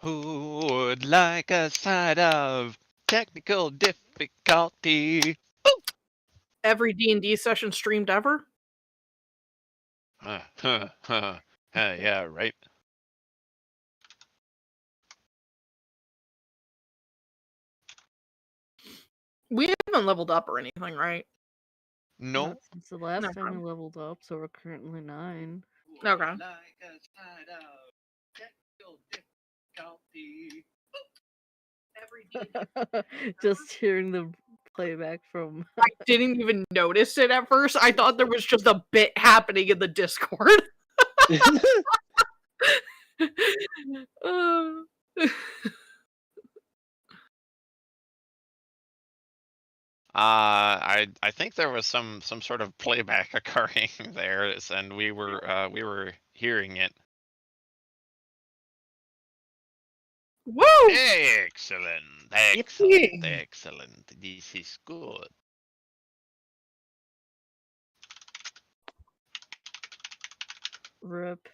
Who would like a side of technical difficulty? Every D&D session streamed ever? Yeah, right. We haven't leveled up or anything, right? No. Not since the last No time we problem. leveled up, so we're currently 9. Okay. Like a side of technical difficulty. Just hearing the playback from. I didn't even notice it at first. I thought there was just a bit happening in the Discord. Uh, I think there was some sort of playback occurring there, and we were hearing it. Woo! Excellent, excellent, excellent. This is good. Rip.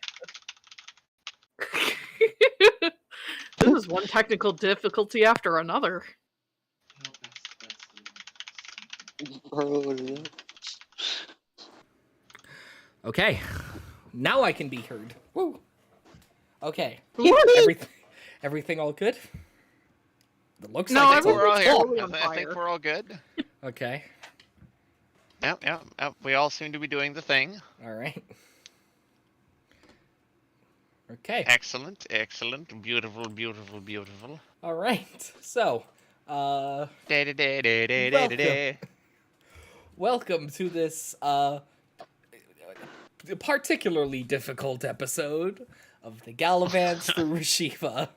This is one technical difficulty after another. Okay, now I can be heard. Woo. Okay, everything all good? It looks No, like it's We're all here. totally on I think fire. we're all good. Okay, Yep. We all seem to be doing the thing. all right. Okay, Excellent, excellent, beautiful, beautiful, beautiful. all right. So, Da-da-da-da-da-da-da. welcome to this particularly difficult episode of the Galavants through Rashiva.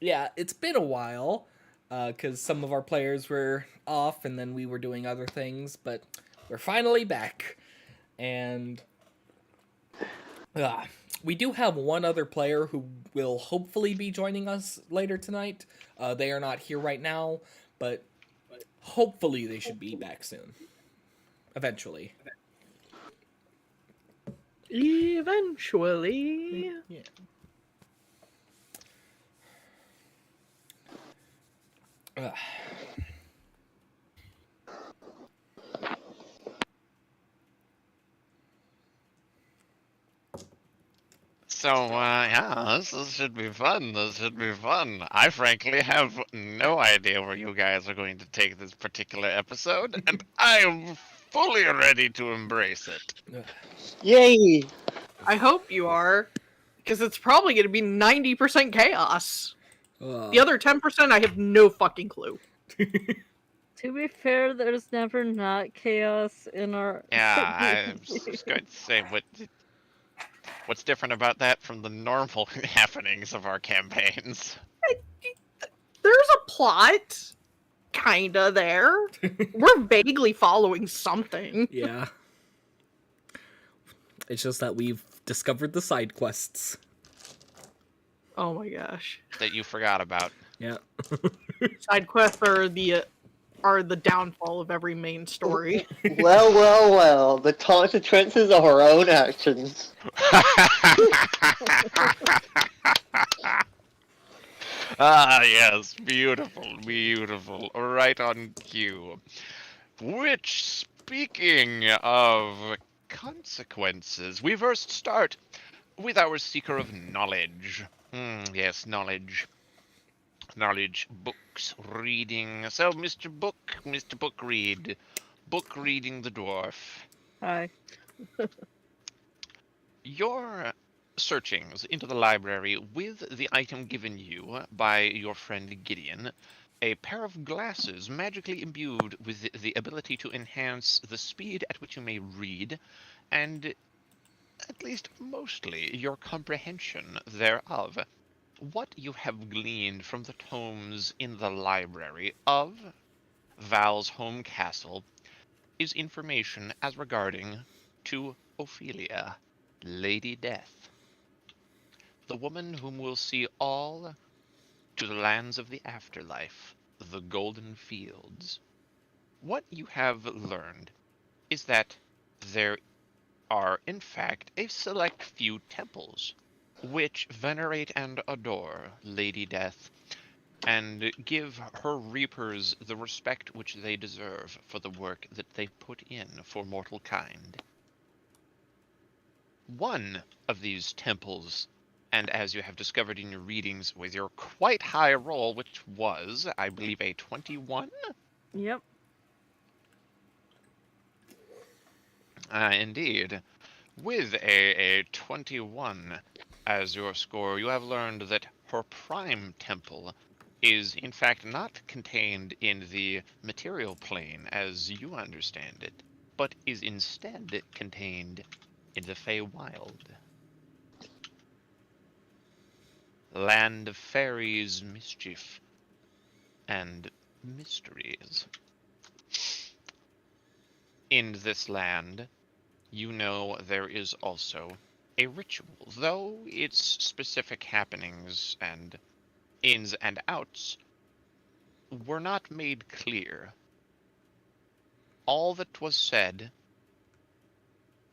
Yeah, it's been a while, because some of our players were off and then we were doing other things, but we're finally back. And we do have one other player who will hopefully be joining us later tonight. They are not here right now, but hopefully they should be back soon. Eventually. Eventually. Yeah. So, yeah, this should be fun. This should be fun. I frankly have no idea where you guys are going to take this particular episode, and I am fully ready to embrace it. Yay! I hope you are, because it's probably going to be 90% chaos. The other 10%, I have no fucking clue. To be fair, there's never not chaos in our. Yeah, I was just going to say, what's different about that from the normal happenings of our campaigns? There's a plot, kinda there. We're vaguely following something. Yeah. It's just that we've discovered the side quests. Oh my gosh. That you forgot about. Yeah. Side quests are the downfall of every main story. Well, the consequences of our own actions. Ah, yes, beautiful, beautiful. Right on cue. Which, speaking of consequences, we first start with our seeker of knowledge. Yes, knowledge. Knowledge, books, reading. So, Mr. Book Read. Book Reading the Dwarf. Hi. Your searchings into the library with the item given you by your friend Gideon, a pair of glasses magically imbued with the ability to enhance the speed at which you may read, and at least mostly your comprehension thereof. What you have gleaned from the tomes in the library of Val's home castle is information as regarding to Ophelia, Lady Death, the woman whom will see all to the lands of the afterlife, the Golden Fields. What you have learned is that there are, in fact, a select few temples which venerate and adore Lady Death, and give her reapers the respect which they deserve for the work that they put in for mortal kind. One of these temples, and as you have discovered in your readings with your quite high roll, which was, I believe, a 21? Yep. Indeed. With a 21 as your score, you have learned that her prime temple is in fact not contained in the material plane as you understand it, but is instead contained in the Feywild. Land of fairies, mischief, and mysteries. In this land, you know there is also a ritual, though its specific happenings and ins and outs were not made clear. All that was said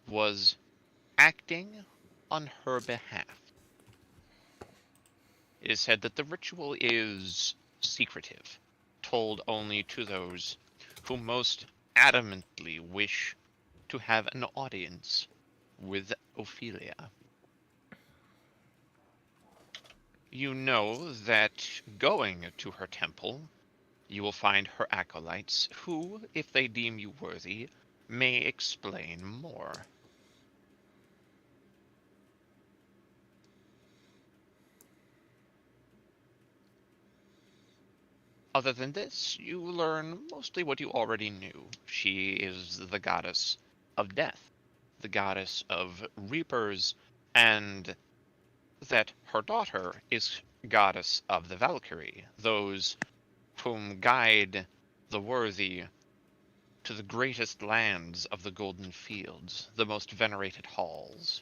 was acting on her behalf. It is said that the ritual is secretive, told only to those who most adamantly wish to have an audience with Ophelia. You know that going to her temple, you will find her acolytes who, if they deem you worthy, may explain more. Other than this, you learn mostly what you already knew. She is the goddess of death, the goddess of reapers, and that her daughter is goddess of the Valkyrie, those whom guide the worthy to the greatest lands of the Golden Fields, the most venerated halls.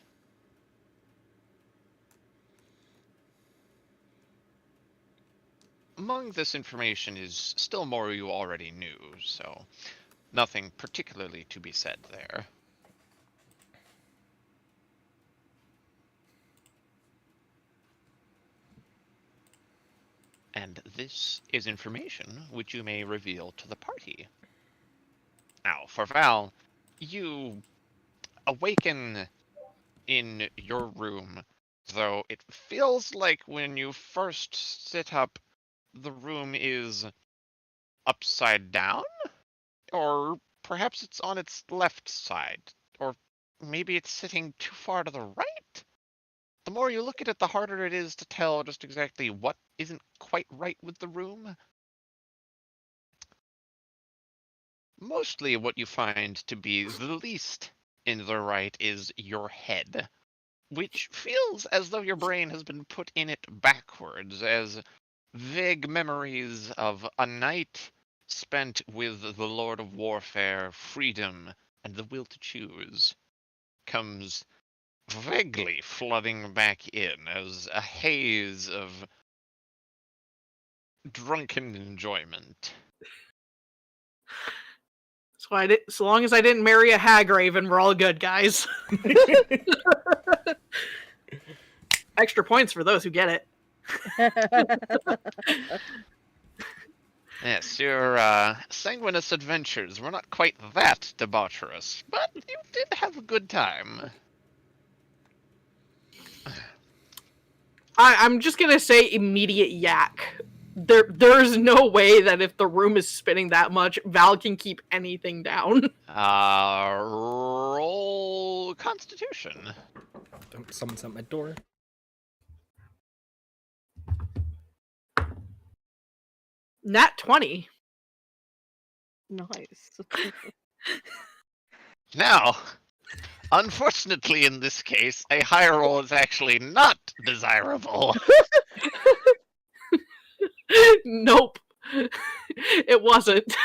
Among this information is still more you already knew, so nothing particularly to be said there. And this is information which you may reveal to the party. Now, for Val, you awaken in your room, though it feels like when you first sit up, the room is upside down? Or perhaps it's on its left side? Or maybe it's sitting too far to the right? The more you look at it, the harder it is to tell just exactly what isn't quite right with the room. Mostly what you find to be the least in the right is your head, which feels as though your brain has been put in it backwards, as vague memories of a night spent with the Lord of Warfare, freedom, and the will to choose comes vaguely flooding back in as a haze of drunken enjoyment. So long as I didn't marry a hag raven, we're all good, guys. Extra points for those who get it. Yes, your sanguinous adventures were not quite that debaucherous, but you did have a good time. I'm just gonna say immediate yak. There's no way that if the room is spinning that much, Val can keep anything down. Roll Constitution. Someone's at my door. Nat 20. Nice. Now, unfortunately in this case, a high roll is actually not desirable. Nope. It wasn't.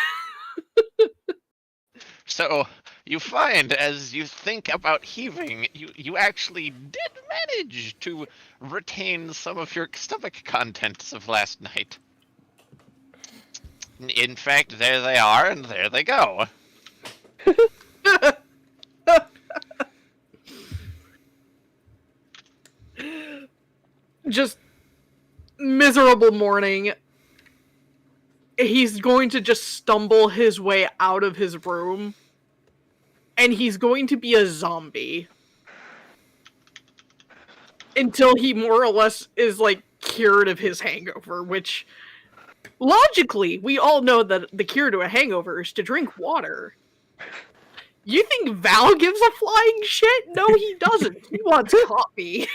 So, you find as you think about heaving, you actually did manage to retain some of your stomach contents of last night. In fact, there they are, and there they go. just miserable morning. He's going to just stumble his way out of his room, and he's going to be a zombie until he more or less is, like, cured of his hangover, which, logically, we all know that the cure to a hangover is to drink water. You think Val gives a flying shit? No, he doesn't. He wants coffee.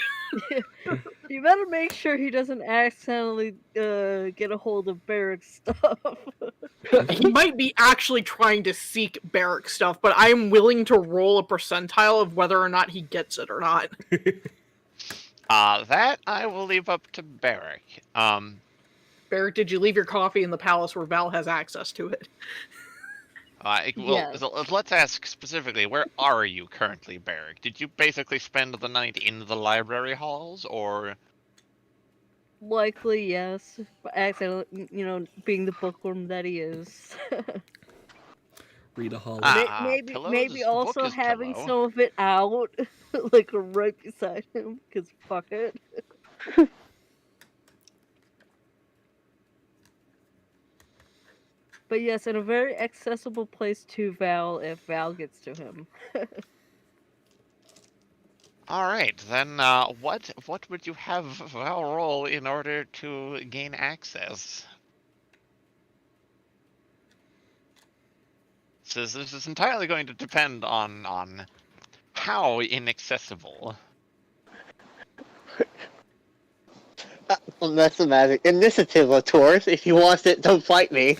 You better make sure he doesn't accidentally get a hold of Barrick's stuff. He might be actually trying to seek Barrick stuff, but I'm willing to roll a percentile of whether or not he gets it or not. That I will leave up to Barrick. Barrick, did you leave your coffee in the palace where Val has access to it? Yes. Let's ask specifically, where are you currently, Barrick? Did you basically spend the night in the library halls, or...? Likely, yes. But accidentally, being the bookworm that he is. Read a hall. Maybe also book is having pillow. some of it out, like right beside him, because fuck it. But yes, in a very accessible place to Val if Val gets to him. All right, then. What would you have Val roll in order to gain access? So this is entirely going to depend on how inaccessible. Well, that's the magic. Initiative, of course. If he wants it, don't fight me.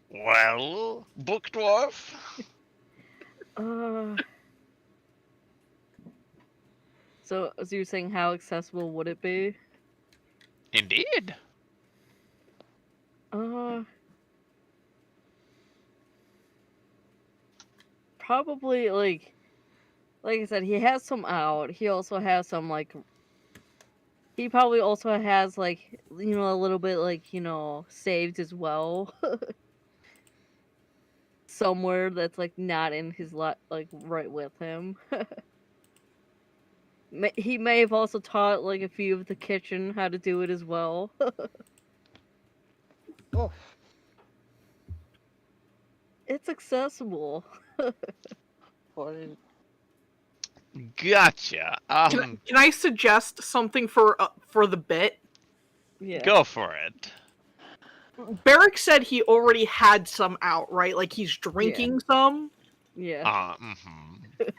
Well, book dwarf. So you're saying how accessible would it be? Indeed. Probably like I said, he has some out. He also has some like. He probably also has like a little bit like saved as well. Somewhere that's like not in his like right with him. He may have also taught like a few of the kitchen how to do it as well. Oh. It's accessible. Gotcha. Can I suggest something for the bit? Yeah. Go for it. Barrick said he already had some out, right? Like he's drinking some. Yeah.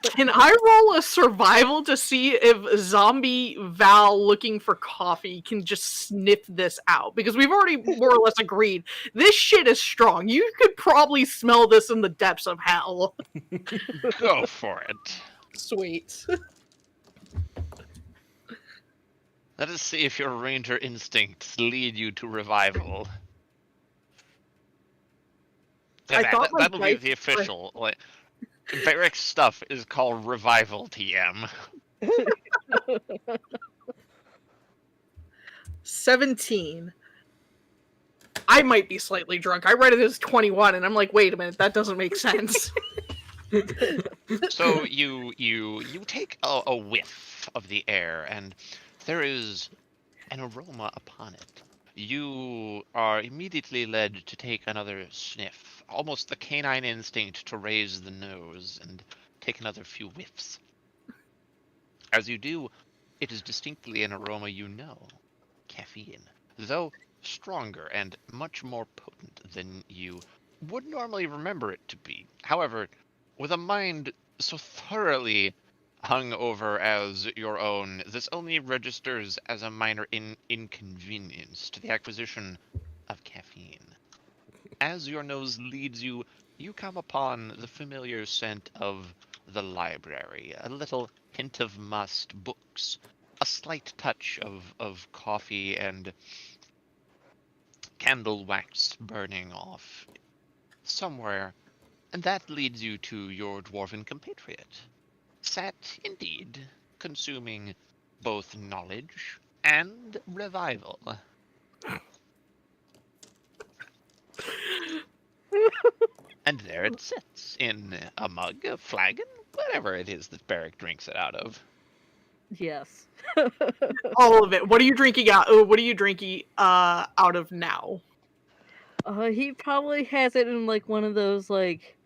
Can I roll a survival to see if zombie Val looking for coffee can just sniff this out? Because we've already more or less agreed this shit is strong. You could probably smell this in the depths of hell. Go for it. Sweet. Let us see if your ranger instincts lead you to revival. I thought my that'll be dice the were- official. Like, Barrick's stuff is called Revival TM. 17. I might be slightly drunk. I read it as 21, and I'm like, wait a minute, that doesn't make sense. So you take a whiff of the air, and there is an aroma upon it. You are immediately led to take another sniff, almost the canine instinct to raise the nose and take another few whiffs. As you do, it is distinctly an aroma you know, caffeine, though stronger and much more potent than you would normally remember it to be. However, with a mind so thoroughly hung over as your own, this only registers as a minor inconvenience to the acquisition of caffeine. As your nose leads you, you come upon the familiar scent of the library, a little hint of musk, books, a slight touch of coffee and candle wax burning off somewhere, and that leads you to your dwarven compatriot, sat indeed consuming both knowledge and revival. And there there it sits, in a mug, a flagon, whatever it is that Barrick drinks it out of. Yes. All of it. What are you drinking out? What are you drinking out of now? He probably has it in like one of those like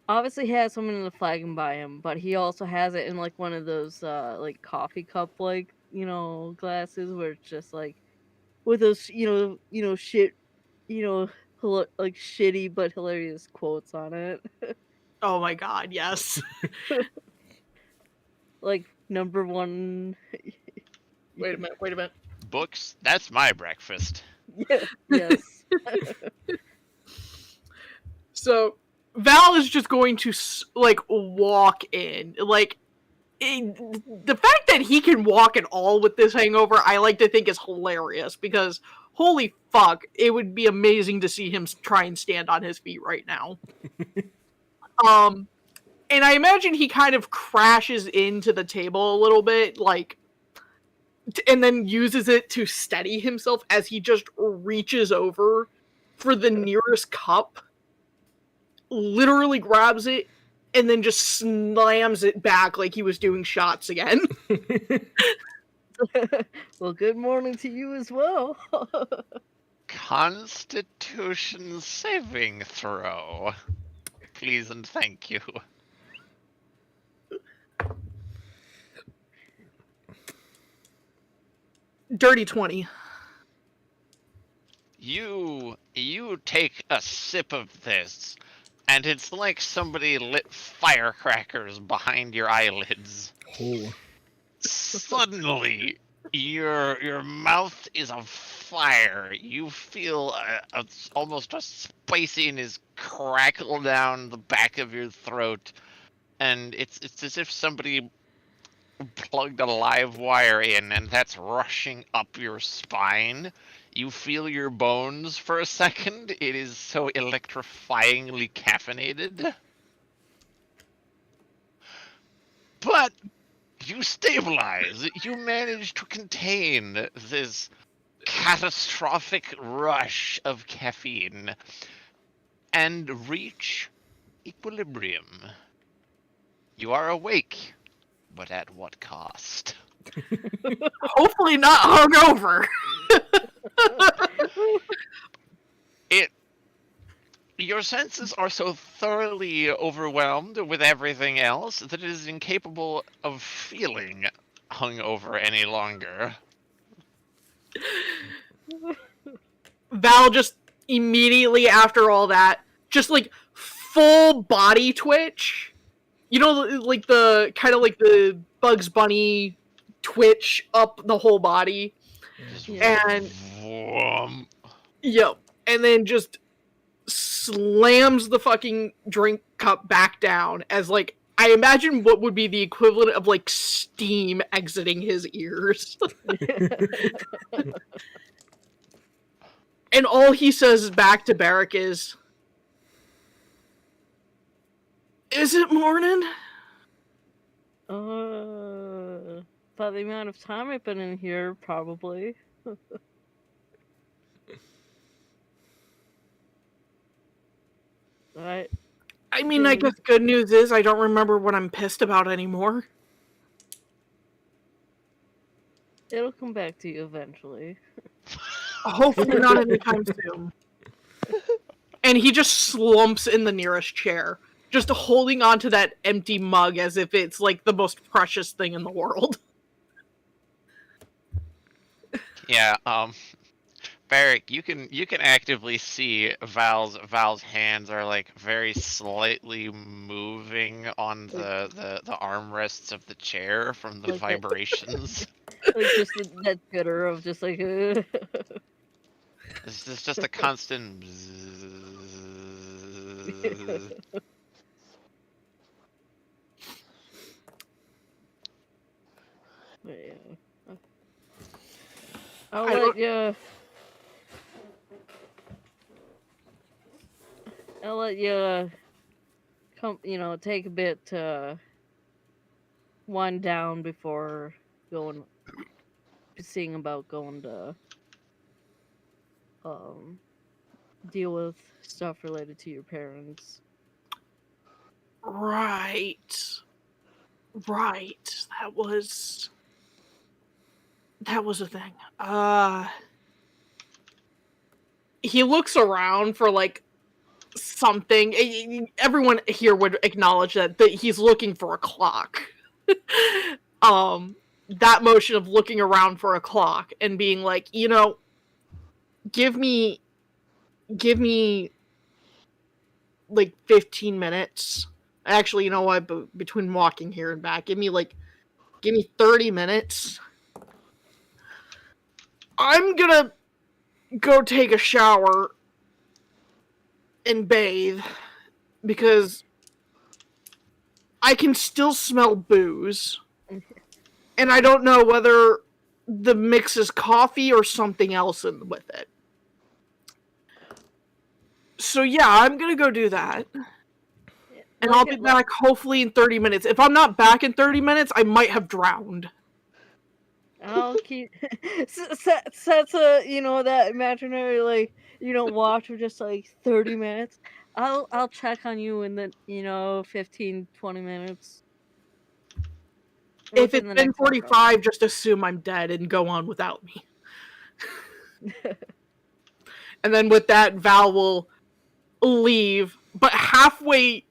obviously has someone in the flagon by him, but he also has it in like one of those like coffee cup like, glasses where it's just like with those shit, like shitty but hilarious quotes on it. Oh my god, yes. Like number one. Wait a minute. Books, that's my breakfast. Yes. So Val is just going to like walk in. Like the fact that he can walk at all with this hangover, I like to think is hilarious because holy fuck, it would be amazing to see him try and stand on his feet right now. And I imagine he kind of crashes into the table a little bit, like, and then uses it to steady himself as he just reaches over for the nearest cup, literally grabs it, and then just slams it back like he was doing shots again. Well, good morning to you as well. Constitution saving throw. Please and thank you. Dirty 20. You take a sip of this, and it's like somebody lit firecrackers behind your eyelids. Oh. Suddenly, your mouth is on fire. You feel almost a spiciness crackle down the back of your throat, and it's as if somebody plugged a live wire in, and that's rushing up your spine. You feel your bones for a second. It is so electrifyingly caffeinated. But you stabilize. You manage to contain this catastrophic rush of caffeine and reach equilibrium. You are awake, but at what cost? Hopefully not hungover. Your senses are so thoroughly overwhelmed with everything else that it is incapable of feeling hungover any longer. Val just immediately after all that, just like full body twitch. You know, like the kind of like the Bugs Bunny twitch up the whole body. And Vroom. yep, and then just slams the fucking drink cup back down as like I imagine what would be the equivalent of like steam exiting his ears. And all he says back to Barrick is it morning? By the amount of time I've been in here, probably. Right. I mean, I guess good news is I don't remember what I'm pissed about anymore. It'll come back to you eventually. Hopefully not anytime soon. And he just slumps in the nearest chair, just holding onto that empty mug as if it's like the most precious thing in the world. Yeah, Barrick, you can actively see Val's hands are like very slightly moving on the armrests of the chair from the Like vibrations. Like just that jitter of just like. This is just a constant. Yeah. I'll let you come, take a bit to wind down before seeing about going to deal with stuff related to your parents. Right. Right. That was a thing. He looks around for like something. Everyone here would acknowledge that he's looking for a clock. That motion of looking around for a clock and being like, give me like 15 minutes. Actually, you know what? Between walking here and back, give me 30 minutes. I'm gonna go take a shower and bathe because I can still smell booze. And I don't know whether the mix is coffee or something else with it. So yeah, I'm gonna go do that. And I'll be back hopefully in 30 minutes. If I'm not back in 30 minutes, I might have drowned. I'll keep sets a that imaginary watch for just like 30 minutes. I'll check on you in the 15, 20 minutes. If it's been 45, just assume I'm dead and go on without me. And then with that, Val will leave, but halfway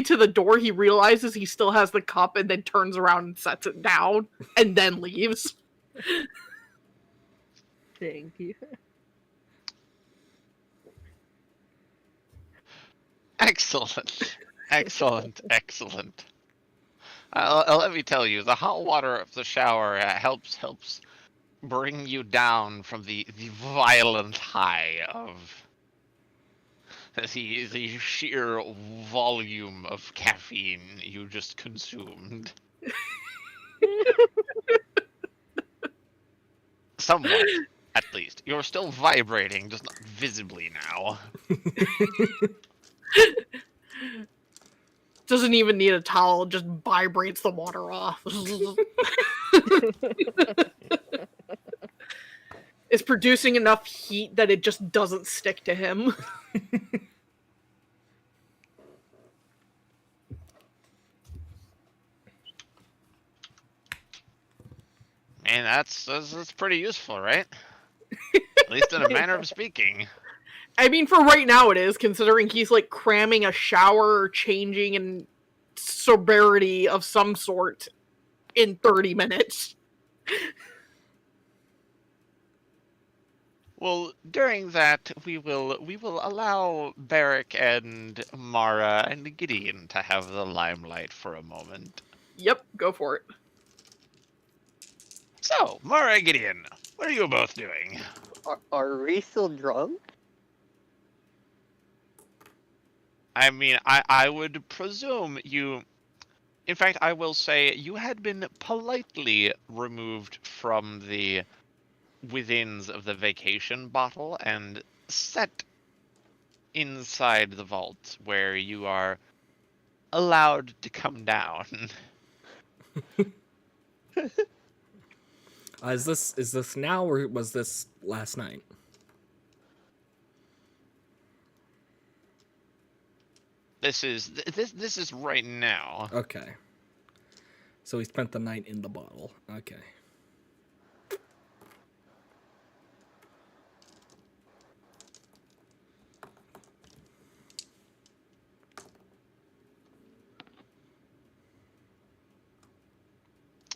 to the door, he realizes he still has the cup and then turns around and sets it down and then leaves. Thank you. Excellent. Excellent. Excellent. Let me tell you, the hot water of the shower helps bring you down from the violent high of the sheer volume of caffeine you just consumed. Somewhat, at least. You're still vibrating, just not visibly now. Doesn't even need a towel, just vibrates the water off. It's producing enough heat that it just doesn't stick to him. Man, that's pretty useful, right? At least in a manner of speaking. I mean, for right now it is, considering he's like cramming a shower or changing and sobriety of some sort in 30 minutes. Well, during that, we will allow Barrick and Mara and Gideon to have the limelight for a moment. Yep, go for it. So, Mara and Gideon, what are you both doing? Are we still drunk? I mean, I would presume you... In fact, I will say you had been politely removed from the withins of the vacation bottle and set inside the vault where you are allowed to come down. Is this now or was this last night? This is right now. Okay. So he spent the night in the bottle. Okay.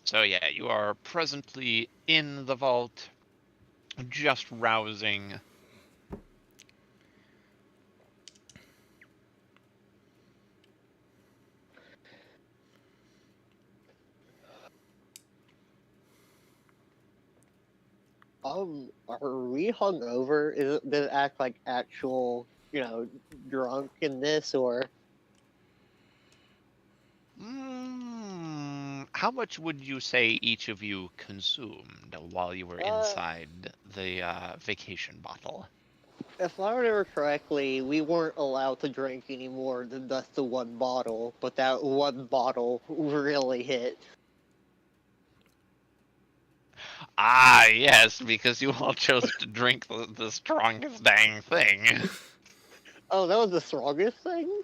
So yeah, you are presently in the vault, just rousing. Are we hungover? Does it act like actual, drunkenness, or? How much would you say each of you consumed while you were inside the vacation bottle? If I remember correctly, we weren't allowed to drink any more than just the one bottle, but that one bottle really hit. Ah, yes, because you all chose to drink the strongest dang thing. Oh, that was the strongest thing?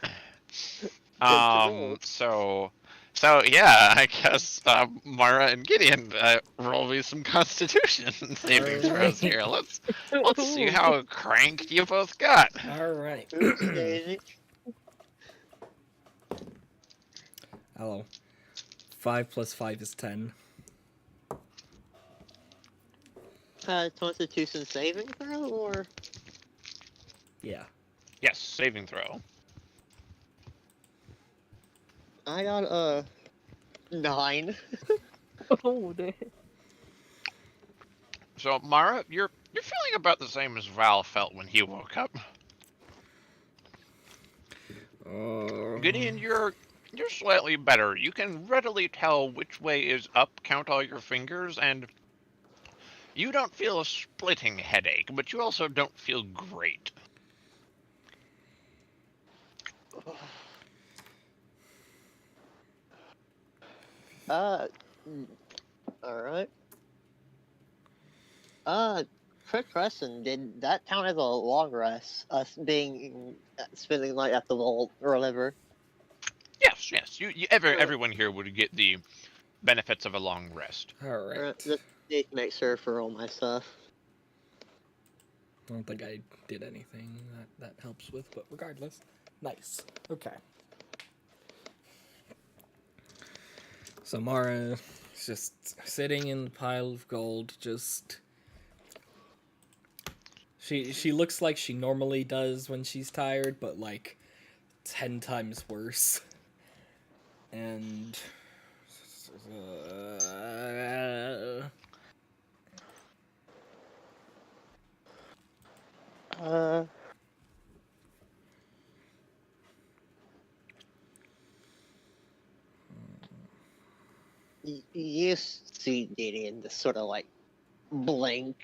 Good to know. So yeah, I guess Mara and Gideon roll me some Constitution saving throws Alright. here. Let's see Ooh. how cranked you both got. All right. Oopsie daisy. Hello. 5 plus 5 is 10. Constitution saving throw, or? Yeah. Yes, saving throw. I got a 9. Oh, So Mara, you're feeling about the same as Val felt when he woke up. Gideon, you're slightly better. You can readily tell which way is up, count all your fingers, and you don't feel a splitting headache, but you also don't feel great. Alright. Quick question, did that count as a long rest? Us being, spending the night at the vault, or whatever? Yes. Everyone here would get the benefits of a long rest. Alright. Just need to make sure for all my stuff. I don't think I did anything that helps with, but regardless. Nice. Okay. So Mara is just sitting in the pile of gold, just... She looks like she normally does when she's tired, but like 10 times worse. And... You see Gideon just sort of like blink,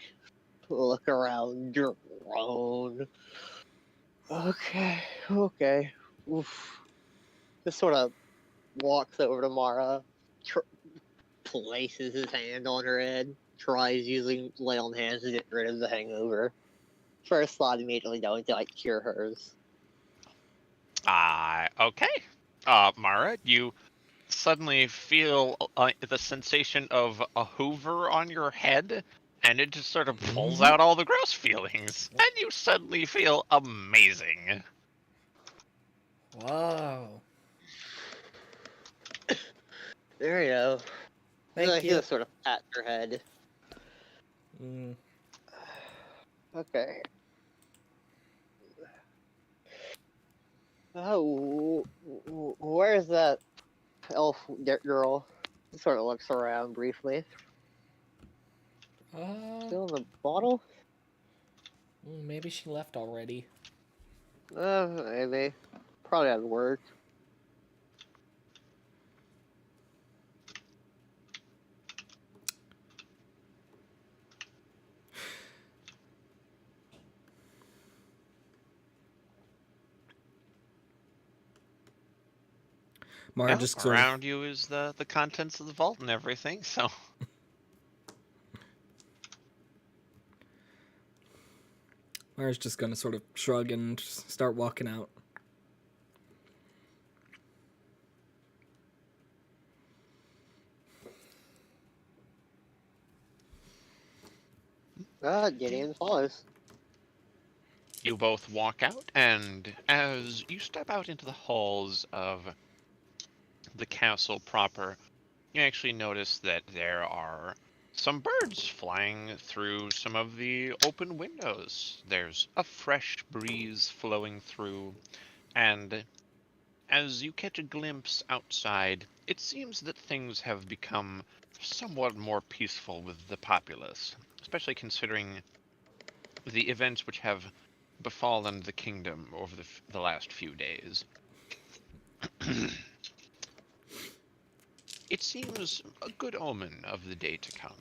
look around, groan. Okay. Oof. Just sort of walks over to Mara, places his hand on her head, tries using lay on hands to get rid of the hangover. First thought immediately going to like cure hers. Okay. Mara, you suddenly feel the sensation of a hoover on your head, and it just sort of pulls out all the gross feelings, and you suddenly feel amazing. Wow. There you go. Thank He you. just sort of pats her head. Mm. Okay. Oh, where's that elf girl? Sort of looks around briefly. Still in the bottle? Maybe she left already. Maybe. Probably at work. Mara Yeah, just sort of... around you is the contents of the vault and everything, so... Mara's just gonna sort of shrug and start walking out. Gideon follows. You both walk out, and as you step out into the halls of the castle proper, you actually notice that there are some birds flying through some of the open windows. There's a fresh breeze flowing through, and as you catch a glimpse outside, it seems that things have become somewhat more peaceful with the populace, especially considering the events which have befallen the kingdom over the last few days. It seems a good omen of the day to come.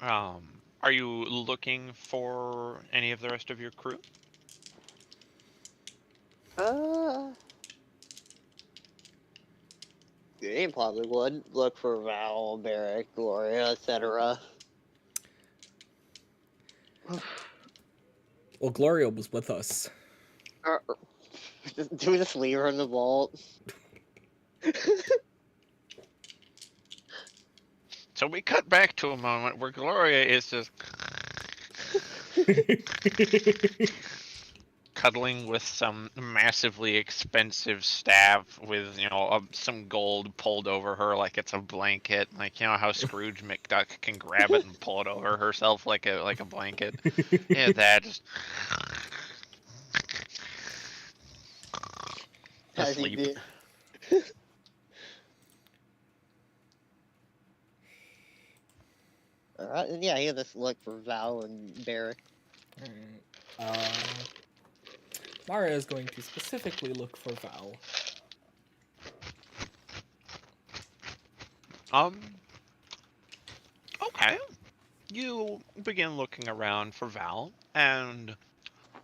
Are you looking for any of the rest of your crew? They probably would look for Val, Barrick, Gloria, etc. Well, Gloria was with us. Do we just leave her in the vault? So we cut back to a moment where Gloria is just cuddling with some massively expensive staff with, some gold pulled over her like it's a blanket. Like, how Scrooge McDuck can grab it and pull it over herself like a blanket. Yeah, that just As he asleep. did. Alright, yeah, he'll just look for Val and Barrick. Mara is going to specifically look for Val. Okay. You begin looking around for Val and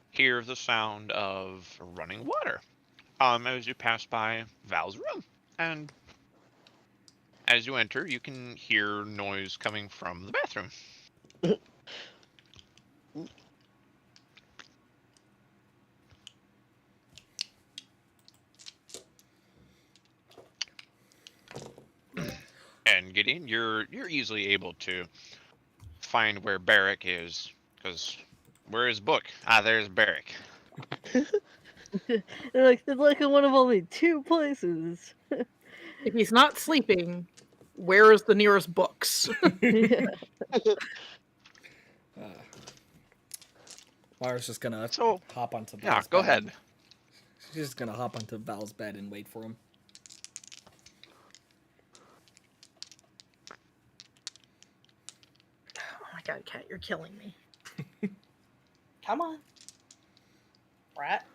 hear the sound of running water. As you pass by Val's room. And as you enter, you can hear noise coming from the bathroom. And Gideon, you're easily able to find where Barrick is, because where is Book? Ah, there's Barrick. They're like in one of only 2 places. If he's not sleeping, where is the nearest books? Yeah. Mara's just gonna So, hop onto yeah, Val's go bed. ahead. She's just gonna hop onto Val's bed and wait for him. Oh my god, Cat, you're killing me. Come on. Rat.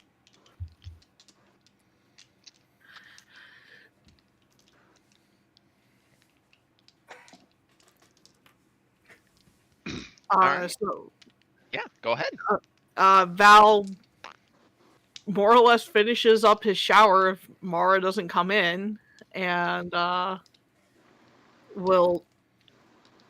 Alright. So, Yeah, go ahead. Val more or less finishes up his shower if Mara doesn't come in, and will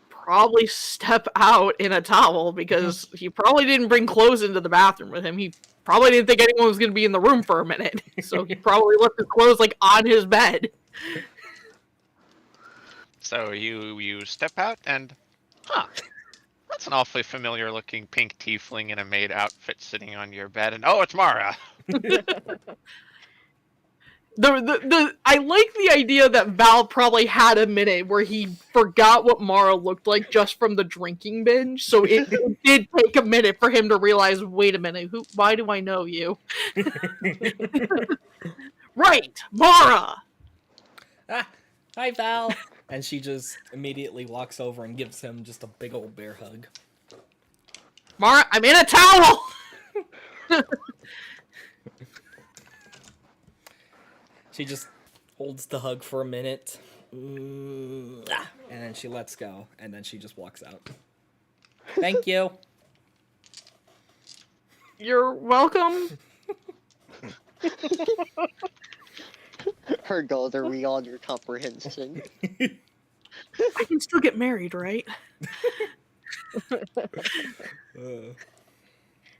probably step out in a towel because he probably didn't bring clothes into the bathroom with him. He probably didn't think anyone was going to be in the room for a minute, so he probably left his clothes like on his bed. So you step out and, that's an awfully familiar looking pink tiefling in a maid outfit sitting on your bed, and oh, it's Mara. I like the idea that Val probably had a minute where he forgot what Mara looked like just from the drinking binge. So it did take a minute for him to realize, wait a minute, why do I know you? Right, Mara! Ah, hi Val! And she just immediately walks over and gives him just a big old bear hug. Mara, I'm in a towel! She just holds the hug for a minute. And then she lets go. And then she just walks out. Thank you. You're welcome. Her goals are beyond your comprehension. I can still get married, right?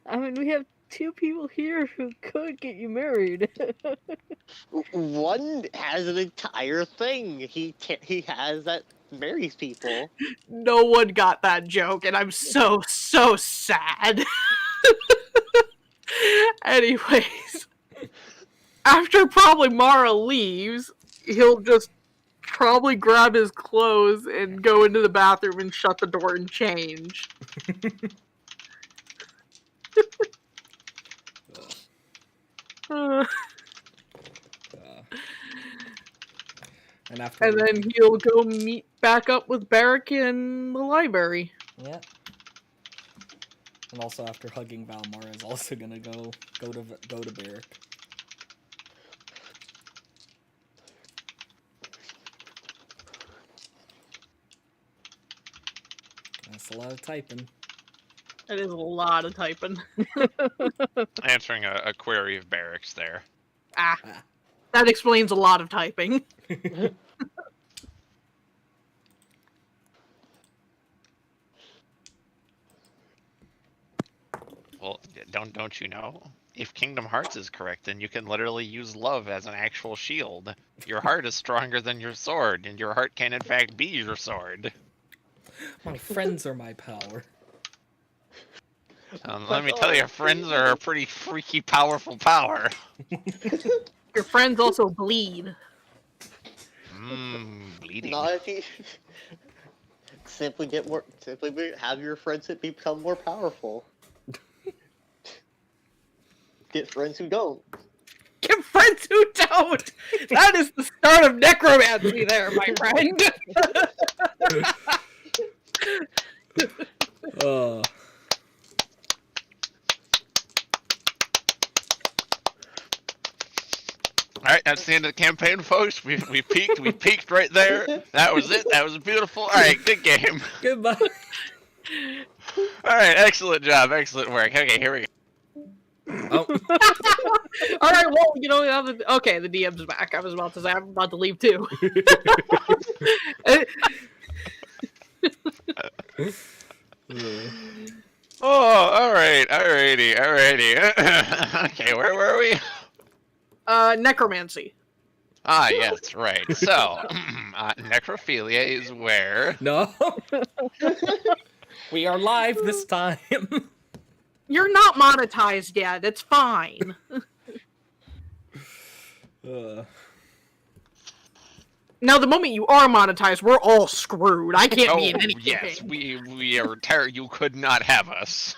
I mean, we have 2 people here who could get you married. One has an entire thing. He has that marries people. No one got that joke, and I'm so sad. Anyways, after probably Mara leaves, he'll just probably grab his clothes and go into the bathroom and shut the door and change. And then he'll go meet back up with Barrick in the library. Yeah. And also after hugging Val, Mara is also gonna go to Barrick. That's a lot of typing. That is a lot of typing. Answering a query of Barracks there. Ah, that explains a lot of typing. Well, don't you know? If Kingdom Hearts is correct, then you can literally use love as an actual shield. Your heart is stronger than your sword, and your heart can in fact be your sword. My friends are my power. Let me tell you, friends are a pretty freaky, powerful power. Your friends also bleed. Bleeding. Not if you simply have your friends that become more powerful. Get friends who don't. Get friends who don't! That is the start of necromancy there, my friend! Alright, that's the end of the campaign, folks. We peaked right there. That was it. That was beautiful. Alright, good game. Goodbye. Alright, excellent job. Excellent work. Okay, here we go. Oh. Alright, well, you know, okay, the DM's back. I was about to say, I'm about to leave too. Oh, alright, alrighty. Okay, where were we? Necromancy. Ah, yes, right. So, necrophilia is where... No. We are live this time. You're not monetized yet, it's fine. Now, the moment you are monetized, we're all screwed. I can't be in any yes, campaign. we are you could not have us.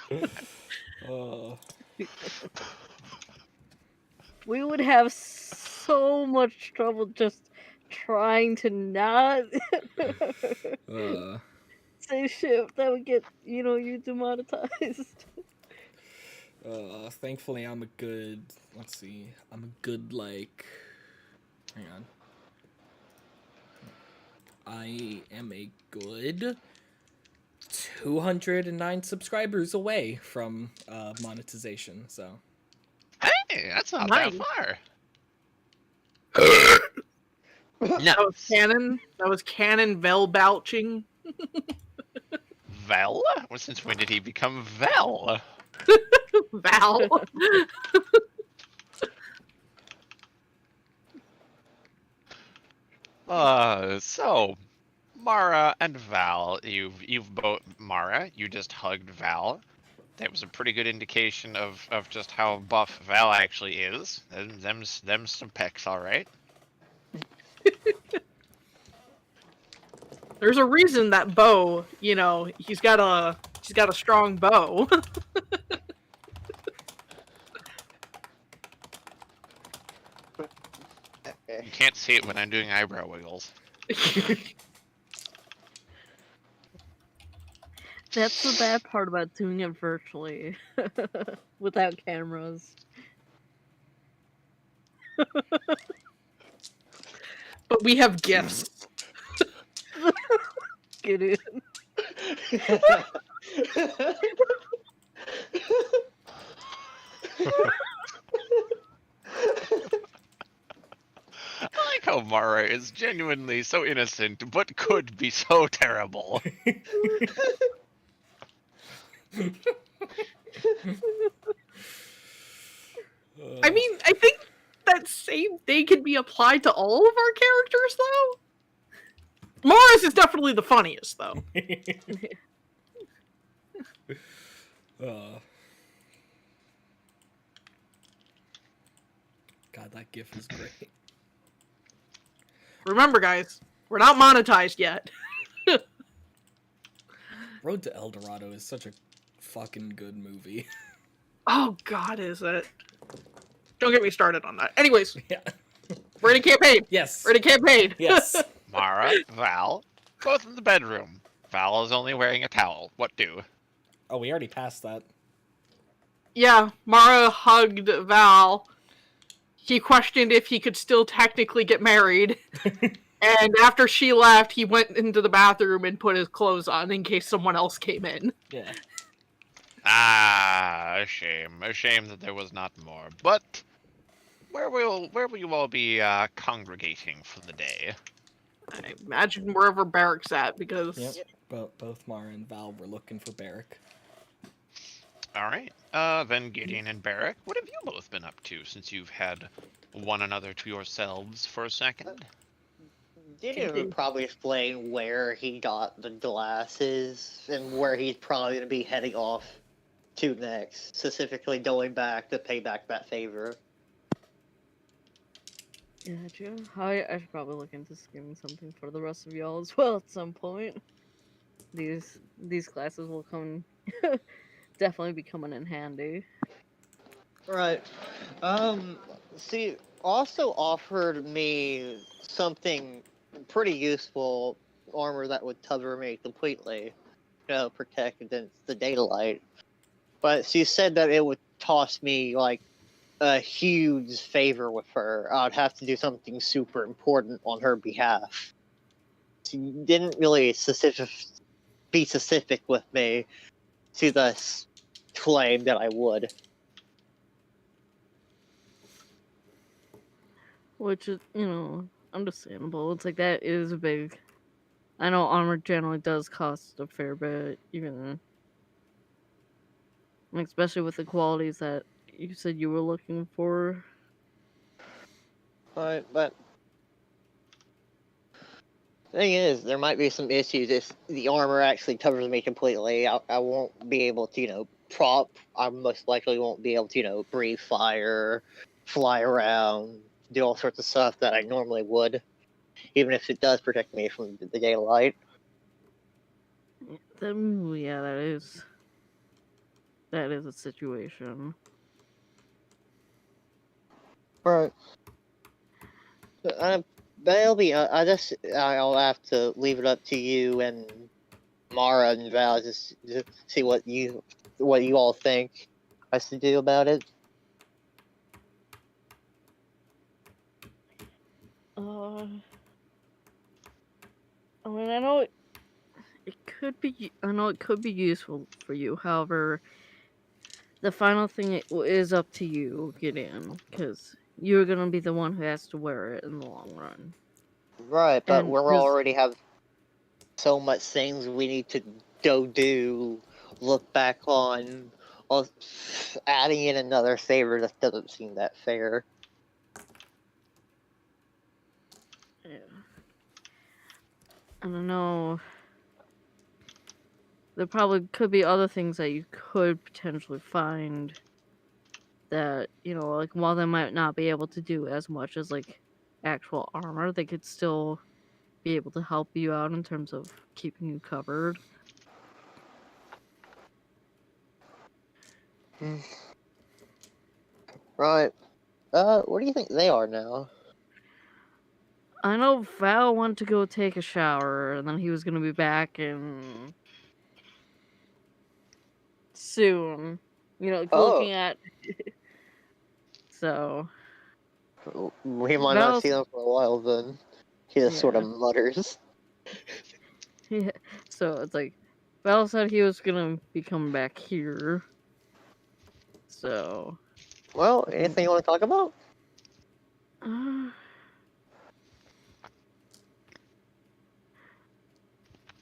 We would have so much trouble just trying to not say shit that would get, you demonetized. Thankfully I'm a good, I'm a good, hang on. I am a good 209 subscribers away from monetization, so. Hey, that's not Nice. that far. That was canon. That was canon Vel belching. Vel? Well, since when did he become Vel? Val. So Mara and Val, you've both Mara, you just hugged Val. That was a pretty good indication of just how buff Val actually is. Them's some pecs, all right. There's a reason that bow, he's got a strong bow. You can't see it when I'm doing eyebrow wiggles. That's the bad part about doing it virtually, without cameras. But we have gifts. Get it? I like how Mara is genuinely so innocent, but could be so terrible. I mean, I think that same thing can be applied to all of our characters, though. Mara's is definitely the funniest, though. God, that gif is great. Remember, guys, we're not monetized yet. Road to El Dorado is such a fucking good movie. Oh, God, is it? Don't get me started on that. Anyways, Yeah. we're in a campaign. Yes. We're in a campaign. Yes. Mara, Val, both in the bedroom. Val is only wearing a towel. What do? Oh, we already passed that. Yeah, Mara hugged Val. He questioned if he could still technically get married. And after she left, he went into the bathroom and put his clothes on in case someone else came in. Yeah. Ah, a shame. A shame that there was not more. But where will you all be congregating for the day? I imagine wherever Barrack's at, because Yep. Both Mara and Val were looking for Barrack. All right. Then Gideon and Barrack, what have you both been up to since you've had one another to yourselves for a second? Gideon would probably explain where he got the glasses and where he's probably going to be heading off to next, specifically going back to pay back that favor. Gotcha. I should probably look into skimming something for the rest of y'all as well at some point. These classes will come definitely be coming in handy. Right. See, also offered me something pretty useful, armor that would cover me completely, protect against the daylight. But she said that it would cost me, like, a huge favor with her. I'd have to do something super important on her behalf. She didn't really be specific with me to thus claim that I would. Which is, understandable. It's like that is a big. I know armor generally does cost a fair bit, even especially with the qualities that you said you were looking for. But thing is, there might be some issues if the armor actually covers me completely. I won't be able to, I most likely won't be able to, breathe fire, fly around, do all sorts of stuff that I normally would, even if it does protect me from the daylight. Then yeah, that is a situation. Right. I'll have to leave it up to you and Mara and Val just see what you all think I should do about it. I mean, I know it could be. I know it could be useful for you. However, the final thing is up to you, Gideon, because you're gonna be the one who has to wear it in the long run. Right, but And we there's- already have so much things we need to go do, look back on. Well, adding in another favor just doesn't seem that fair. Yeah. I don't know. There probably could be other things that you could potentially find that, like while they might not be able to do as much as like actual armor, they could still be able to help you out in terms of keeping you covered. Right. What do you think they are now? I know Val wanted to go take a shower, and then he was gonna be back in soon. Oh, Looking at. So we might not Val's see them for a while then. He just sort of yeah. mutters. Yeah. So it's like Val said he was gonna be coming back here. So Well, anything you want to talk about?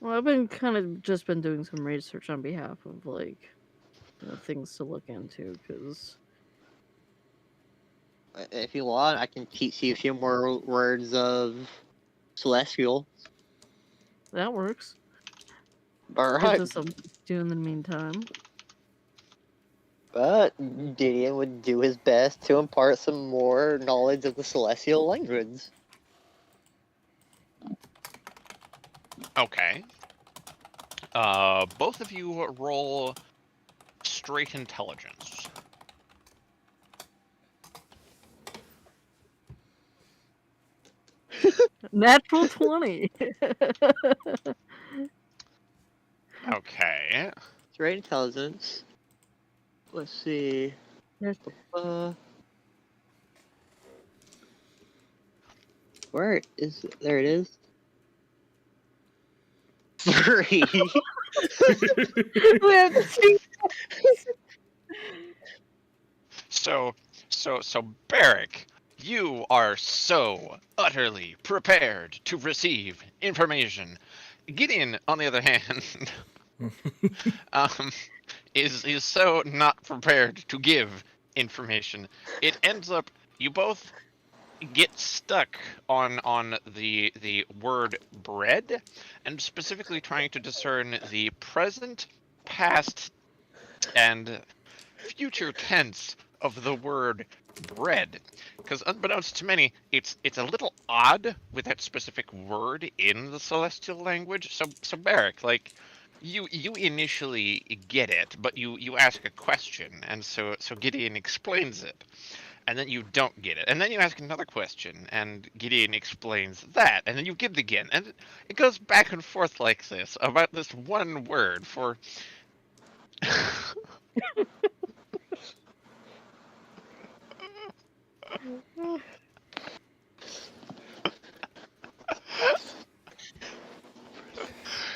Well, I've been kind of just been doing some research on behalf of like things to look into because If you want, I can teach you a few more words of Celestial. that works. Alright. Gives us something to do in the meantime. But Gideon would do his best to impart some more knowledge of the Celestial language. Okay. Both of you roll straight intelligence. Natural 20. Okay. Straight intelligence. Let's see. Yes. Where is it? There it is. 3. We have to see. So Barrick, you are so utterly prepared to receive information. Gideon, on the other hand, is so not prepared to give information. It ends up you both get stuck on the word bread, and specifically trying to discern the present, past, and future tense of the word bread, because unbeknownst to many, it's a little odd with that specific word in the celestial language. So Barrick, like you initially get it, but you ask a question, and so Gideon explains it, and then you don't get it, and then you ask another question, and Gideon explains that, and then you get it again, and it goes back and forth like this about this one word for.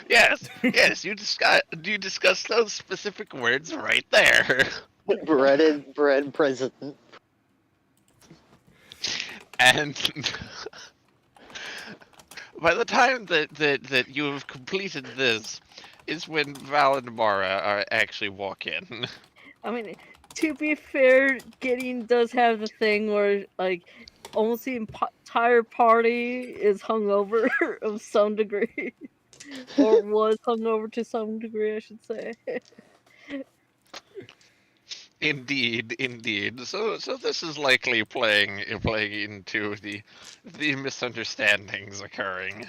Yes, you discuss those specific words right there. bread president. And by the time that you have completed this, is when Val and Mara actually walk in. I mean, to be fair, Gideon does have the thing where, like, almost the entire party is hungover of some degree. Or was hungover to some degree, I should say. Indeed. So this is likely playing into the misunderstandings occurring.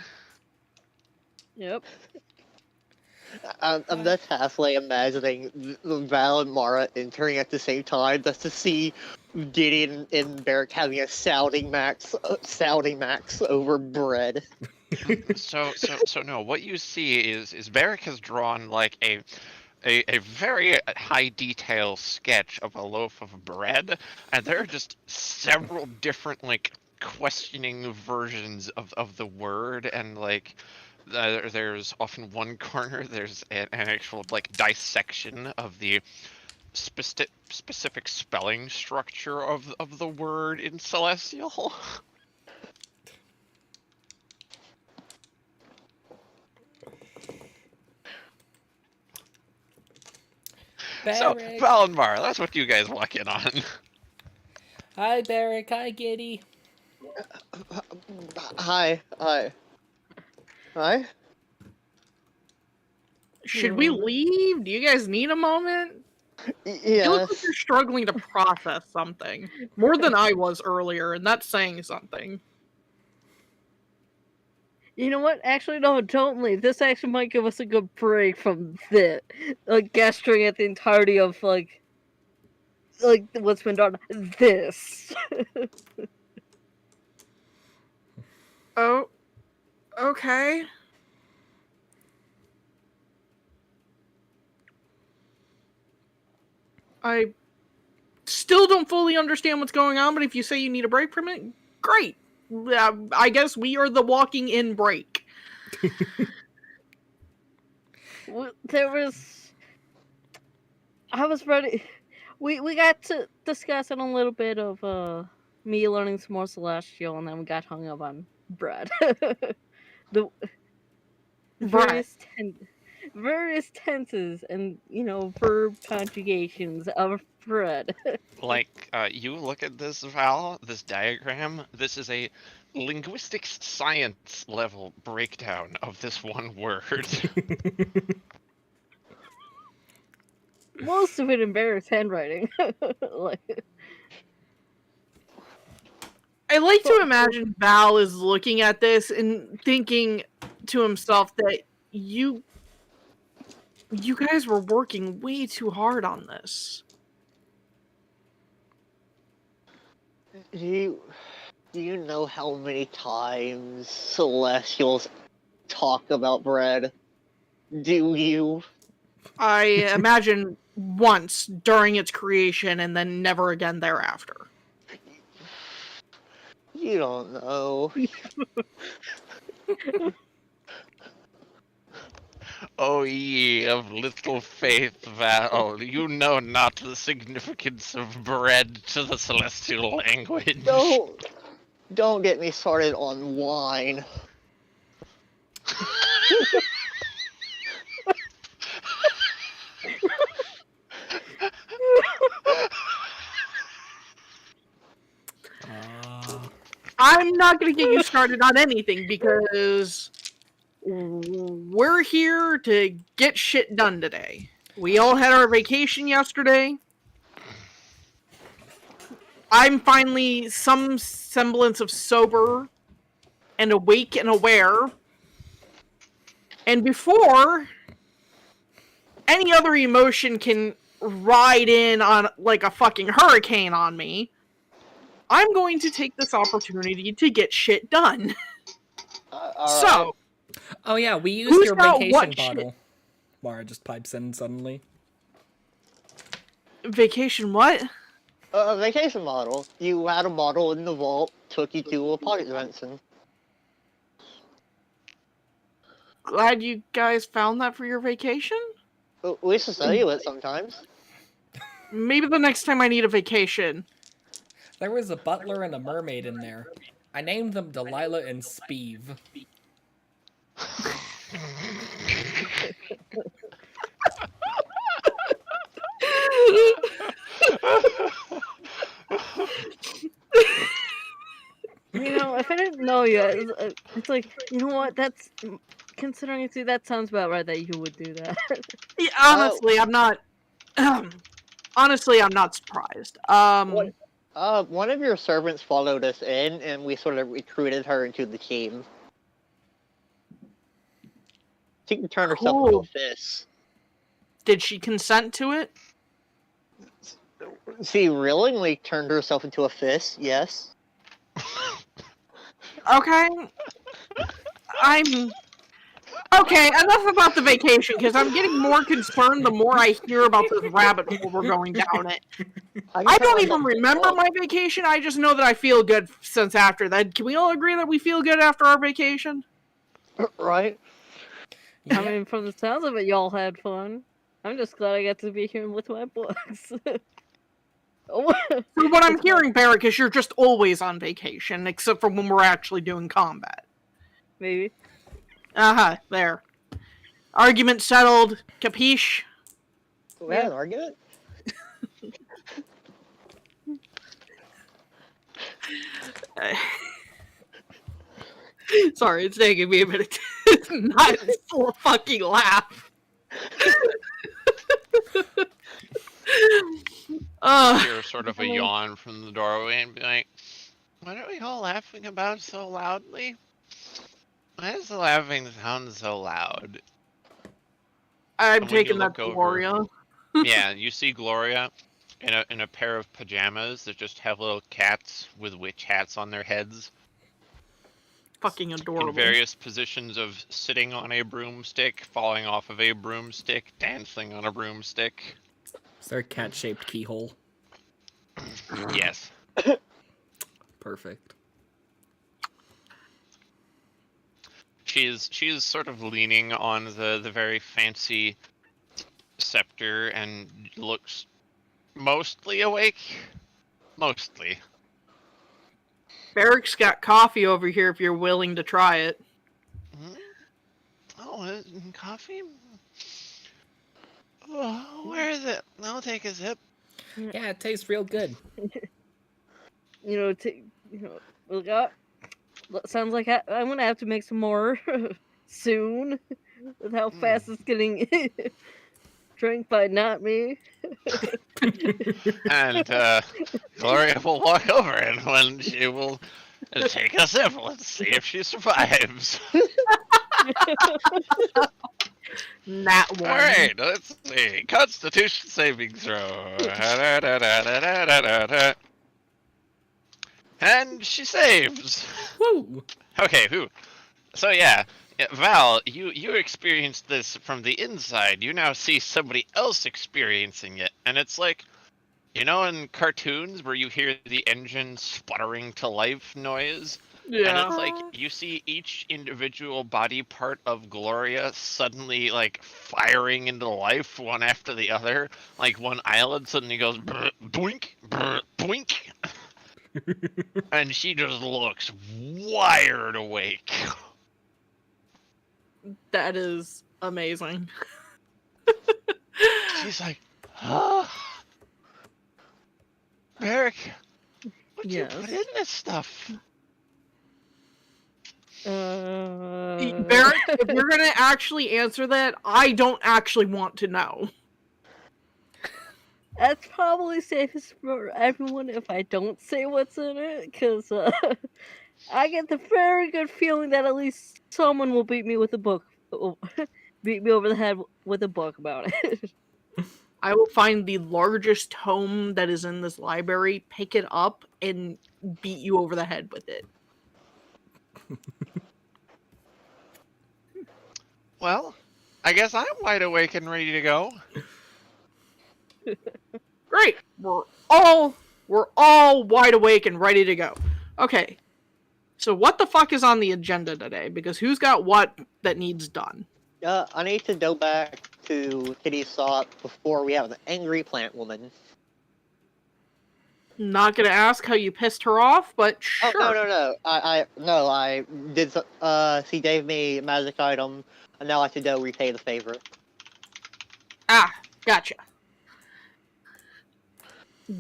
Yep. I'm just halfway imagining Val and Mara entering at the same time just to see Gideon and Barrick having a sounding max over bread. So no, what you see is Barrick has drawn like a very high detail sketch of a loaf of bread, and there are just several different like questioning versions of the word, and like there's often one corner there's an actual like dissection of the specific spelling structure of the word in Celestial. So, Barrick. Val and Mara, that's what you guys walk in on. Hi, Barrick. Hi, Giddy. Hi. Should we leave? Do you guys need a moment? You look like Yes. you're struggling to process something. More than I was earlier, and that's saying something. You know what? Actually, no, don't leave. This actually might give us a good break from this. Like, gesturing at the entirety of, like what's been done. This. Oh, okay. I still don't fully understand what's going on, but if you say you need a break from it, great. I guess we are the walking in break. There was... I was ready... We got to discuss in a little bit of me learning some more Celestial, and then we got hung up on bread. The various tenses and, verb conjugations of bread. Like, you look at this, Val, this diagram, this is a linguistics science level breakdown of this one word. Most of it in Barrett's handwriting. I like to imagine Val is looking at this and thinking to himself that you guys were working way too hard on this. Do you know how many times Celestials talk about bread? Do you? I imagine once during its creation and then never again thereafter. You don't know. O ye of little faith, Val, you know not the significance of bread to the celestial language. Don't get me started on wine. I'm not going to get you started on anything because we're here to get shit done today. We all had our vacation yesterday. I'm finally some semblance of sober and awake and aware. And before any other emotion can ride in on like a fucking hurricane on me, I'm going to take this opportunity to get shit done. So, oh yeah, we used who's your got vacation what bottle. Mara just pipes in suddenly. Vacation what? A vacation model. You had a model in the vault, took you to a pocket dimension. Glad you guys found that for your vacation? We used to sell you it sometimes. Maybe the next time I need a vacation. There was a butler and a mermaid in there. I named them Delilah and Speeve. You know, if I didn't know you, it's like, you know what? That's considering it too. That sounds about right that you would do that. Yeah, honestly, I'm not. Honestly, I'm not surprised. One of your servants followed us in, and we sort of recruited her into the team. She can turn herself into a fist. Did she consent to it? She willingly turned herself into a fist, yes. Okay. Okay, enough about the vacation, because I'm getting more concerned the more I hear about this rabbit hole we're going down it. I don't even remember my vacation, I just know that I feel good since after that. Can we all agree that we feel good after our vacation? Right? I mean, from the sounds of it, y'all had fun. I'm just glad I got to be here with my books. So what I'm hearing, Barrick, is you're just always on vacation, except for when we're actually doing combat. Maybe. Uh-huh, there. Argument settled. Capiche? We had an argument? Sorry, it's taking me a minute to not fucking laugh. Hear sort of a yawn from the doorway and be like, "What are we all laughing about so loudly? Why is the laughing sound so loud?" I'm And when you taking that look over- Gloria. Yeah, you see Gloria in a pair of pajamas that just have little cats with witch hats on their heads. Fucking adorable. In various positions of sitting on a broomstick, falling off of a broomstick, dancing on a broomstick. Is there a cat-shaped keyhole? Yes. Perfect. She's sort of leaning on the very fancy scepter and looks mostly awake. Mostly. Barrick's got coffee over here if you're willing to try it. Oh, coffee? Oh, where is it? I'll take a sip. Yeah, it tastes real good. Look up. Sounds like I'm gonna have to make some more soon. With how fast it's getting drank by not me. And Gloria will walk over, and when she will take a sip, let's see if she survives. Nat one. All right, let's see. Constitution saving throw. And she saves. Woo! Okay, who? So yeah, Val, you experienced this from the inside. You now see somebody else experiencing it, and it's like, You know, in cartoons where you hear the engine sputtering to life noise? And it's like you see each individual body part of Gloria suddenly like firing into life one after the other. Like one eyelid suddenly goes brr, boink, brr, boink. And she just looks wired awake. That is amazing. She's like, huh? Barrick, what'd you put in this stuff? Barrett, if you're gonna actually answer that, I don't actually want to know. That's probably safest for everyone if I don't say what's in it, because I get the very good feeling that at least someone will beat me with a book. Beat me over the head with a book about it. I will find the largest tome that is in this library, pick it up, and beat you over the head with it. Well, I guess I'm wide awake and ready to go. Great. We're all wide awake and ready to go. Okay. So what the fuck is on the agenda today? Because who's got what that needs done? I need to go back to Kitty's Sock before we have an angry plant woman. Not gonna ask how you pissed her off, but sure. Oh, no. I did, she gave me a magic item, and now I have to go repay the favor. Ah, gotcha.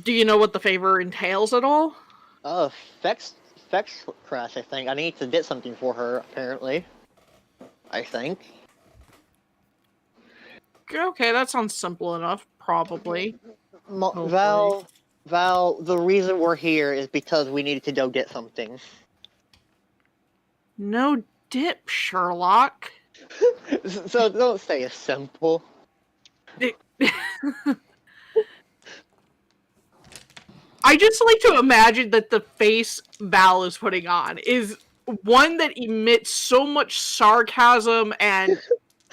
Do you know what the favor entails at all? Fex Crash, I think. I need to get something for her, apparently. I think. Okay, that sounds simple enough, probably. Val, the reason we're here is because we needed to go get something. No dip, Sherlock. So don't say it's simple. I just like to imagine that the face Val is putting on is one that emits so much sarcasm and,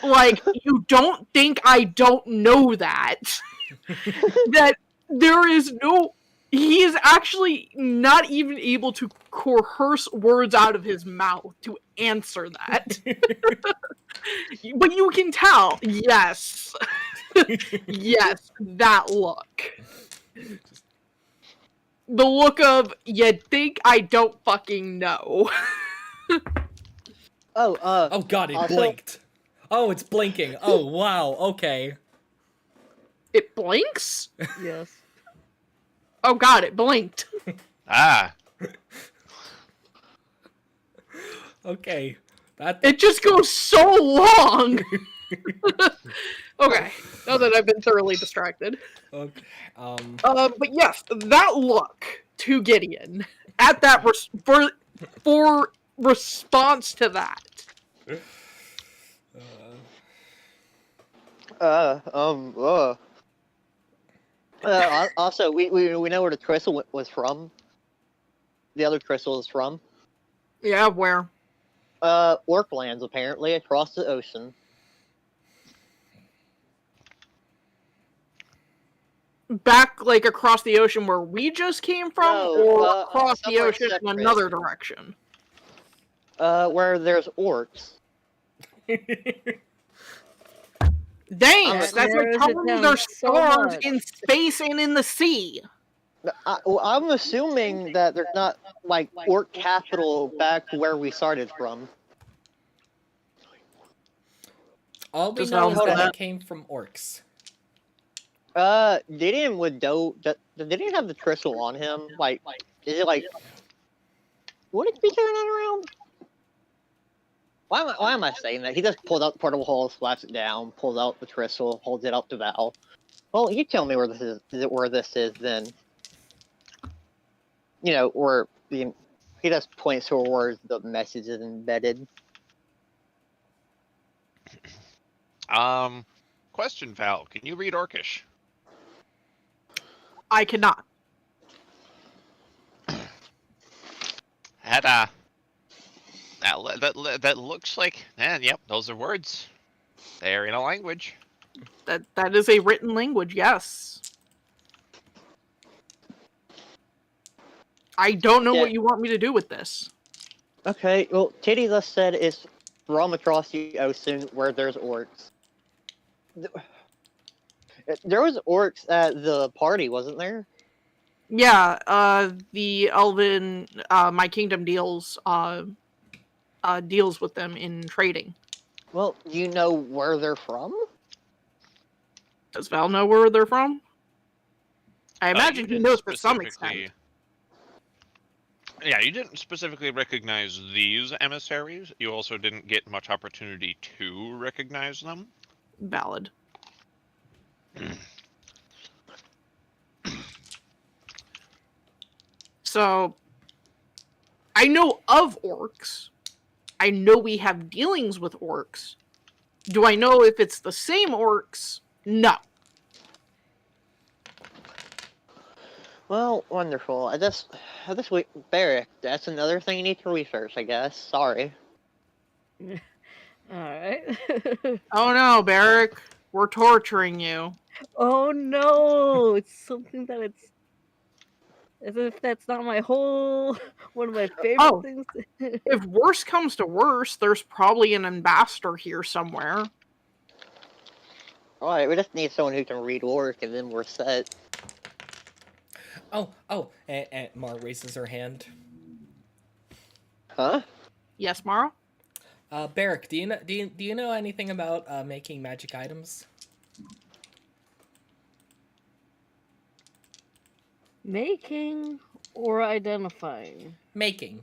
like, you don't think I don't know that. That there is no... He is actually not even able to coerce words out of his mouth to answer that. But you can tell, yes. Yes, that look. The look of, you think I don't fucking know. Oh god, it blinked. Oh, it's blinking. Oh, wow, okay. It blinks? Yes. Oh god, it blinked. Ah. Okay. That... It just goes so long! Okay, now that I've been thoroughly distracted. Okay, But yes, that look to Gideon, at that for response to that. Also, we know where the crystal was from. The other crystal is from. Yeah, where? Orklands, apparently, across the ocean. Back, like, across the ocean where we just came from, No, or across the somewhere ocean in separate. another direction? Where there's orcs. Thanks! That's narrows like it telling me down there's so stars much. in space and in the sea. I'm assuming that there's not, like, orc capital back where we started from. all we Just know is know that that. it came from orcs. Gideon would know. Did Gideon have the crystal on him? Like, is it like? Would it be turning around? Why am I saying that? He just pulled out the portable hole, slaps it down, pulls out the crystal, holds it up to Val. Well, you tell me where this is. Is it where this is then? You know, where he just points to where the message is embedded. Question, Val. Can you read Orcish? I cannot. That looks like. Yep, those are words. They're in a language. That is a written language, yes. I don't know Yeah. what you want me to do with this. Okay, well, Titty just said it's from across the ocean where there's orcs. There was orcs at the party, wasn't there? Yeah, the Elven, My Kingdom deals with them in trading. Well, you know where they're from? Does Val know where they're from? I You imagine he didn't knows to some specifically- extent. Yeah, you didn't specifically recognize these emissaries. You also didn't get much opportunity to recognize them. Valid. So, I know of orcs. I know we have dealings with orcs. Do I know if it's the same orcs? No. Well, wonderful. Wait, Barrick, that's another thing you need to research, I guess. Sorry. Alright. Oh no, Barrick. We're torturing you. Oh no! It's something that it's. As if that's not my whole. One of my favorite Oh. things. If worse comes to worse, there's probably an ambassador here somewhere. Alright, we just need someone who can read orc, and then we're set. And Mar raises her hand. Huh? Yes, Mara? Barrick, do you know anything about making magic items? Making or identifying? Making.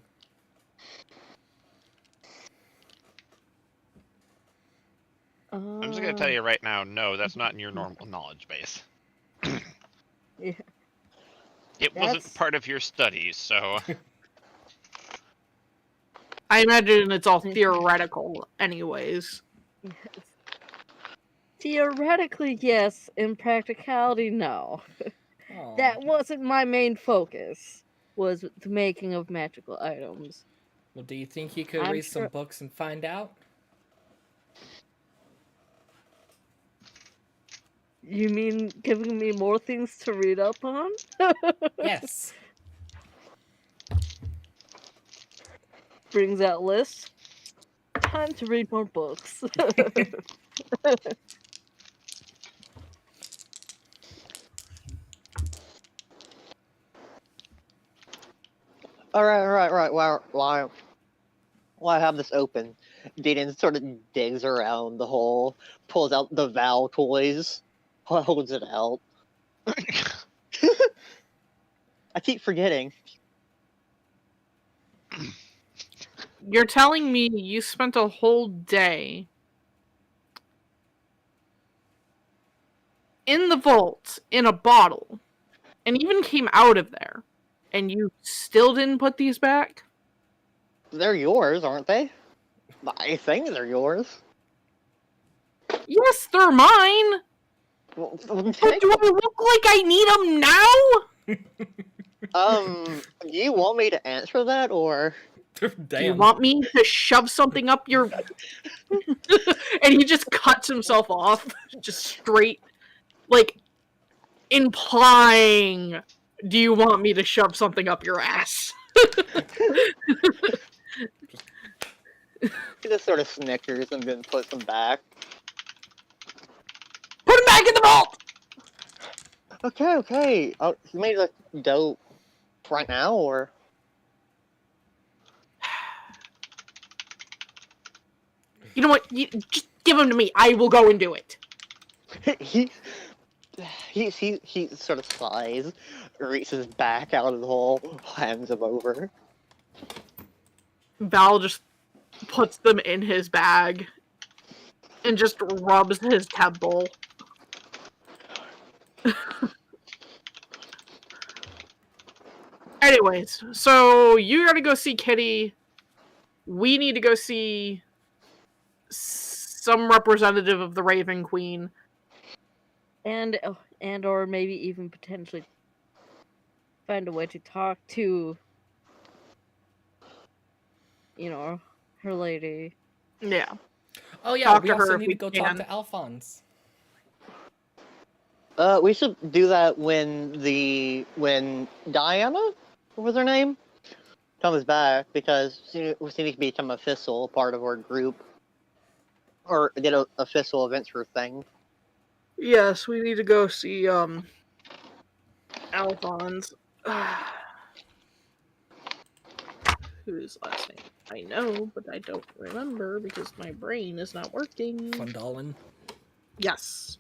I'm just gonna tell you right now, no, that's not in your normal knowledge base. Yeah. It wasn't That's- part of your studies, so I imagine it's all theoretical, anyways. Yes. Theoretically, yes. In practicality, no. Aw. That wasn't my main focus. Was the making of magical items. Well, do you think you could I'm read some sure- books and find out? You mean giving me more things to read up on? Yes. Brings out list. Time to read more books. Alright. While I have this open, Deedon sort of digs around the hole, pulls out the Val toys, holds it out. I keep forgetting. You're telling me you spent a whole day in the vault in a bottle and even came out of there and you still didn't put these back? They're yours, aren't they? I think they're yours. Yes, they're mine. Well, But do I look like I need them now? do you want me to answer that, or? Do you Damn. want me to shove something up your... And he just cuts himself off. Just straight. Like, implying, do you want me to shove something up your ass? He just sort of snickers and then puts them back. Put him back in the vault! Okay. You made a dope right now, or? You know what? Just give him to me. I will go and do it. he sort of sighs, reaches back out of the hole, hands them over. Val just puts them in his bag and just rubs his temple. Anyways, so you gotta go see Kitty. We need to go see some representative of the Raven Queen. and or maybe even potentially find a way to talk to, her lady. Yeah. Oh yeah, Talk we to her also if need we to go can. talk to Alphonse. We should do that when Diana? what was her name? Comes back because we seem to become a official part of our group. Or did a official adventure thing. Yes, we need to go see Galavants. Whose last name I know, but I don't remember because my brain is not working. Fundalin. Yes.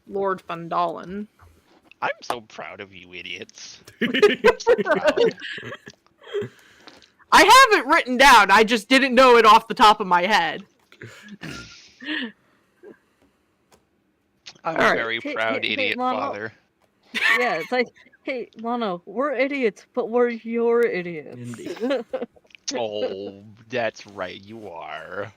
Lord Fundalin. I'm so proud of you idiots. So proud. I have it written down, I just didn't know it off the top of my head. I'm Alright. very proud, idiot Mono. father. Yeah, it's like, hey, Mono, we're idiots, but we're your idiots. Indeed. Oh, that's right, you are.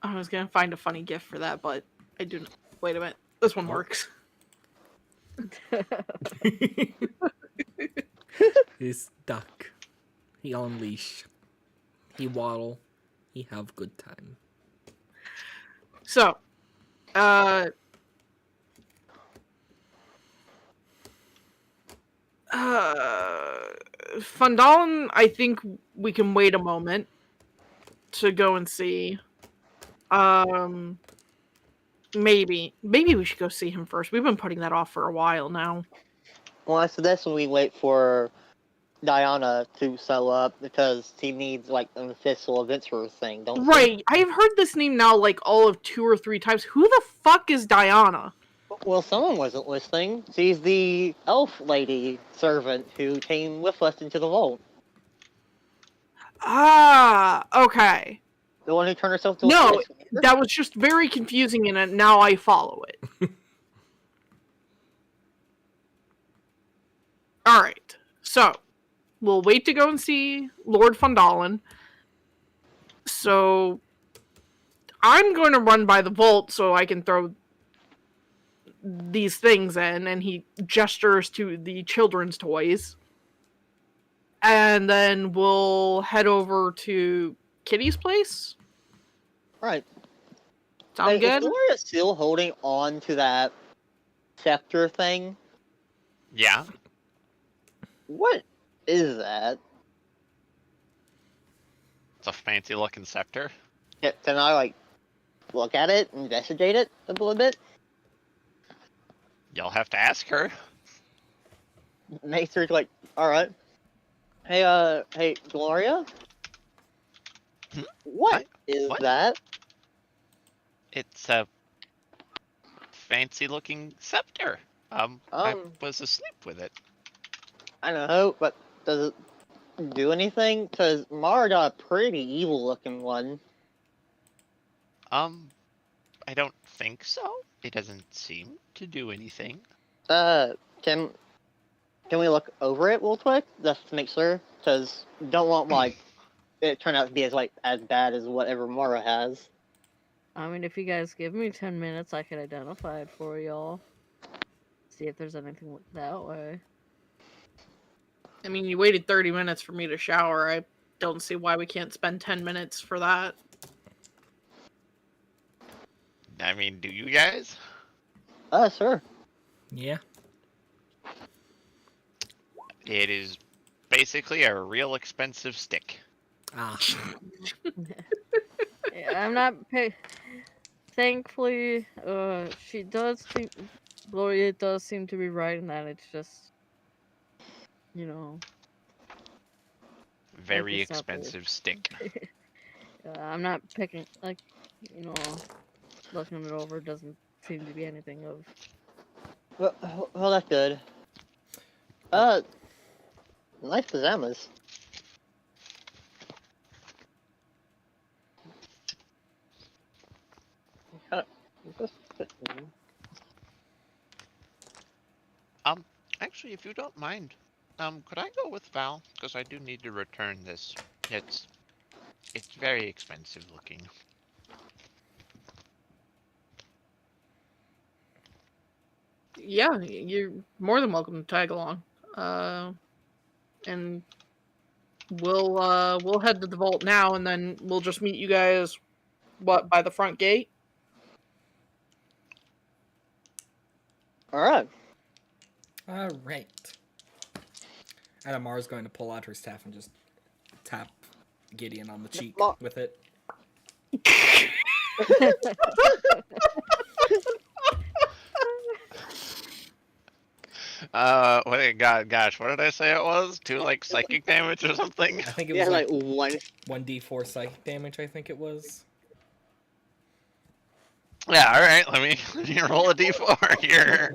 I was gonna find a funny gift for that, but I do not. Wait a minute. This one works. He's duck. He on leash. He waddle. He have good time. So, Fundalin, I think we can wait a moment to go and see. Maybe we should go see him first. We've been putting that off for a while now. Well, I suggest we wait for Diana to settle up because she needs like an official adventure thing, don't she? Right, I've heard this name now like all of 2 or 3 times. Who the fuck is Diana? Well, someone wasn't listening. She's the elf lady servant who came with us into the vault. Ah, okay. The one who turned herself to No, a fish. that was just very confusing, and now I follow it. Alright, so, we'll wait to go and see Lord Fundalin. So, I'm going to run by the vault so I can throw these things in, and he gestures to the children's toys. And then we'll head over to Kitty's place. Right. Sound Hey, good? is Gloria still holding on to that scepter thing? Yeah. What is that? It's a fancy looking scepter. Can I, like, look at it, investigate it a little bit? You'll have to ask her. Make sure it's like, alright. Hey, Gloria? Hmm? What is What? that? It's a fancy looking scepter. I was asleep with it. I don't know, but does it do anything? Because Mara got a pretty evil looking one. I don't think so. It doesn't seem to do anything. Can we look over it real quick? Just to make sure? Because don't want, like, it turn out to be as bad as whatever Mara has. I mean, if you guys give me 10 minutes, I can identify it for y'all. See if there's anything that way. I mean, you waited 30 minutes for me to shower. I don't see why we can't spend 10 minutes for that. I mean, do you guys? Sure. Yeah. It is basically a real expensive stick. Ah. Yeah, I'm not. Thankfully, she does think. Gloria does seem to be right in that it's just, you know. Very Like the scepter. expensive stick. I'm not picking, like, you know, looking it over doesn't seem to be anything of. Well, that's good. Nice pajamas. Actually, if you don't mind, could I go with Val? Because I do need to return this. It's very expensive looking. Yeah, you're more than welcome to tag along. and we'll head to the vault now, and then we'll just meet you guys. What, by the front gate? All right. All right. And Amar's going to pull out her staff and just tap Gideon on the cheek with it. Gosh, what did I say it was? 2 like psychic damage or something? I think it Yeah, was like like one. 1d4 psychic damage, I think it was. Yeah, alright, let me roll a d4 here.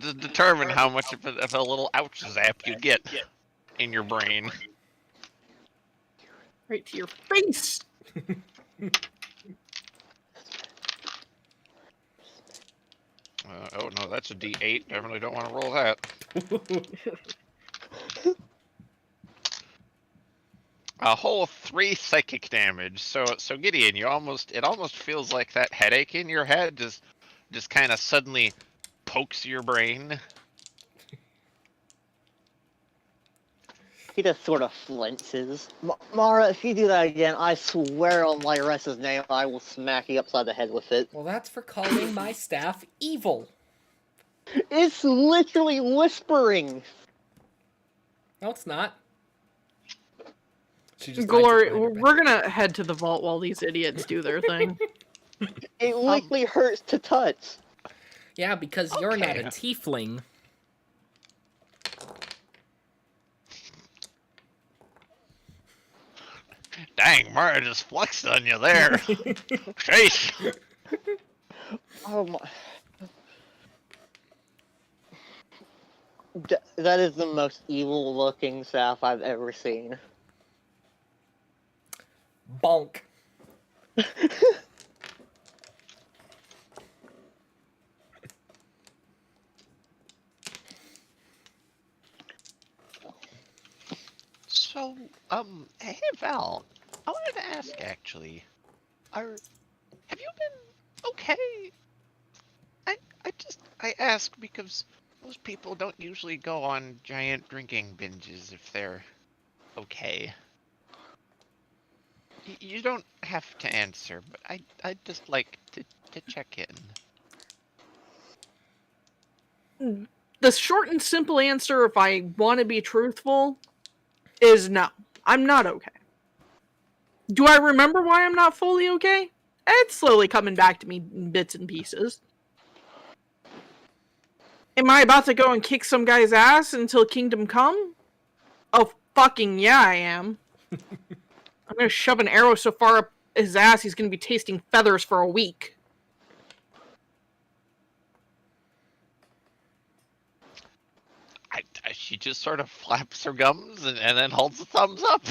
To determine how much of a little ouch zap you get in your brain. Right to your face! Oh no, that's a d8. Definitely don't want to roll that. A whole 3 psychic damage. So Gideon, it almost feels like that headache in your head just kind of suddenly pokes your brain. He just sort of flinches. Mara, if you do that again, I swear on Lyressa's name, I will smack you upside the head with it. Well, that's for calling my staff evil. It's literally whispering. No, it's not. She just Glory, hides it behind her we're gonna head to the vault while these idiots do their thing. It literally hurts to touch. back. Yeah, because you're not a Okay. tiefling. Dang, Mara just flexed on you there. Sheesh. Oh my. That is the most evil looking staff I've ever seen. Bonk. So, hey Val, I wanted to ask actually, have you been okay? I ask because most people don't usually go on giant drinking binges if they're okay. You don't have to answer, but I'd just like to check in. The short and simple answer, if I want to be truthful, is no. I'm not okay. Do I remember why I'm not fully okay? It's slowly coming back to me in bits and pieces. Am I about to go and kick some guy's ass until Kingdom Come? Oh, fucking yeah, I am. I'm gonna shove an arrow so far up his ass he's gonna be tasting feathers for a week. She just sort of flaps her gums and then holds a thumbs up.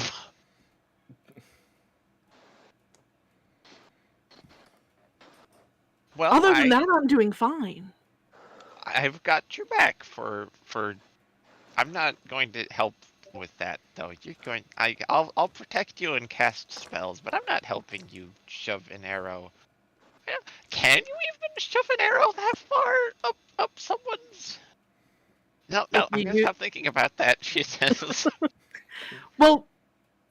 Well, Other than that, I'm doing fine. I've got your back for. I'm not going to help with that though. I'll protect you and cast spells, but I'm not helping you shove an arrow. Can you even shove an arrow that far up someone's? No, I'm gonna stop thinking about that. She says. Well,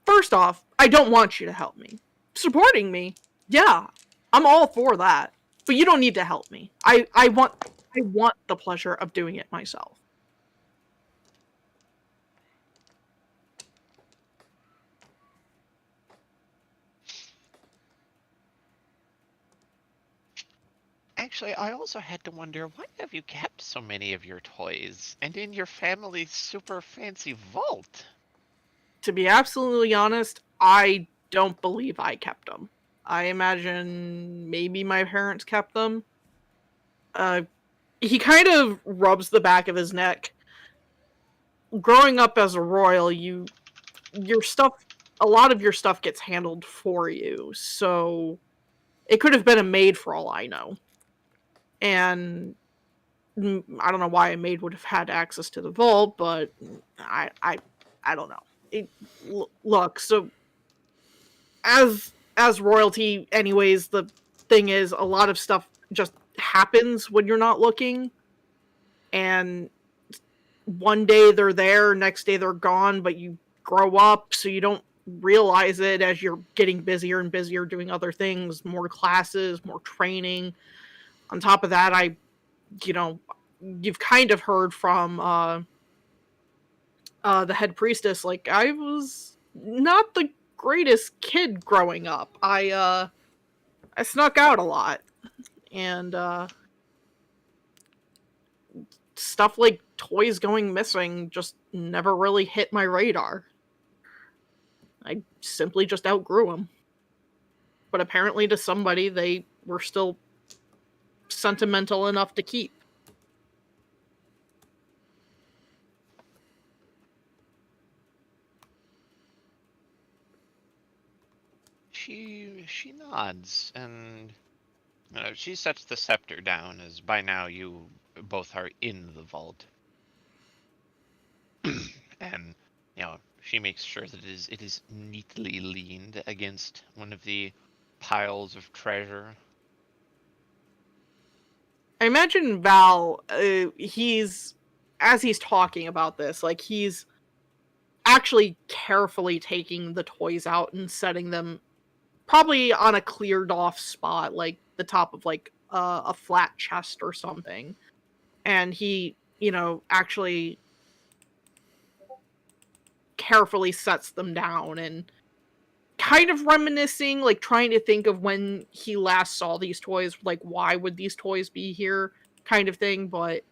first off, I don't want you to help me. Supporting me, yeah, I'm all for that. But you don't need to help me. I want the pleasure of doing it myself. Actually, I also had to wonder, why have you kept so many of your toys and in your family's super fancy vault? To be absolutely honest, I don't believe I kept them. I imagine maybe my parents kept them. He kind of rubs the back of his neck. Growing up as a royal, a lot of your stuff gets handled for you, so it could have been a maid for all I know. And I don't know why a maid would have had access to the vault, but I don't know. Look, so as royalty, anyways, the thing is, a lot of stuff just happens when you're not looking, and one day they're there, next day they're gone, but you grow up, so you don't realize it as you're getting busier and busier doing other things, more classes, more training. On top of that, you've kind of heard from the head priestess, like, I was not the greatest kid growing up. I snuck out a lot, and stuff like toys going missing just never really hit my radar. I simply just outgrew them. But apparently to somebody, they were still sentimental enough to keep. She nods, and she sets the scepter down, as by now you both are in the vault. And she makes sure that it is neatly leaned against one of the piles of treasure. I imagine Val, as he's talking about this, like, he's actually carefully taking the toys out and setting them probably on a cleared off spot, like the top of like a flat chest or something. And he, actually carefully sets them down and kind of reminiscing, like trying to think of when he last saw these toys, like why would these toys be here, kind of thing. But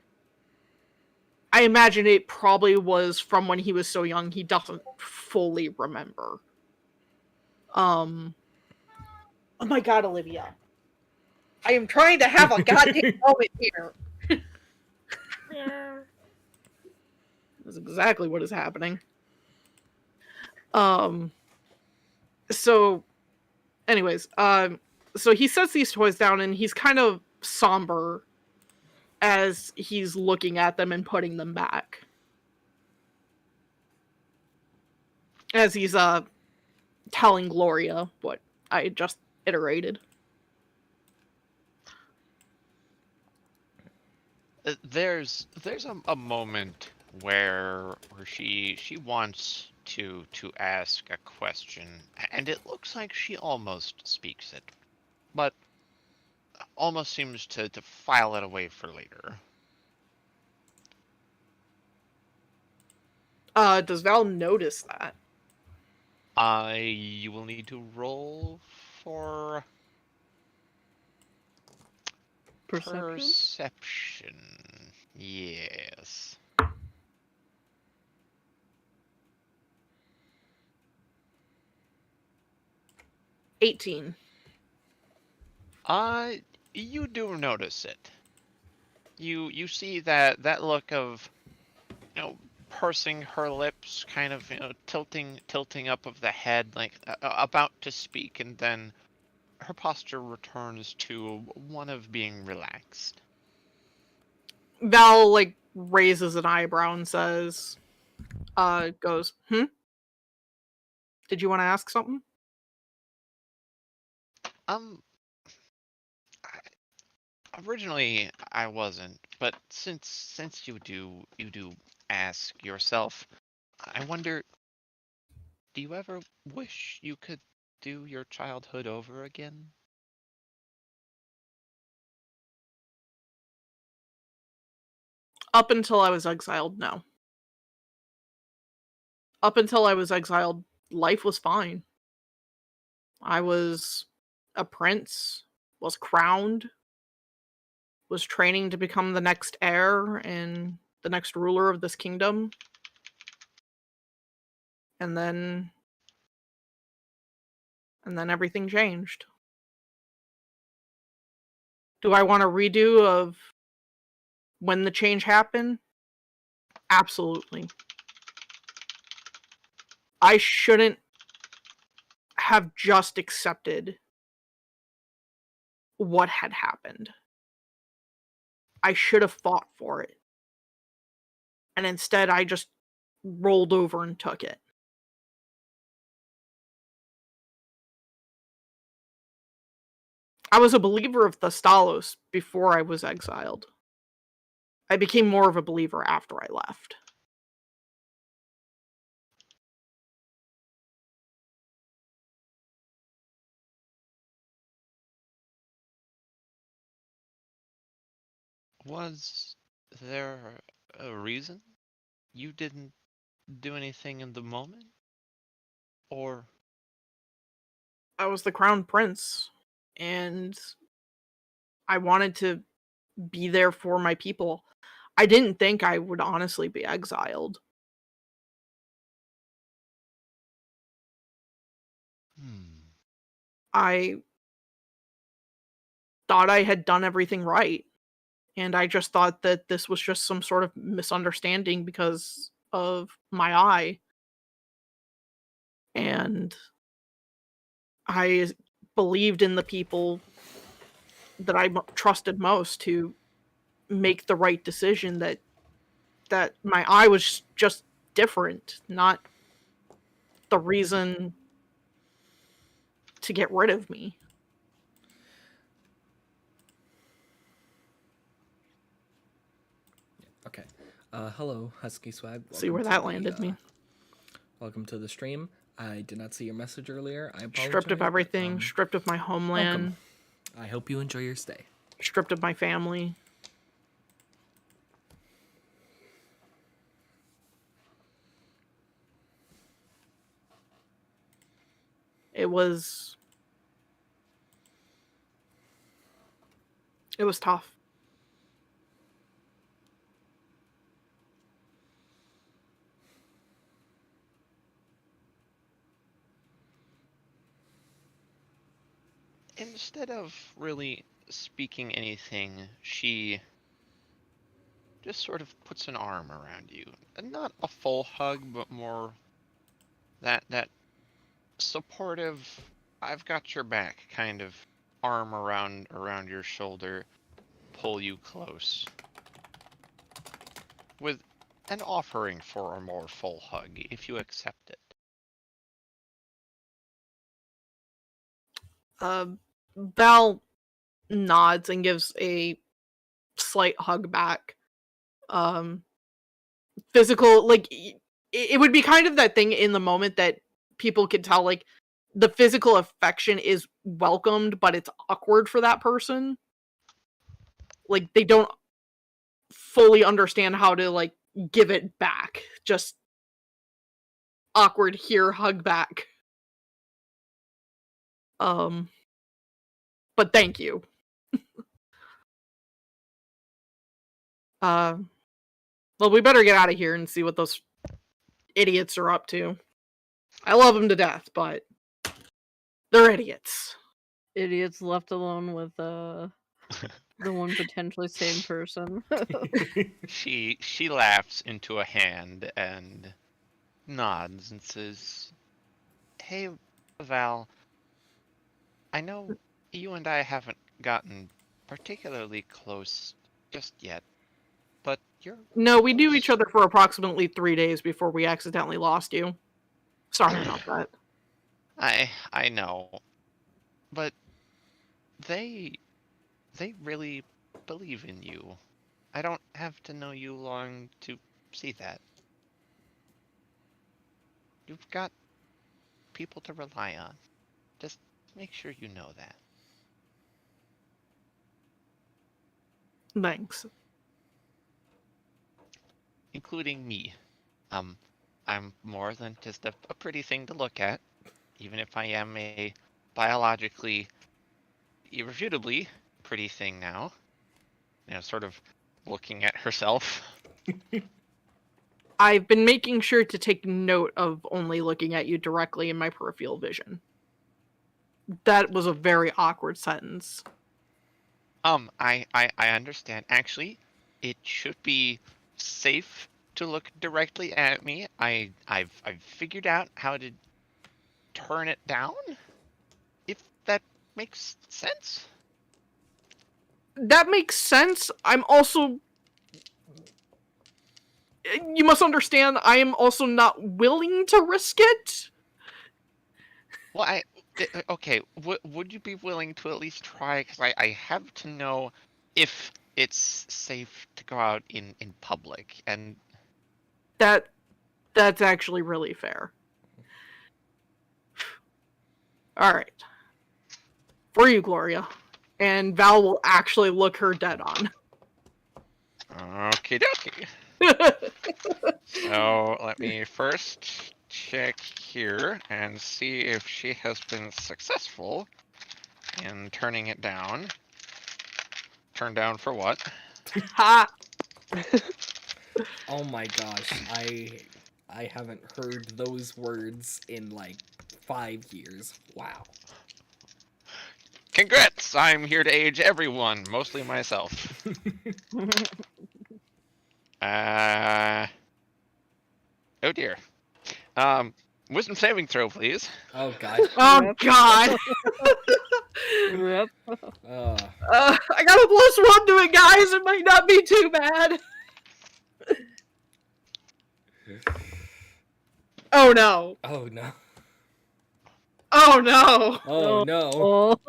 I imagine it probably was from when he was so young he doesn't fully remember. Oh my god, Olivia. I am trying to have a goddamn moment here. That's exactly what is happening. So anyways, so he sets these toys down and he's kind of somber as he's looking at them and putting them back. As he's telling Gloria what I just iterated. There's a moment where she wants to ask a question, and it looks like she almost speaks it, but almost seems to file it away for later. Does Val notice that? You will need to roll for perception. Yes. $18. You do notice it. You see that look of, pursing her lips, kind of, tilting up of the head, like about to speak, and then her posture returns to one of being relaxed. Val, like, raises an eyebrow and says, goes, Did you want to ask something? Originally I wasn't, but since you do ask yourself, I wonder, do you ever wish you could do your childhood over again? Up until I was exiled, no. Up until I was exiled, life was fine. I was a prince, was crowned, was training to become the next heir and the next ruler of this kingdom. And then everything changed. Do I want a redo of when the change happened? Absolutely. I shouldn't have just accepted what had happened. I should have fought for it. And instead, I just rolled over and took it. I was a believer of Thestalos before I was exiled. I became more of a believer after I left. Was there a reason you didn't do anything in the moment? Or I was the crown prince, and I wanted to be there for my people. I didn't think I would honestly be exiled. I thought I had done everything right, and I just thought that this was just some sort of misunderstanding because of my eye. And I believed in the people that I trusted most to make the right decision, that my eye was just different, not the reason to get rid of me. Okay. Hello, Husky Swag. See Welcome where to that the, landed me. Welcome to the stream. I did not see your message earlier. I apologize. Stripped of but, everything, stripped of my homeland, welcome. I hope you enjoy your stay. stripped of my family. It was tough. instead of really speaking anything, she just sort of puts an arm around you. And not a full hug, but more that supportive, I've got your back kind of arm around your shoulder, pull you close. With an offering for a more full hug, if you accept it. Val nods and gives a slight hug back. Physical, like, it would be kind of that thing in the moment that people could tell, like, the physical affection is welcomed, but it's awkward for that person. Like, they don't fully understand how to, like, give it back. Just awkward here, hug back. But thank you. Well, we better get out of here and see what those idiots are up to. I love them to death, but they're idiots. Idiots left alone with the one potentially sane person. She laughs into a hand and nods and says, "Hey, Val, I know you and I haven't gotten particularly close just yet, but you're No, we knew close." each other for approximately 3 days before we accidentally lost you. Sorry about that. I know, but they really believe in you. I don't have to know you long to see that. You've got people to rely on. Just make sure you know that. Thanks. Including me. I'm more than just a pretty thing to look at, even if I am a biologically, irrefutably pretty thing now. You know, sort of looking at herself. I've been making sure to take note of only looking at you directly in my peripheral vision. That was a very awkward sentence. I understand. Actually, it should be safe to look directly at me. I've figured out how to turn it down, if that makes sense. That makes sense. I'm also... You must understand, I am also not willing to risk it. Well, okay, would you be willing to at least try? Because I have to know if it's safe to go out in public, and That's actually really fair. All right. For you, Gloria. And Val will actually look her dead on. okie dokie. So let me first check here and see if she has been successful in turning it down. Turn down for what? Ha! Oh my gosh, I haven't heard those words in like 5 years. Wow. Congrats! I'm here to age everyone, mostly myself. Oh dear. Wisdom saving throw, please. Oh god. Oh, Yep. God! Yep. I got a +1 to it, guys! It might not be too bad! Oh, no. Oh no. Oh, no! Oh no.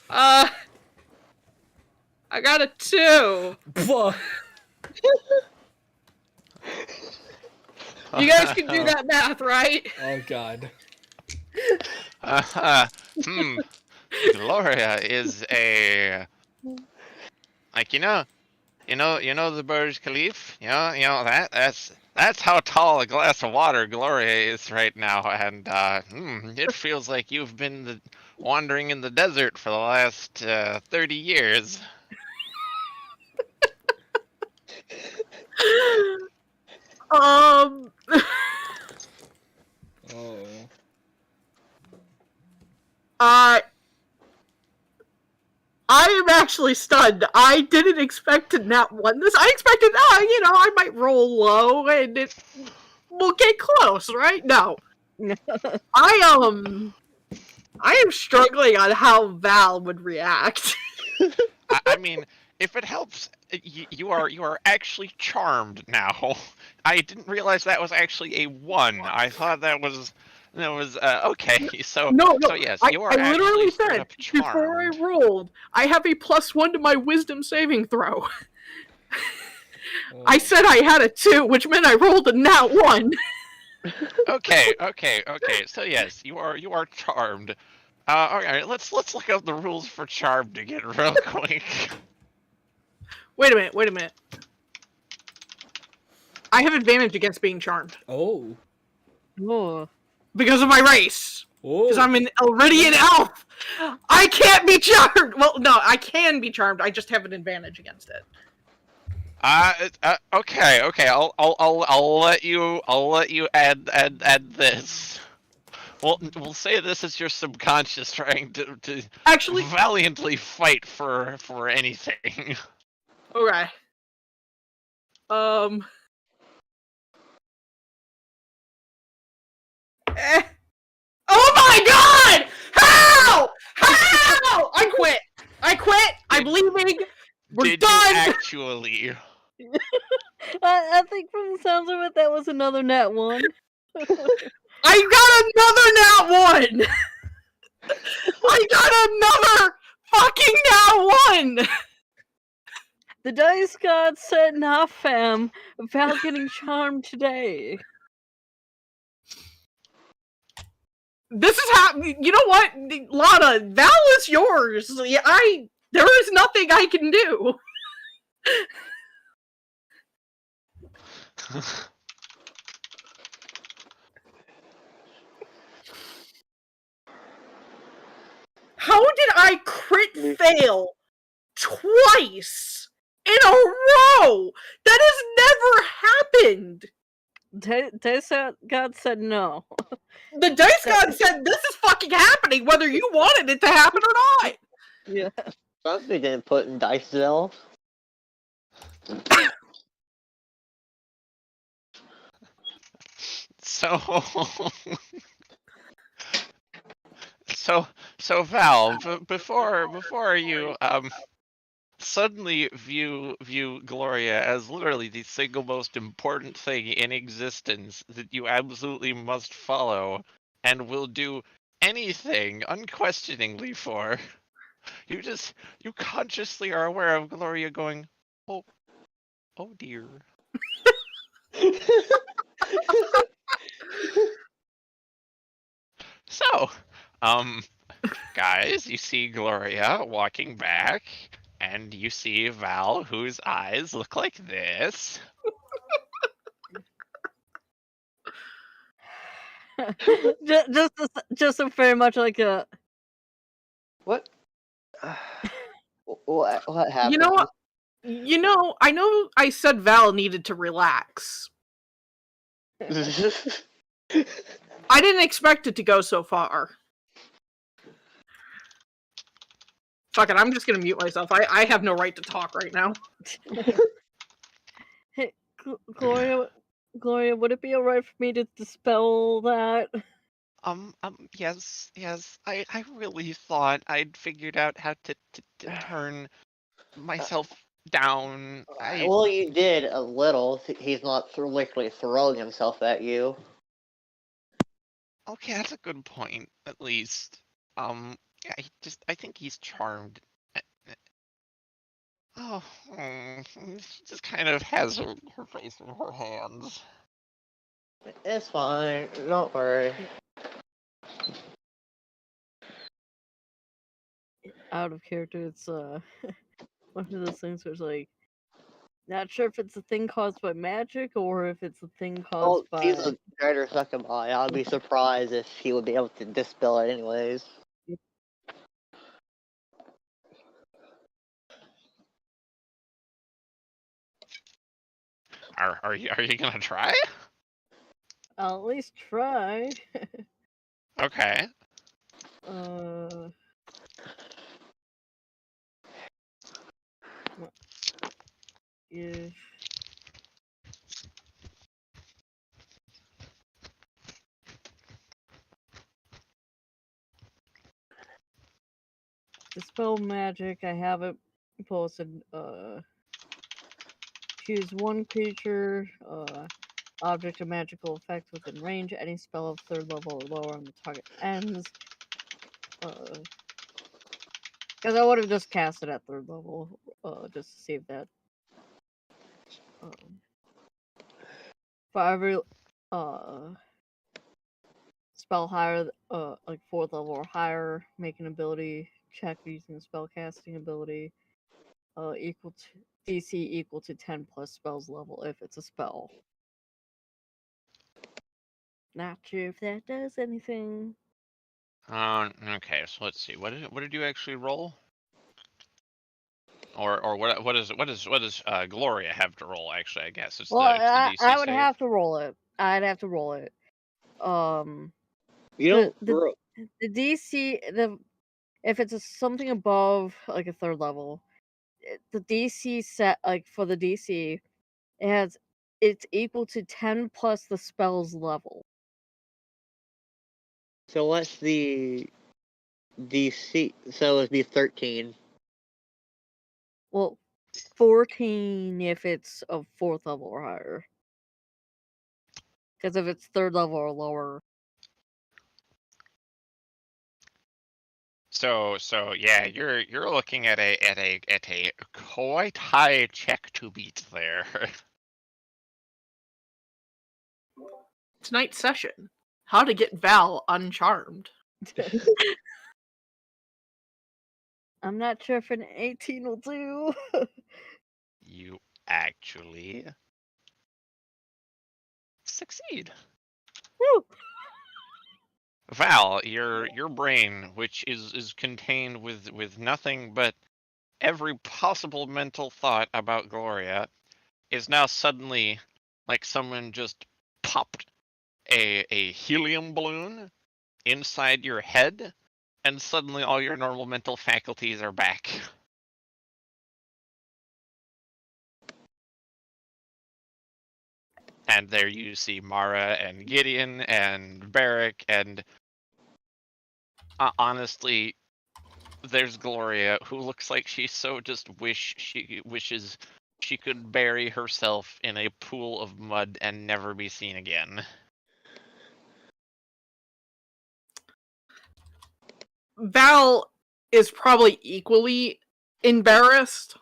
Oh. I got a 2. Pwah. You guys can do that math, right? Oh god. Gloria is a like you know the Burj Khalifa. That's how tall a glass of water Gloria is right now, and it feels like you've been wandering in the desert for the last 30 years. Um. Oh. I am actually stunned. I didn't expect to not win this. I expected, I might roll low and it will get close, right? No. I am struggling on how Val would react. I mean, if it helps, you are actually charmed now. I didn't realize that was actually a 1. I thought that was okay. So No, so yes, I you are literally actually straight said up before I charmed. rolled, I have a +1 to my wisdom saving throw. Oh. I said I had a 2, which meant I rolled a nat 1. Okay. So yes, you are charmed. All right, let's look up the rules for charmed again real quick. Wait a minute. I have advantage against being charmed Oh. Oh. because of my race. Because Oh. I'm an Elridian elf. I can't be charmed. Well, no, I can be charmed. I just have an advantage against it. Okay. I'll let you add this. We'll say this is your subconscious trying to Actually, valiantly fight for anything. okay. Oh my God! How? I quit. I'm leaving. We're Did done. you actually? I think from the sounds of it, that was another nat 1. I got another nat 1. I got another fucking nat 1. The dice god said, "Nah, fam. Val getting charmed today." This is how. You know what, Lana? Val is yours. There is nothing I can do. How did I crit fail twice in a row? That has never happened. Dice god said no. The dice god said this is fucking happening, whether you wanted it to happen or not. Yeah. Something didn't put in Diceville. So Val, before you suddenly view Gloria as literally the single most important thing in existence that you absolutely must follow and will do anything unquestioningly for. You consciously are aware of Gloria going, oh dear. So, um, guys, you see Gloria walking back, and you see Val, whose eyes look like this. just a very much like a. What? What happened? You know what? I know I said Val needed to relax. I didn't expect it to go so far. Fuck it, I'm just gonna mute myself. I have no right to talk right now. Hey, Gloria, would it be alright for me to dispel that? Yes. I really thought I'd figured out how to turn myself down. Well, you did a little. He's not literally throwing himself at you. Okay, that's a good point, at least. Yeah, I think he's charmed. Oh, she just kind of has her face in her hands. It's fine. Don't worry. Out of character, it's one of those things where it's like, not sure if it's a thing caused by magic or if it's a thing caused Well, by. he's a greater second eye. I'd be surprised if he would be able to dispel it anyways. Are you gonna try? I'll at least try. Okay. If dispel magic, I have it posted. Choose one creature, object of magical effect within range. Any spell of 3rd level or lower on the target ends. Because I would have just cast it at 3rd level, just to see if that. For every spell higher, like 4th level or higher, make an ability check using the spell casting ability, equal to DC equal to 10 plus spells level if it's a spell. Not sure if that does anything. Okay. So let's see. What did you actually roll? Or what does Gloria have to roll? Actually, I guess it's Well, the DC I would save. have to roll it. I'd have to roll it. You don't. The DC if it's something above like a 3rd level, the DC set like for the DC, it's equal to 10 plus the spell's level. So what's the DC? So it'd be 13. Well, 14 if it's of 4th level or higher. Because if it's 3rd level or lower. So yeah, you're looking at a quite high check to beat there. Tonight's session: how to get Val uncharmed. I'm not sure if an 18 will do. You actually succeed. Woo! Val, your brain, which is contained with nothing but every possible mental thought about Gloria, is now suddenly like someone just popped a helium balloon inside your head, and suddenly all your normal mental faculties are back. And there you see Mara and Gideon and Barrick, and honestly, there's Gloria, who looks like she so just wishes she could bury herself in a pool of mud and never be seen again. Val is probably equally embarrassed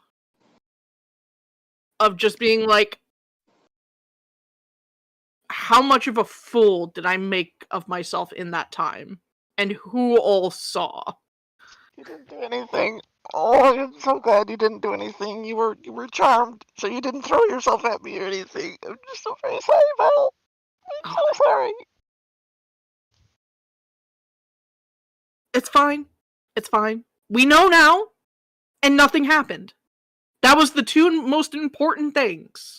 of just being like, how much of a fool did I make of myself in that time? And who all saw? You didn't do anything. Oh, I'm so glad you didn't do anything. You were charmed, so you didn't throw yourself at me or anything. I'm just so very sorry, Val. I'm so sorry. It's fine. It's fine. We know now, and nothing happened. That was the two most important things.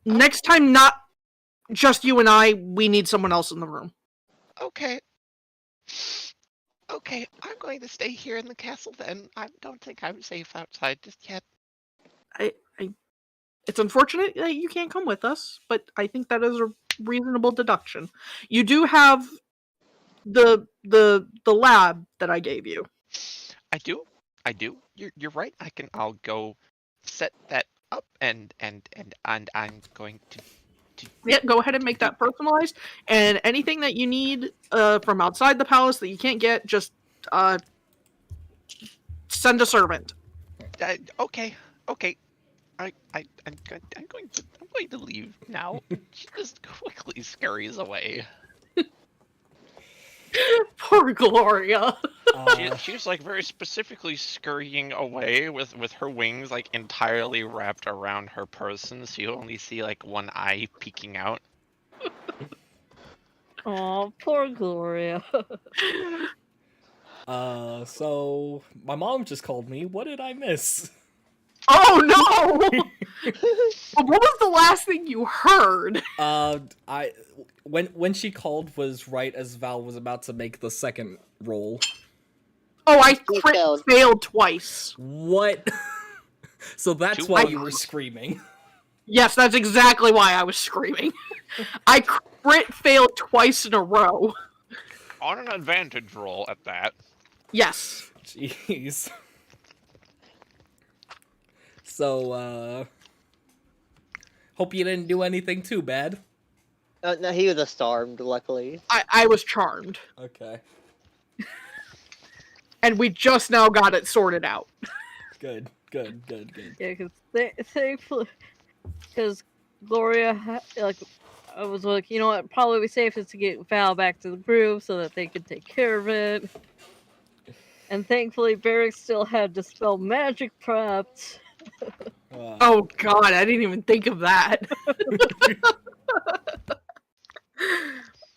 Next time, not just you and I, we need someone else in the room. Okay. Okay, I'm going to stay here in the castle then. I don't think I'm safe outside just yet. It's unfortunate that you can't come with us, but I think that is a reasonable deduction. You do have the lab that I gave you. I do. You're right. I'll go set that up and I'm going to Yeah, go ahead and make that personalized. And anything that you need from outside the palace that you can't get, just send a servant. okay. I'm going to leave now. She just quickly scurries away. Poor Gloria. She's like very specifically scurrying away with her wings like entirely wrapped around her person, so you only see like one eye peeking out. Oh, poor Gloria. So my mom just called me. What did I miss? Oh no! What was the last thing you heard? When she called was right as Val was about to make the second roll. Oh, I You crit failed. failed twice. What? So that's why you were screaming. Yes, that's exactly why I was screaming. I crit failed twice in a row. On an advantage roll at that. Yes. Jeez. So, hope you didn't do anything too bad. No, he was a starved, luckily. I was charmed. Okay. And we just now got it sorted out. Good. Yeah, because thankfully, because Gloria, I was like, you know what, probably be safest to get Val back to the group so that they could take care of it. And thankfully, Barrick still had Dispel Magic prepped. Oh god, I didn't even think of that.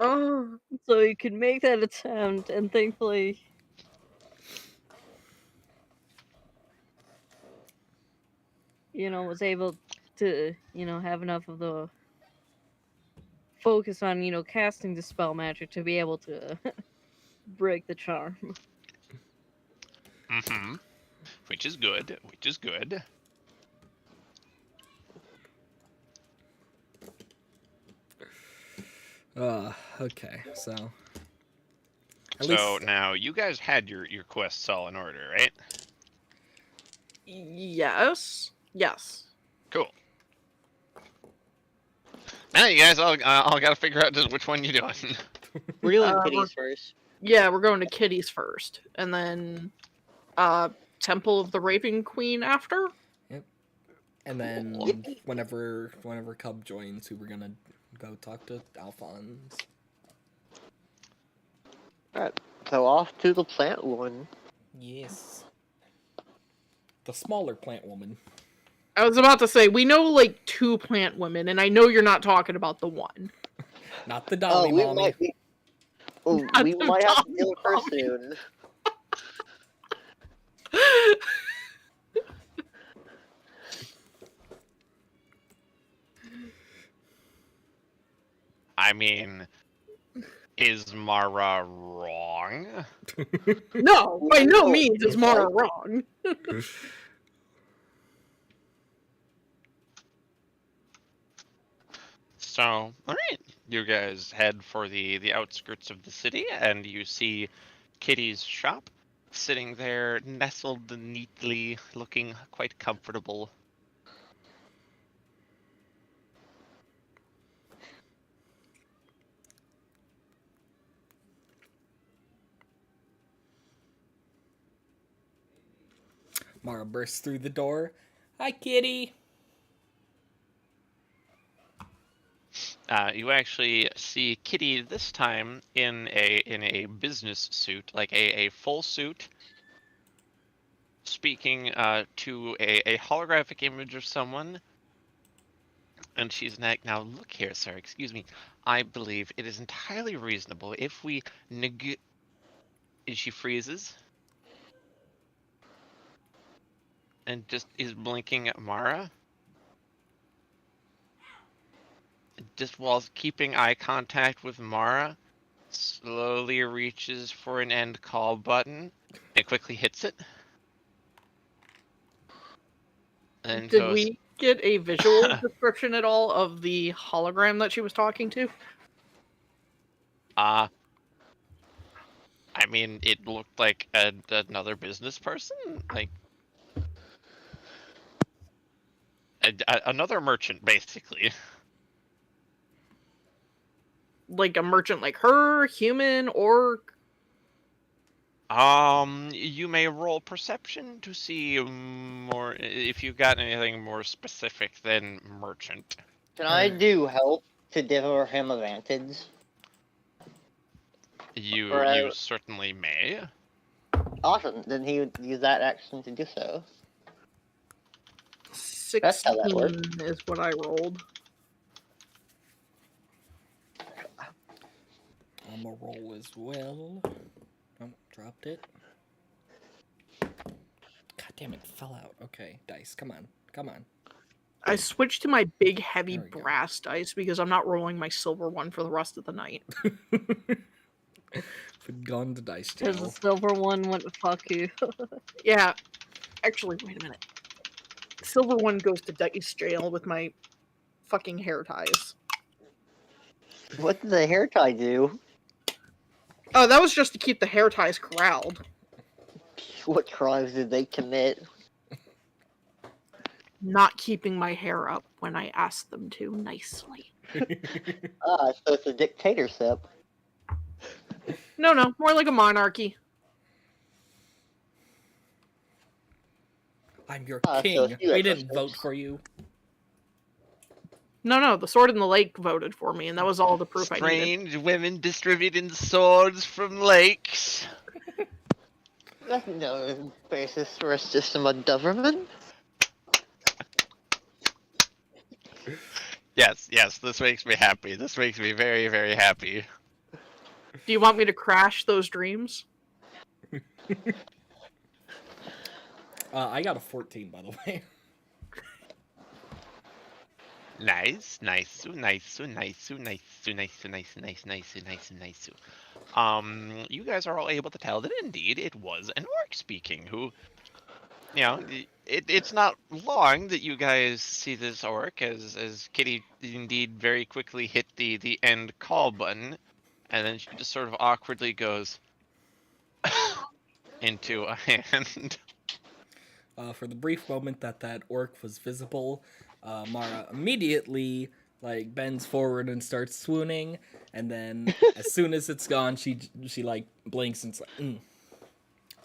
Oh. So you could make that attempt, and thankfully, was able to, have enough of the focus on, casting Dispel Magic to be able to break the charm. Mm-hmm. Which is good. Okay, so... So now, you guys had your quests all in order, right? Yes. Yes. Cool. Now you guys all gotta figure out just which one you're doing. We're doing kitties first. Yeah, we're going to Kitty's first. And then Temple of the Raven Queen after? Yep. And then whenever Cub joins, we're gonna go talk to Alphonse. Alright, so off to the plant one. Yes. The smaller plant woman. I was about to say, we know like 2 plant women, and I know you're not talking about the one. Not the Dolly mommy. Might be... Oh, we might have to deal with her soon. I mean, is Mara wrong? No, by no means is Mara wrong. So, alright. You guys head for the outskirts of the city, and you see Kitty's shop sitting there, nestled neatly, looking quite comfortable. Mara bursts through the door. Hi, kitty. You actually see Kitty this time in a business suit, like a full suit, speaking to a holographic image of someone. And she's like, now look here, sir, excuse me. I believe it is entirely reasonable if we she freezes and just is blinking at Mara. Just while keeping eye contact with Mara, slowly reaches for an end call button and quickly hits it. And Did goes, we get a visual description at all of the hologram that she was talking to? I mean, it looked like another business person, like another merchant, basically. Like a merchant like her, human, orc? You may roll perception to see more if you got anything more specific than merchant. Can I do help to give him advantage? You certainly may. Awesome. Then he would use that action to do so. 16 That's how that works. is what I rolled. I'm a roll as well. Oh, dropped it. God damn it, fell out. Okay, dice, come on, come on. I switched to my big, heavy There we go. brass dice because I'm not rolling my silver one for the rest of the night. We've gone to dice Because jail. the silver one went fuck you. Yeah. Actually, wait a minute. Silver one goes to dice jail with my fucking hair ties. What did the hair tie do? Oh, that was just to keep the hair ties corralled. What crimes did they commit? Not keeping my hair up when I asked them to nicely. So it's a dictatorship. No, more like a monarchy. I'm your So king. it's you We that didn't votes. vote for you. No, the Sword in the Lake voted for me, and that was all the proof I needed. Strange women distributing swords from lakes. That's no basis for a system of government. Yes, this makes me happy. This makes me very, very happy. Do you want me to crash those dreams? I got a 14, by the way. Nice. You guys are all able to tell that indeed it was an orc speaking who, it's not long that you guys see this orc as Kitty indeed very quickly hit the end call button, and then she just sort of awkwardly goes into a hand. For the brief moment that orc was visible, Mara immediately bends forward and starts swooning, and then as soon as it's gone, she blinks and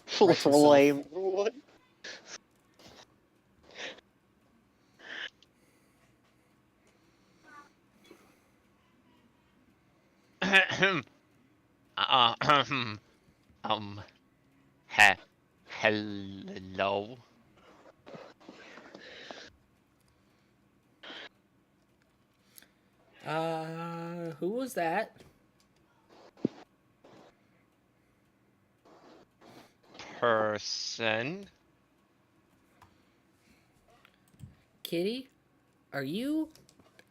Full Right for yourself. lame. What? Hello. Who was that? Person. Kitty? Are you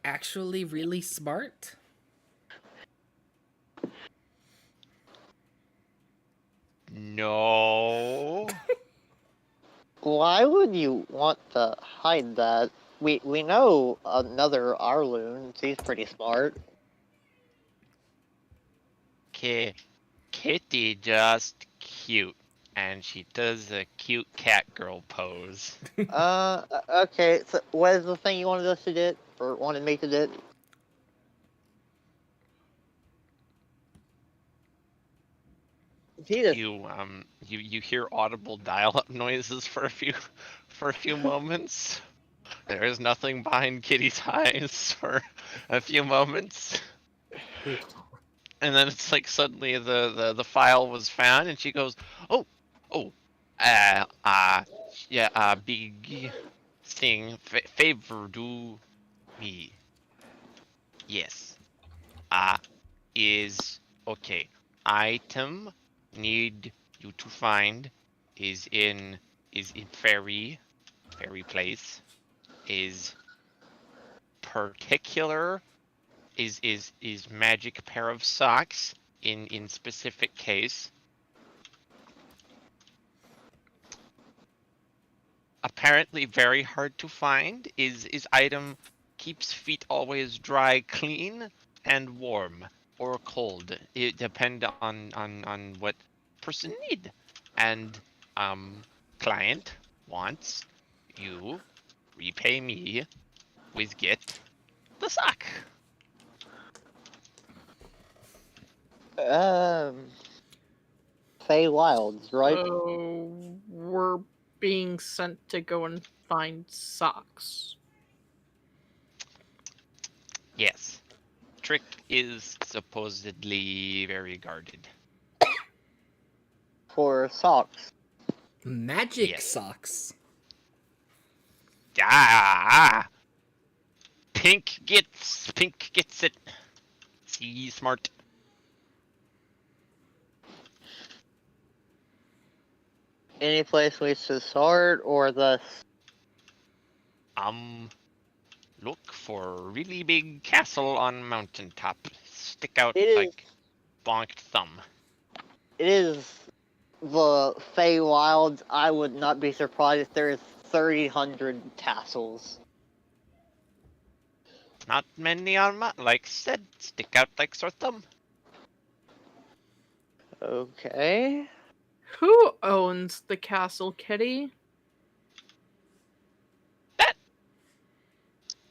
actually really smart? No. Why would you want to hide that? We know another Arloon. She's pretty smart. Kitty just cute, and she does a cute cat girl pose. Okay. So what is the thing you wanted us to do, or wanted me to do? Jesus. You hear audible dial-up noises for a few moments. There is nothing behind Kitty's eyes for a few moments. And then it's like suddenly the file was found, and she goes, "Oh, oh, yeah, big thing, favor do me, yes, is okay. Item need you to find is in fairy place, is particular, is magic pair of socks in specific case. Apparently very hard to find is item keeps feet always dry, clean, and warm or cold. It depend on what person need. And client wants you repay me with get the sock. Fey Wilds, right? So we're being sent to go and find socks. Yes. Trick is supposedly very guarded. For socks. Magic Yes. socks. Ah! Pink gets it. See, smart. Any place we should start, or the... Look for a really big castle on mountaintop. Stick out It is- like bonked thumb. It is the Fey Wilds. I would not be surprised if there is 300 tassels. Not many on my, like said, stick out like sore thumb. Okay. Who owns the castle, Kitty?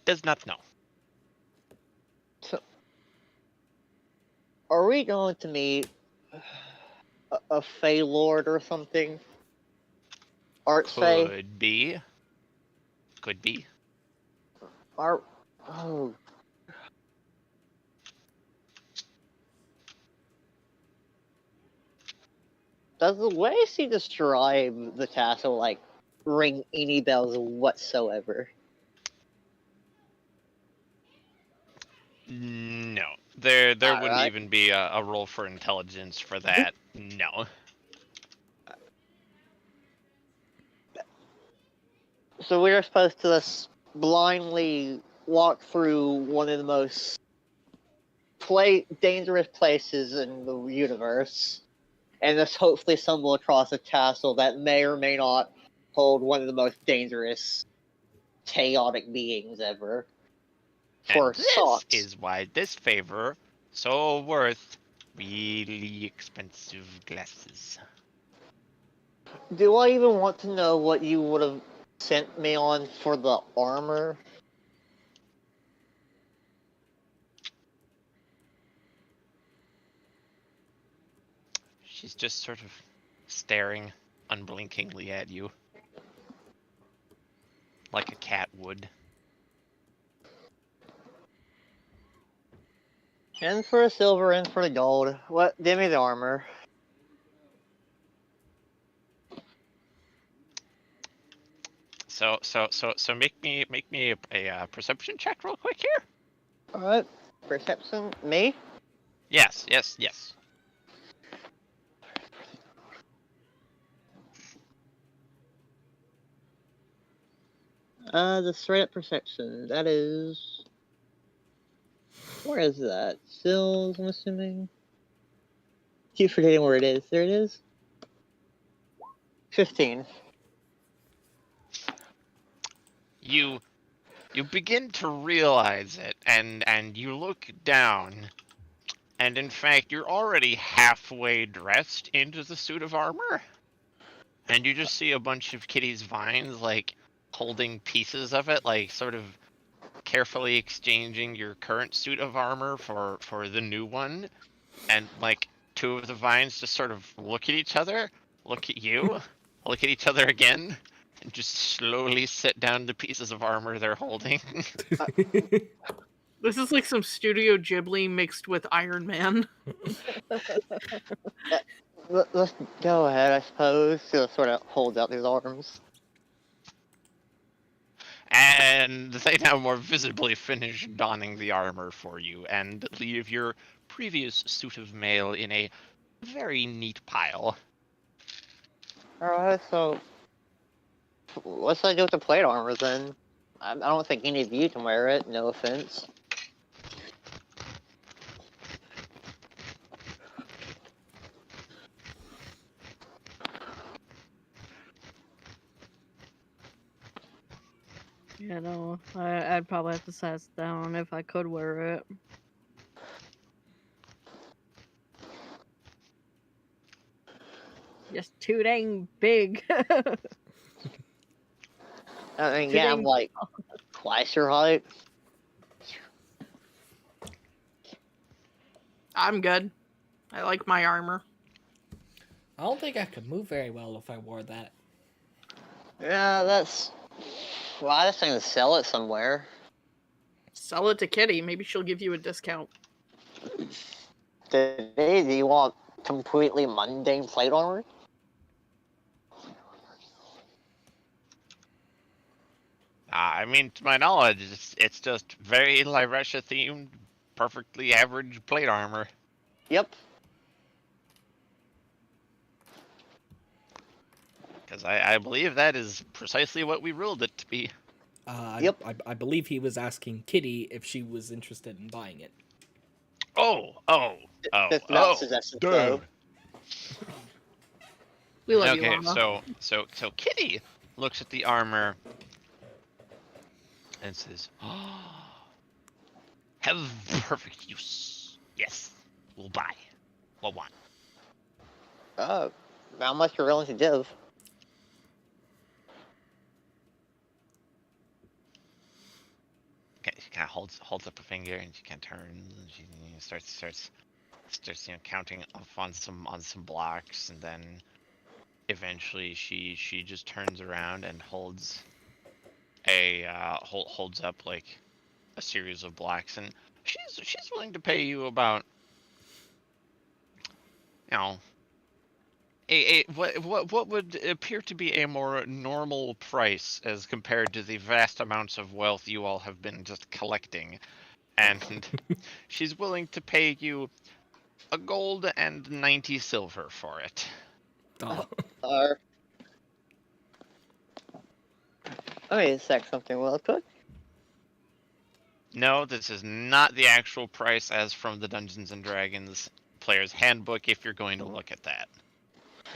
Does not know. So, are we going to meet a Fey Lord or something? Archfey? Could be. Could be. Oh. Does the way she described the castle, like, ring any bells whatsoever? No. There wouldn't Alright. even be a roll for intelligence for that. No. So we're supposed to just blindly walk through one of the most dangerous places in the universe, and just hopefully stumble across a castle that may or may not hold one of the most dangerous, chaotic beings ever. For And this socks. is why this favor so worth really expensive glasses. Do I even want to know what you would have sent me on for the armor? She's just sort of staring unblinkingly at you. Like a cat would. In for the silver, in for the gold. What? Give me the armor. So make me a perception check real quick here. Alright. Perception. Me? Yes. The straight up perception. That is. Where is that? Sills, I'm assuming. Keep forgetting where it is. There it is. 15. You begin to realize it, and you look down, and in fact you're already halfway dressed into the suit of armor, and you just see a bunch of Kitty's vines like holding pieces of it, like sort of carefully exchanging your current suit of armor for the new one, and like two of the vines just sort of look at each other, look at you, look at each other again, and just slowly set down the pieces of armor they're holding. This is like some Studio Ghibli mixed with Iron Man. Let's go ahead, I suppose. He'll sort of hold out his arms. And they now more visibly finish donning the armor for you and leave your previous suit of mail in a very neat pile. Alright, so what should I do with the plate armor then? I don't think any of you can wear it, no offense. You know, I'd probably have to size it down if I could wear it. Just too dang big. I mean, Too yeah, I'm dang- like twice your height. I'm good. I like my armor. I don't think I could move very well if I wore that. Yeah, that's. Well, I just need to sell it somewhere. Sell it to Kitty. Maybe she'll give you a discount. Today, do you want completely mundane plate armor? I mean, to my knowledge, it's just very Lyresha themed, perfectly average plate armor. Yep. Because I believe that is precisely what we ruled it to be. Yep. I believe he was asking Kitty if she was interested in buying it. Oh. That's not suggested, though. We love you, Okay, Lana. so Kitty looks at the armor and says, "Oh, have perfect use. Yes, we'll buy. What one?" How much you're willing to give? Okay, she kind of holds up a finger and she kind of turns and she starts counting off on some blocks, and then eventually she just turns around and holds up like a series of blocks, and she's willing to pay you about, you know, what would appear to be a more normal price as compared to the vast amounts of wealth you all have been just collecting, and she's willing to pay you a gold and 90 silver for it. Oh. Let me check something real quick. No, this is not the actual price as from the Dungeons and Dragons player's handbook, if you're going to look at that.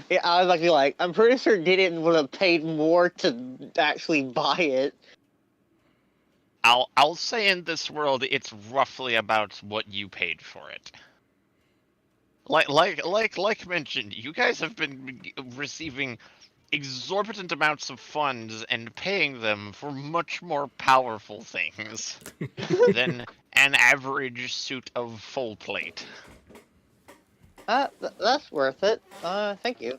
Yeah, I was like, I'm pretty sure Gideon would have paid more to actually buy it. I'll say in this world it's roughly about what you paid for it. Like mentioned, you guys have been receiving exorbitant amounts of funds and paying them for much more powerful things than an average suit of full plate. That's worth it. Thank you.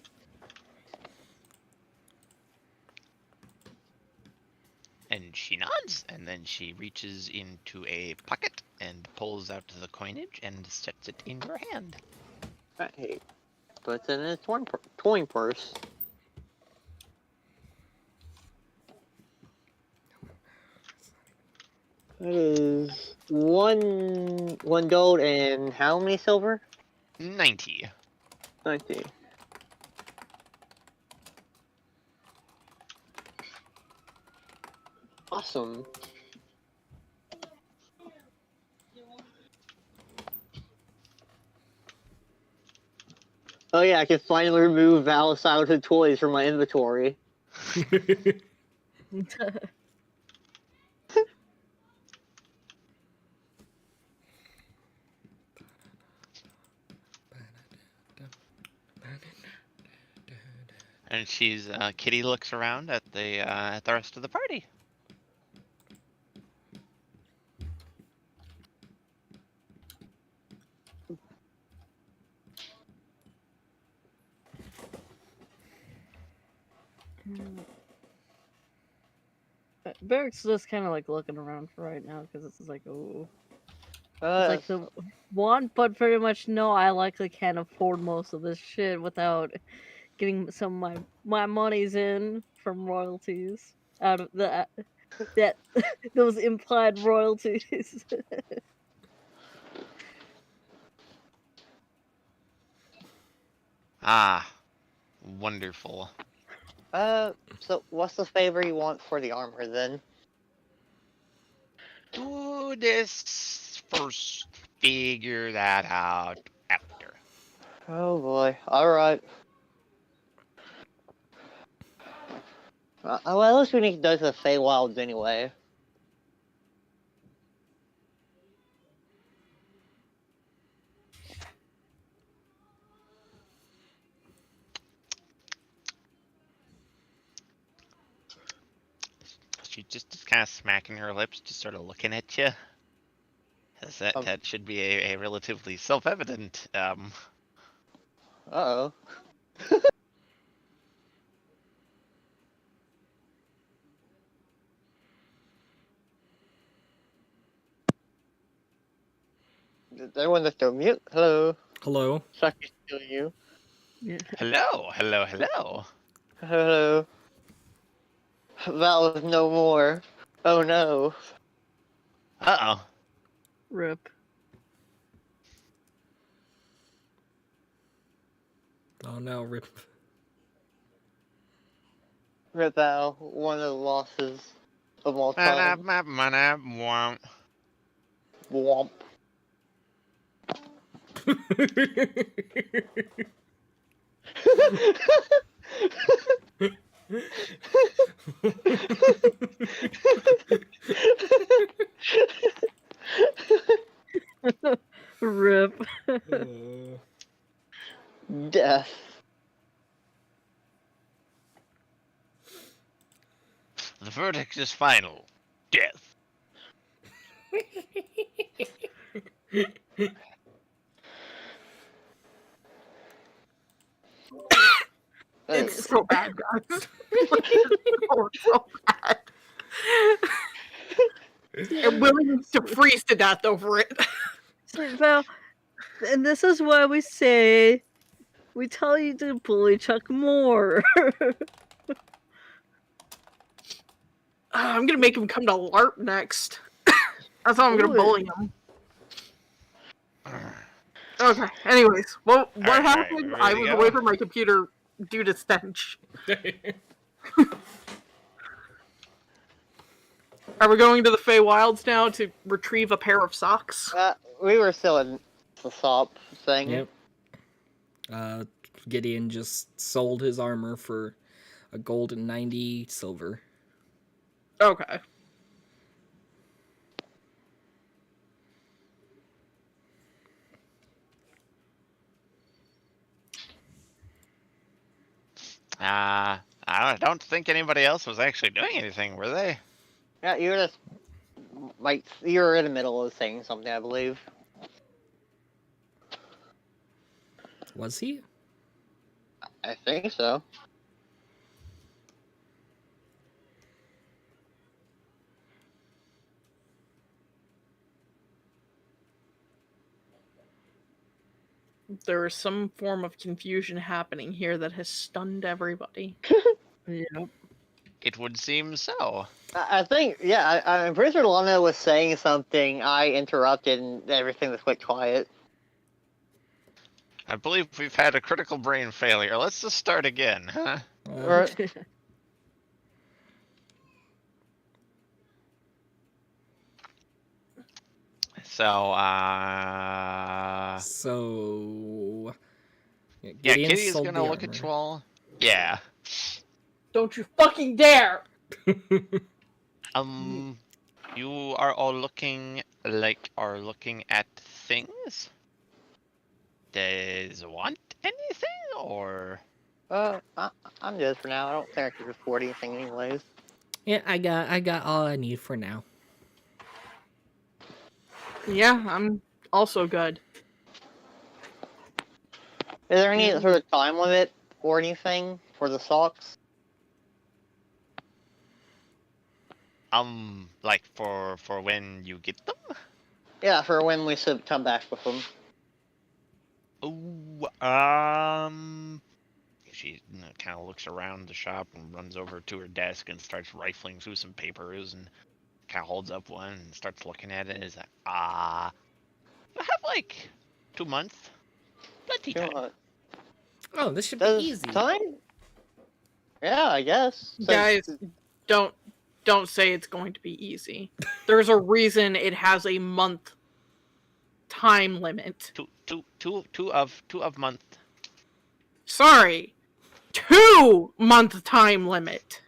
And she nods, and then she reaches into a pocket and pulls out the coinage and sets it in your hand. Right, puts it in his coin purse. That is one gold and how many silver? 90. 90. Awesome. Oh yeah, I can finally remove Val's childhood toys from my inventory. And Kitty looks around at the rest of the party. Barrick's just kind of like looking around for right now because it's like, oh, it's Uh, like the one, but pretty much no. I likely can't afford most of this shit without getting some of my monies in from royalties out of that those implied royalties. Ah, wonderful. so what's the favor you want for the armor then? Do this first. Figure that out after. Oh boy. Alright. Well, at least we need to go to the Feywilds anyway. She's just kind of smacking her lips, just sort of looking at you. That should be a relatively self-evident. Uh-oh. Did everyone just go mute? Hello. Hello. Suck is still you. Yeah. Hello, hello, hello. Hello. That was no more. Oh no. Uh-oh. Rip. Oh no, rip. Rip out one of the losses of all time. Womp. Womp. Rip. Death. The verdict is final. Death. It's so bad, guys. Oh, it's so bad. And Willie needs to freeze to death over it. So, Val, and this is why we say we tell you to bully Chuck more. I'm gonna make him come to LARP next. That's how I'm gonna Ooh. bully him. Okay. Anyways, what Alright, happened? we're I ready to was go? away from my computer due to stench. Are we going to the Feywilds now to retrieve a pair of socks? We were still in the SOP thing. Yep. Gideon just sold his armor for a gold and 90 silver. Okay. I don't think anybody else was actually doing anything, were they? Yeah, you were just like you were in the middle of saying something, I believe. Was he? I think so. There is some form of confusion happening here that has stunned everybody. Yep. It would seem so. I think, yeah, I'm pretty sure Lana was saying something. I interrupted and everything just went quiet. I believe we've had a critical brain failure. Let's just start again, huh? Right. So, So yeah, Gideon Kitty's sold gonna the look at armor. you all. Yeah. Don't you fucking dare! You are all looking at things? Does want anything, or? I'm good for now. I don't think I could afford anything anyways. Yeah, I got all I need for now. Yeah, I'm also good. Is there any sort of time limit or anything for the socks? Like for when you get them? Yeah, for when we come back with them. Oh, she kind of looks around the shop and runs over to her desk and starts rifling through some papers and kind of holds up one and starts looking at it and is like, I have like 2 months, plenty time. Oh, this should be Does easy. time? Yeah, I guess. So- Guys, don't say it's going to be easy. There's a reason it has a month time limit. Two of month. Sorry, 2-month time limit.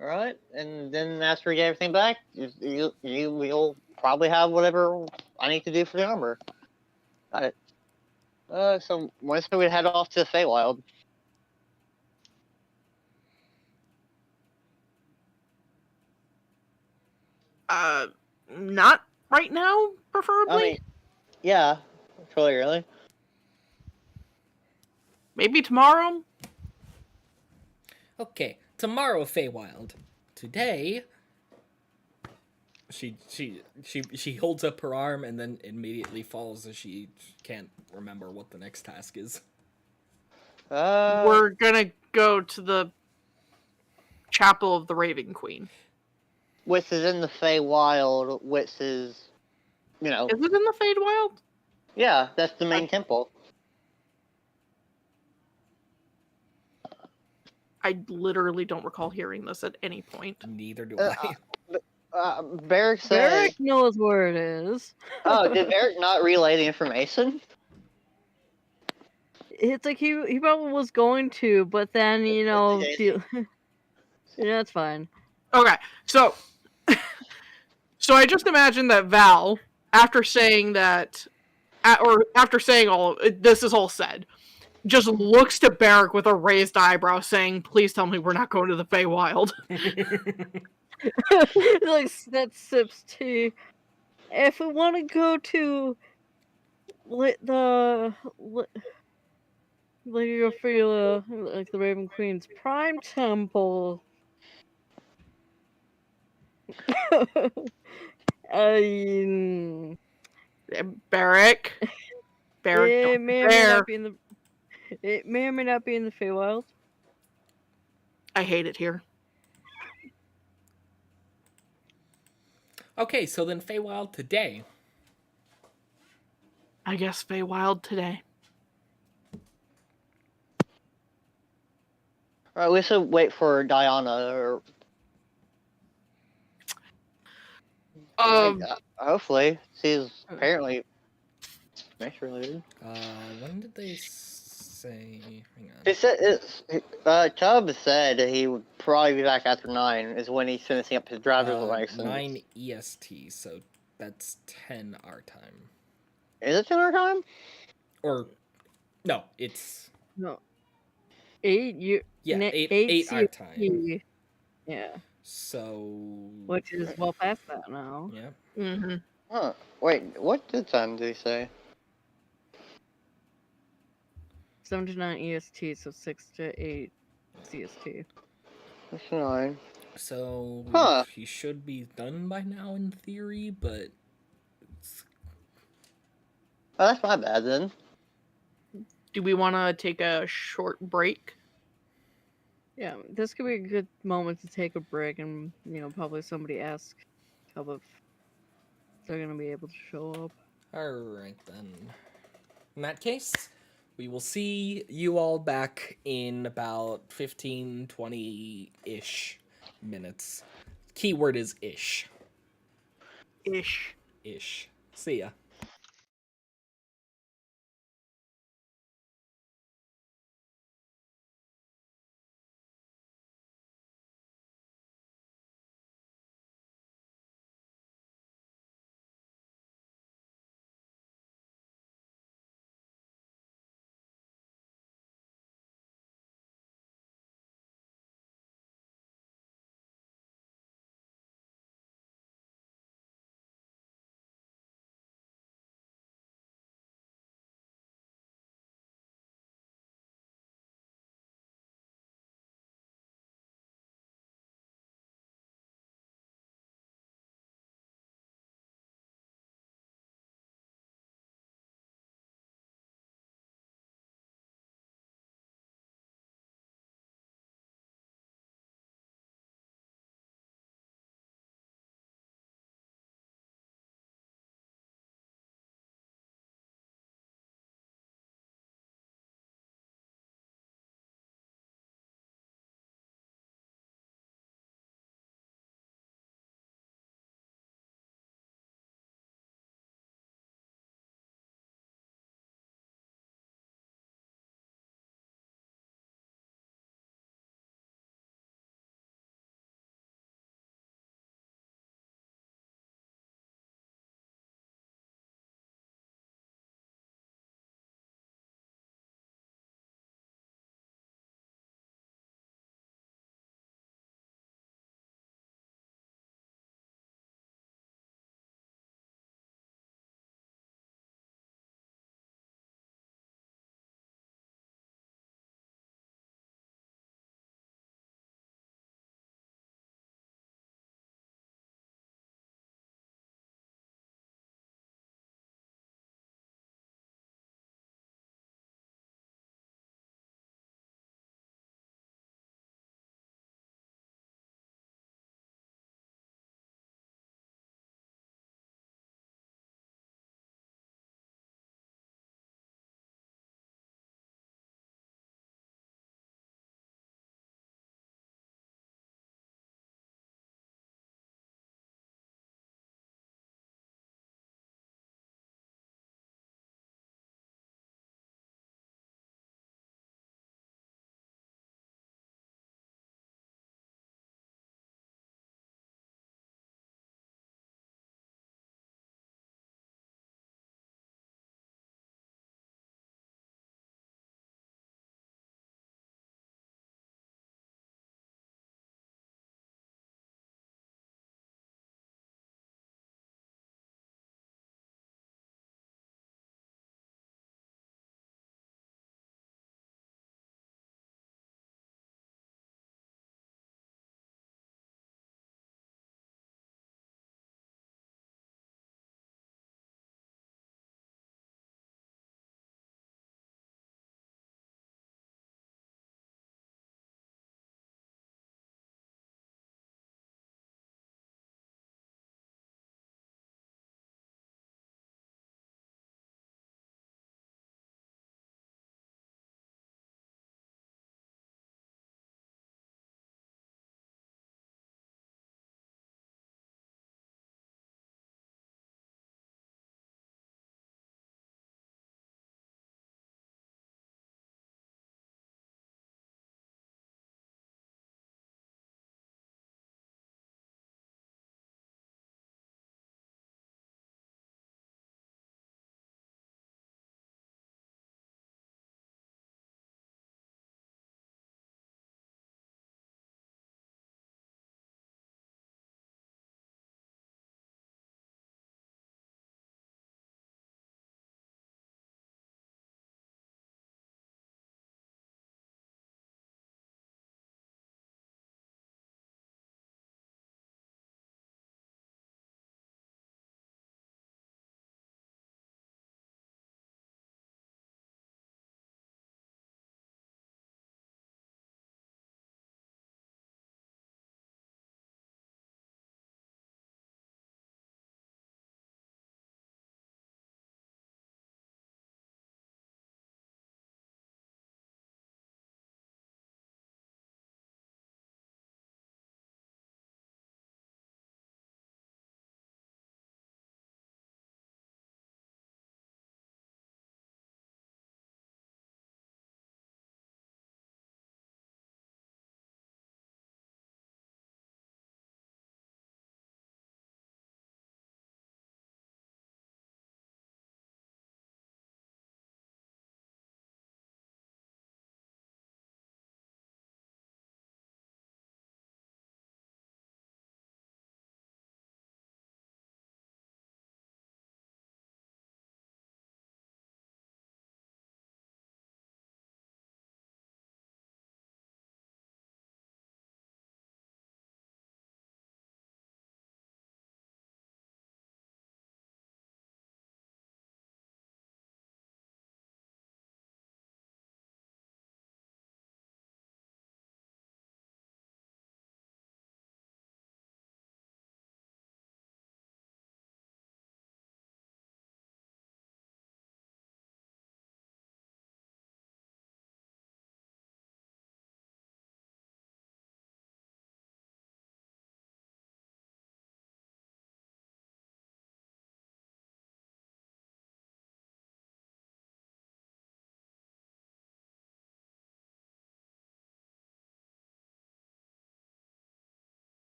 All right, and then after we get everything back, you'll probably have whatever I need to do for the armor. Got it. So once we head off to the Feywild. Not right now, preferably. I mean, yeah, clearly. Maybe tomorrow. Okay, tomorrow, Feywild. Today, she holds up her arm and then immediately falls as she can't remember what the next task is. We're gonna go to the Chapel of the Raven Queen. Which is in the Feywild, which is, Is it in the Feywild? yeah, that's the main temple. I literally don't recall hearing this at any point. Neither do Uh, I. Barrick said. Barrick knows where it is. Oh, did Barrick not relay the information? It's like he probably was going to, but then yeah, it's fine. Okay, so I just imagine that Val, after saying that, or after saying all this is all said, just looks to Barrick with a raised eyebrow, saying, "Please tell me we're not going to the Feywild." Like that sips tea. If we want to go to the Lady Ophelia, like the Raven Queen's prime temple. Barrick, it may or may there. not be in the. It may or may not be in the Feywild. I hate it here. Okay, so then Feywild today. I guess Feywild today. Alright, we should wait for Diana, or hopefully. She's apparently related. When did they say? Hang on. He said Chubb said he would probably be back after 9 is when he's finishing up his driver's license. 9 EST, so that's 10 our time. Is it 10 our time? Or no, it's No. 8 you. yeah, na- 8 our time. CST. Yeah, So which is well past that now. yeah. Mm-hmm. Huh. Wait, what time did he say? 7 to 9 EST, so 6 to 8 CST. That's 9. So Huh. he should be done by now in theory, but it's... Oh, that's my bad then. Do we want to take a short break? Yeah, this could be a good moment to take a break and, probably somebody ask how if they're going to be able to show up. Alright then. In that case, we will see you all back in about 15, 20-ish minutes. Keyword is ish. Ish. See ya.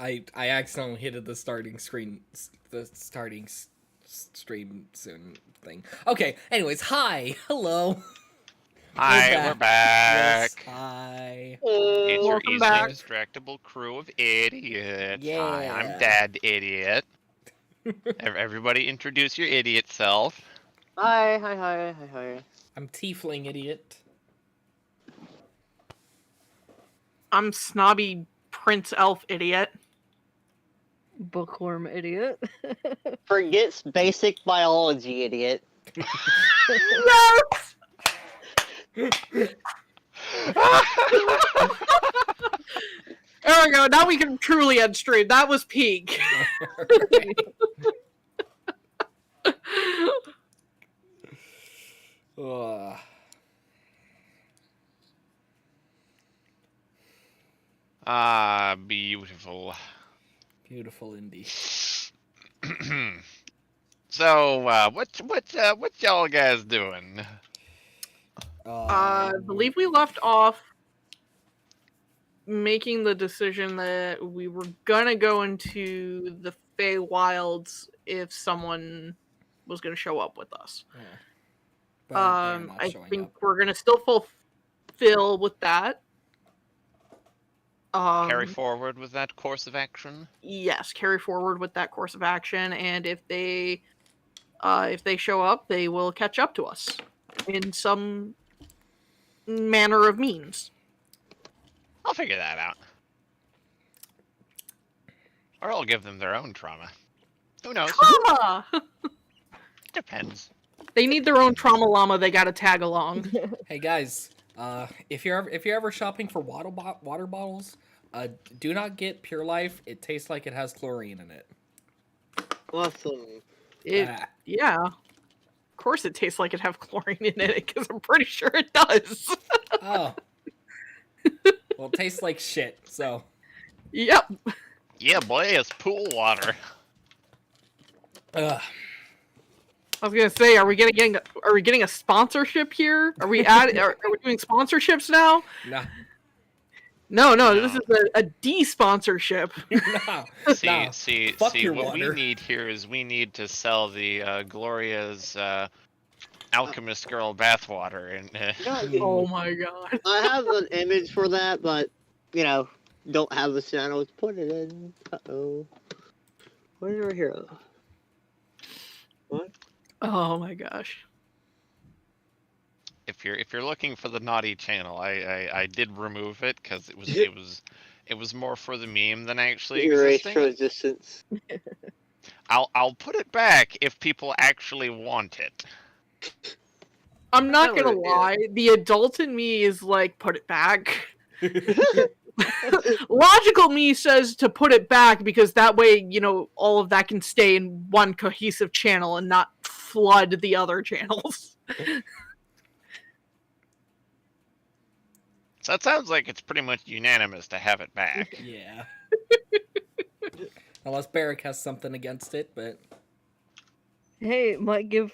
I accidentally hit the starting screen, stream soon thing. Okay. Anyways, hi, hello. Hi, we're back. Yes, hi. It's your Welcome easily back. distractible crew of idiots. Hi, I'm Yeah. Dad Idiot. Everybody introduce your idiot self. Hi. I'm Tiefling Idiot. I'm snobby Prince Elf idiot. Bookworm idiot. Forgets basic biology, idiot. Yes! There we go. Now we can truly end stream. That was peak. Ugh. Ah, beautiful. Beautiful indeed. So, what y'all guys doing? I believe we left off making the decision that we were gonna go into the Feywilds if someone was gonna show up with us. Yeah. But they're not I showing think up. we're gonna still fulfill with that. Carry forward with that course of action. Yes, carry forward with that course of action, and if they show up, they will catch up to us in some manner of means. I'll figure that out. Or I'll give them their own trauma. Who knows? Trauma! Depends. They need their own trauma llama. They gotta tag along. Hey guys, if you're ever shopping for water bottles, do not get Pure Life. It tastes like it has chlorine in it. Awesome. Yeah. Of course, it tastes like it have chlorine in it because I'm pretty sure it does. Oh. Well, it tastes like shit. So. Yep. Yeah, boy, it's pool water. Ugh. I was gonna say, are we getting a sponsorship here? Are we doing sponsorships now? Nah. No, this is a de-sponsorship. No. See, Fuck your what water. we need here is we need to sell the Gloria's alchemist girl bathwater, and Oh my god. I have an image for that, but don't have the channel to put it in. Uh-oh. Where's our hero? What? Oh my gosh. if you're looking for the naughty channel, I did remove it because it was more for the meme than actually Erase existing. resistance. I'll put it back if people actually want it. I'm not I gonna would, lie, the adult in me is like, put it back. Logical me says to put it back because that way, all of that can stay in one cohesive channel and not flood the other channels. So it sounds like it's pretty much unanimous to have it back. Yeah. Unless Barrick has something against it, but. Hey, might give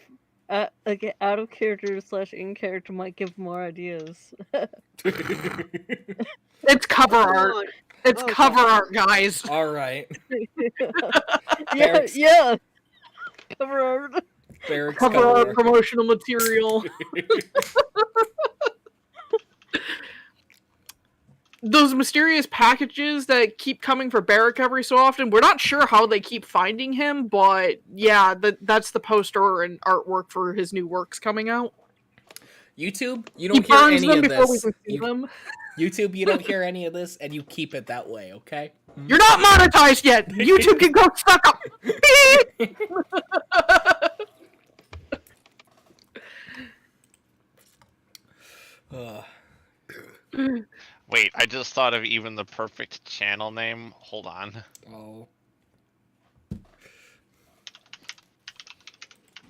like out of character / in character might give more ideas. It's cover art. on. It's Okay. cover art, guys. All right. yeah, Barrick's- yeah. Cover art. Barrick's Cover art promotional material. Those mysterious packages that keep coming for Barrick every so often, we're not sure how they keep finding him, but yeah, that's the poster and artwork for his new works coming out. YouTube, you He don't hear burns any them of before we this. can see them. YouTube, you don't hear any of this, and you keep it that way, okay? You're not monetized yet! YouTube can go suck up! Wait, I just thought of even the perfect channel name. Hold on. Oh.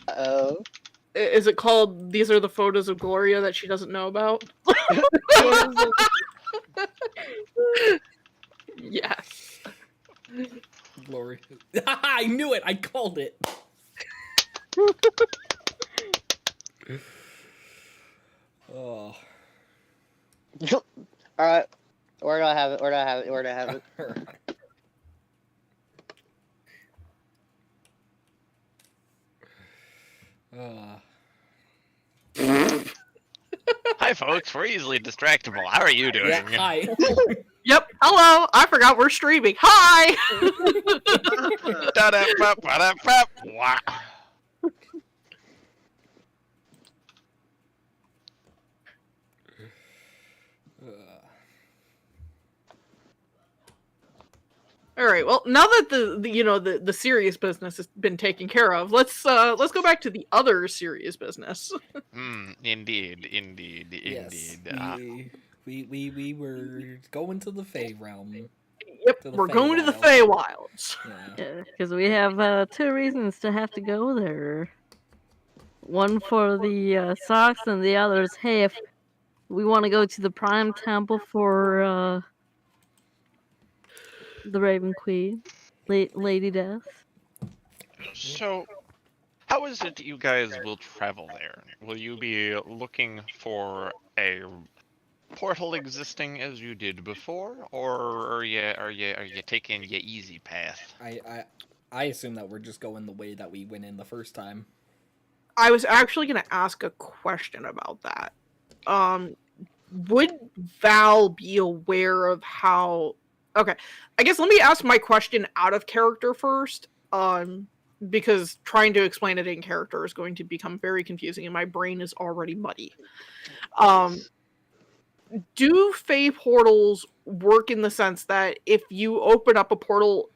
Uh-oh. Is it called These Are the Photos of Gloria that she doesn't know about? Yes. Glory. I knew it! I called it! Oh. Alright. Where do I have it? Hi, folks. We're easily distractible. How are you doing? Yeah, hi. Yep. Hello. I forgot we're streaming. Hi. Da-da-pop, ba-da-pop. Wah. All right. Well, now that the serious business has been taken care of, let's go back to the other serious business. Indeed. Yes, we were going to the Fey realm. Yep. To the We're going to the Feywild. Feywilds. Yeah. Yeah, because we have 2 reasons to have to go there. One for the socks, and the other is, hey, if we want to go to the Prime Temple for the Raven Queen, Lady Death. So, how is it you guys will travel there? Will you be looking for a portal existing as you did before, or are you taking your easy path? I assume that we're just going the way that we went in the first time. I was actually going to ask a question about that. Would Val be aware of how... Okay, I guess let me ask my question out of character first, because trying to explain it in character is going to become very confusing, and my brain is already muddy. Do Fey portals work in the sense that if you open up a portal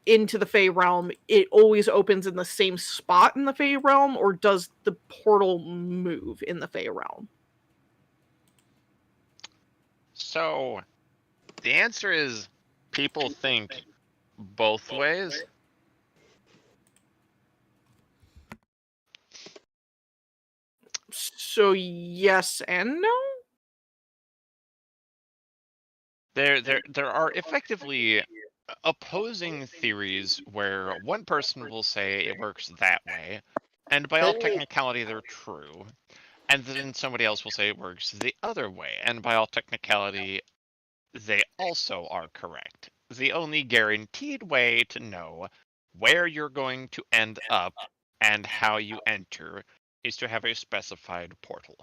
into the Fey realm, it always opens in the same spot in the Fey realm, or does the portal move in the Fey realm? So, the answer is people think both ways. So yes and no? There are effectively opposing theories where one person will say it works that way, and by all technicality they're true, and then somebody else will say it works the other way, and by all technicality they also are correct. The only guaranteed way to know where you're going to end up and how you enter is to have a specified portal.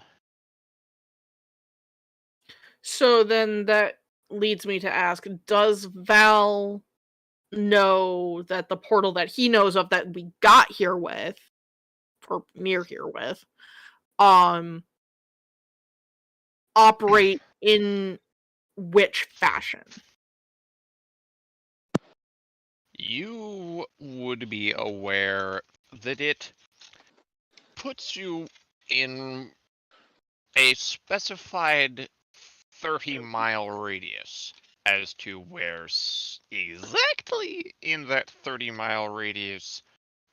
So then that leads me to ask, does Val know that the portal that he knows of that we got here with, or near here with, operate in which fashion? You would be aware that it puts you in a specified 30-mile radius. As to where exactly in that 30-mile radius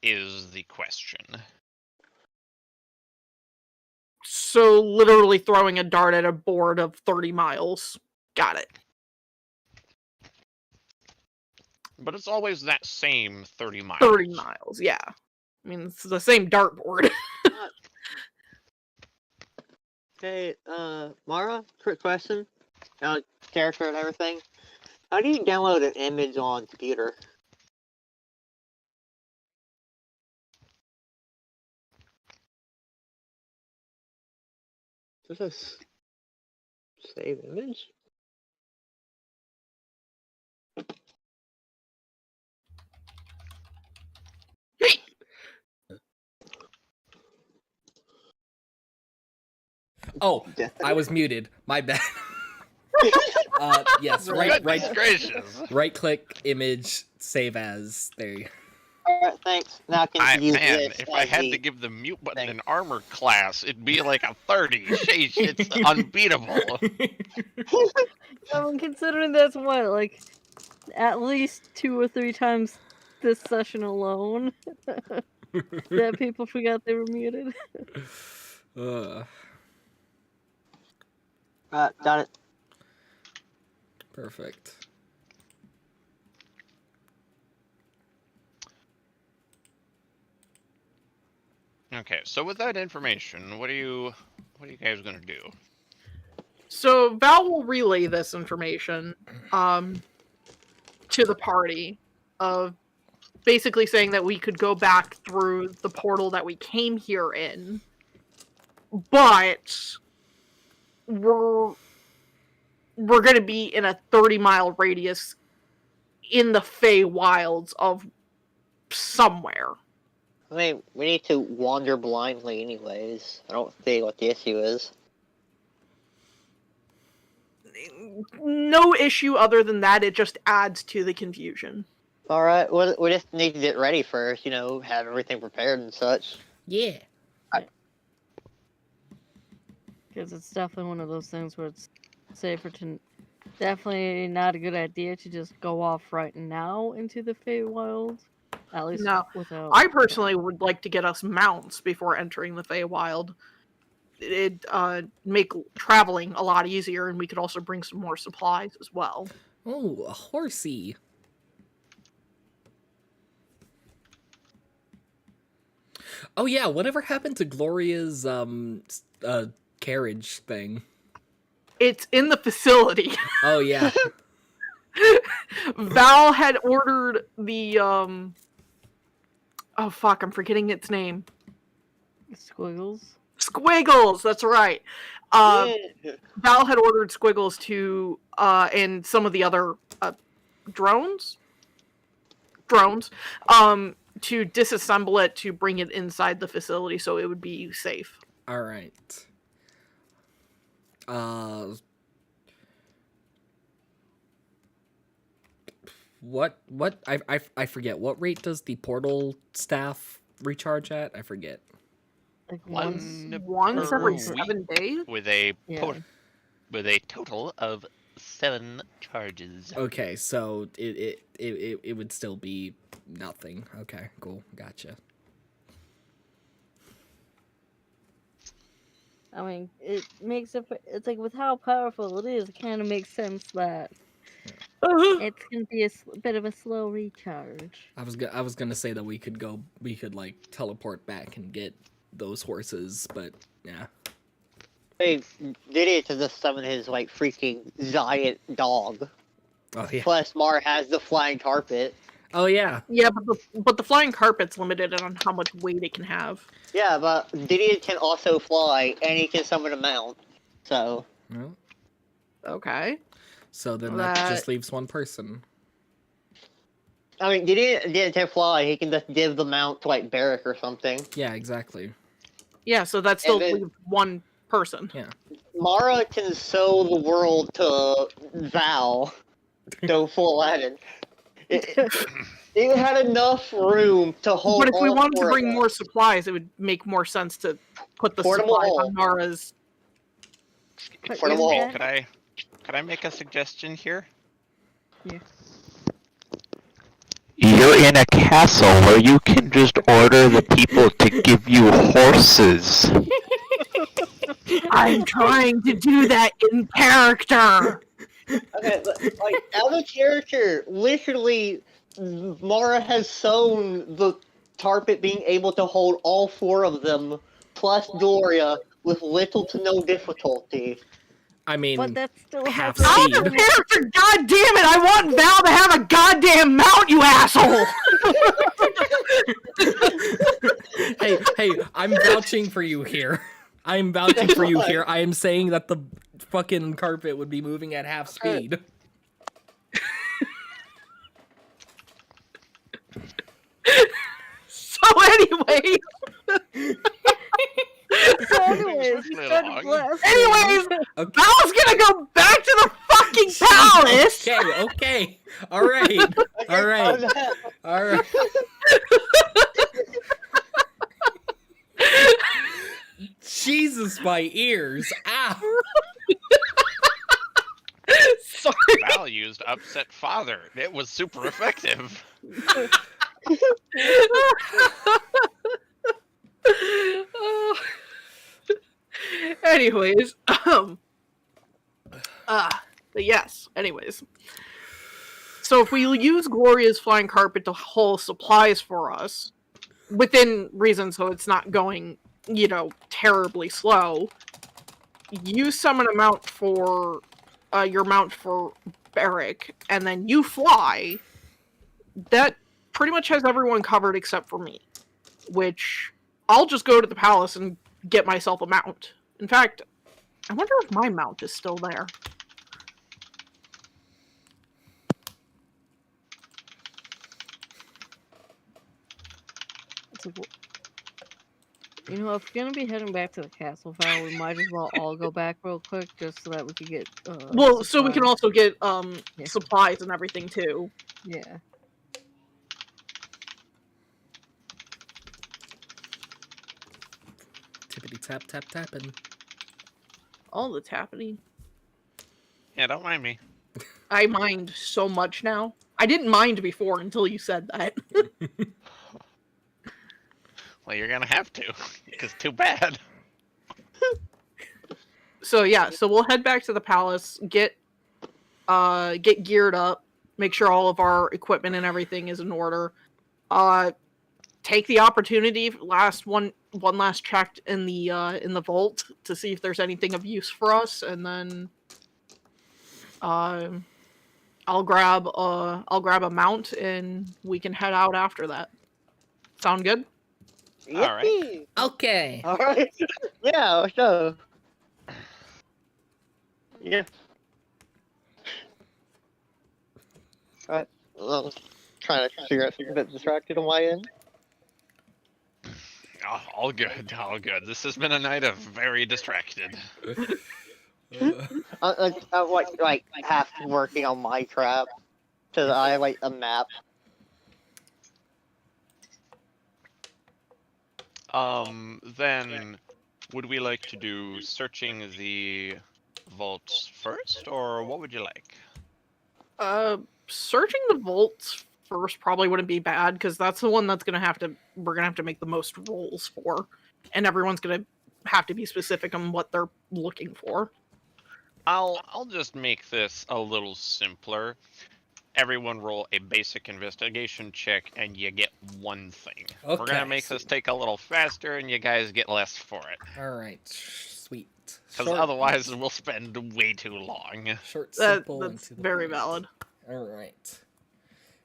is the question. So literally throwing a dart at a board of 30 miles. Got it. But it's always that same 30 miles. 30 miles, yeah. I mean, it's the same dartboard. Hey, Mara, quick question. Character and everything. How do you download an image on computer? Does this save image? Oh, I was muted. My bad. Yes, Goodness gracious. right click, image, save as. There you go. Alright, thanks. Now I can use this If I as had the to give the mute button thing. an armor class, it'd be like a 30. Sheesh, it's unbeatable. I mean, considering that's what, like, at least 2 or 3 times this session alone that people forgot they were muted. Got it. Perfect. Okay, so with that information, what are you guys gonna do? So Val will relay this information to the party, of basically saying that we could go back through the portal that we came here in, but we're going to be in a 30-mile radius in the Fey Wilds of somewhere. I mean, we need to wander blindly anyways. I don't see what the issue is. No issue other than that, it just adds to the confusion. Alright, we just need to get ready first, have everything prepared and such. Yeah. Because it's definitely one of those things where it's safer to... Definitely not a good idea to just go off right now into the Feywild. At least No. without... I personally would like to get us mounts before entering the Feywild. It'd make traveling a lot easier, and we could also bring some more supplies as well. Oh, a horsey. Oh yeah, whatever happened to Gloria's carriage thing? It's in the facility. Oh yeah. Val had ordered the oh fuck, I'm forgetting its name. Squiggles? Squiggles, that's right. Yeah. Val had ordered Squiggles to and some of the other drones to disassemble it to bring it inside the facility so it would be safe. All right. What I forget. What rate does the portal staff recharge at? I forget. Like Once per every week 7 days? with a Yeah. with a total of 7 charges. Okay, so it would still be nothing. Okay, cool. Gotcha. I mean, it makes it... It's like, with how powerful it is, it kind of makes sense that it's going to be a bit of a slow recharge. I was gonna say that we could like teleport back and get those horses, but yeah. Hey, did it to just summon his, freaking giant dog. Oh yeah. Plus, Mar has the flying carpet. Oh yeah. Yeah, but the flying carpet's limited on how much weight it can have. Yeah, but Didion can also fly, and he can summon a mount. So, Well, Okay. so then that That- just leaves one person. I mean, Didion can fly, he can just give the mount to, Barrack or something. Yeah, exactly. Yeah, so that still And then- leaves one person. Mara can sew the world to Val, to full Aladdin. It had enough room to hold But if we all wanted to 4 of bring them. more supplies, it would make more sense to put the Portable supplies hole. on Mara's. But For the isn't wall. that- Could I make a suggestion here? Yeah. You're in a castle where you can just order the people to give you horses. I'm trying to do that in character. Okay, but, out of character, literally, Mara has sewn the carpet being able to hold all 4 of them, plus Gloria, with little to no difficulty. I mean, But that's still half has Out speed. of character, god damn it! I want Val to have a goddamn mount, you asshole! hey, I'm vouching for you here. I'm vouching for you here. I am saying that the fucking carpet would be moving at half speed. So anyway, So anyways, he Little started dog. blasting. anyways, Okay. Val's gonna go back to the fucking palace. Okay. All right. All right. All right. Jesus, my ears. Ow. Sorry. Val used upset father. It was super effective. Anyways, but yes, anyways. So if we use Gloria's flying carpet to haul supplies for us, within reason so it's not going, terribly slow, you summon a mount for, your mount for Barrack, and then you fly, that pretty much has everyone covered except for me. Which, I'll just go to the palace and get myself a mount. In fact, I wonder if my mount is still there. You know, if we're gonna be heading back to the castle file, we might as well all go back real quick, just so that we could get. Well, so we can supplies. also get Yeah. supplies and everything too. Yeah. Tippity tap tap tapping. All that's happening. Yeah, don't mind me. I mind so much now. I didn't mind before until you said that. Well, you're gonna have to, because too bad. So yeah, so we'll head back to the palace, get geared up, make sure all of our equipment and everything is in order. Take the opportunity, one last check in the vault to see if there's anything of use for us, and then I'll grab a mount and we can head out after that. Sound good? All right. Yippee! Okay. All right. Yeah. So. Yeah. Alright. Well, trying to figure out something a bit distracted on my end. Oh, all good, all good. This has been a night of very distracted. Uh, I'm like half working on my crap because I have like a map. Then would we like to do searching the vaults first, or what would you like? Searching the vaults first probably wouldn't be bad because that's the one that's we're gonna have to make the most rolls for, and everyone's gonna have to be specific on what they're looking for. I'll just make this a little simpler. Everyone roll a basic investigation check, and you get one thing. We're gonna Okay, make so- this take a little faster, and you guys get less for it. All right. Sweet. Because Short- otherwise, we'll spend way too long. Short, simple, and That's to the very point. valid. All right.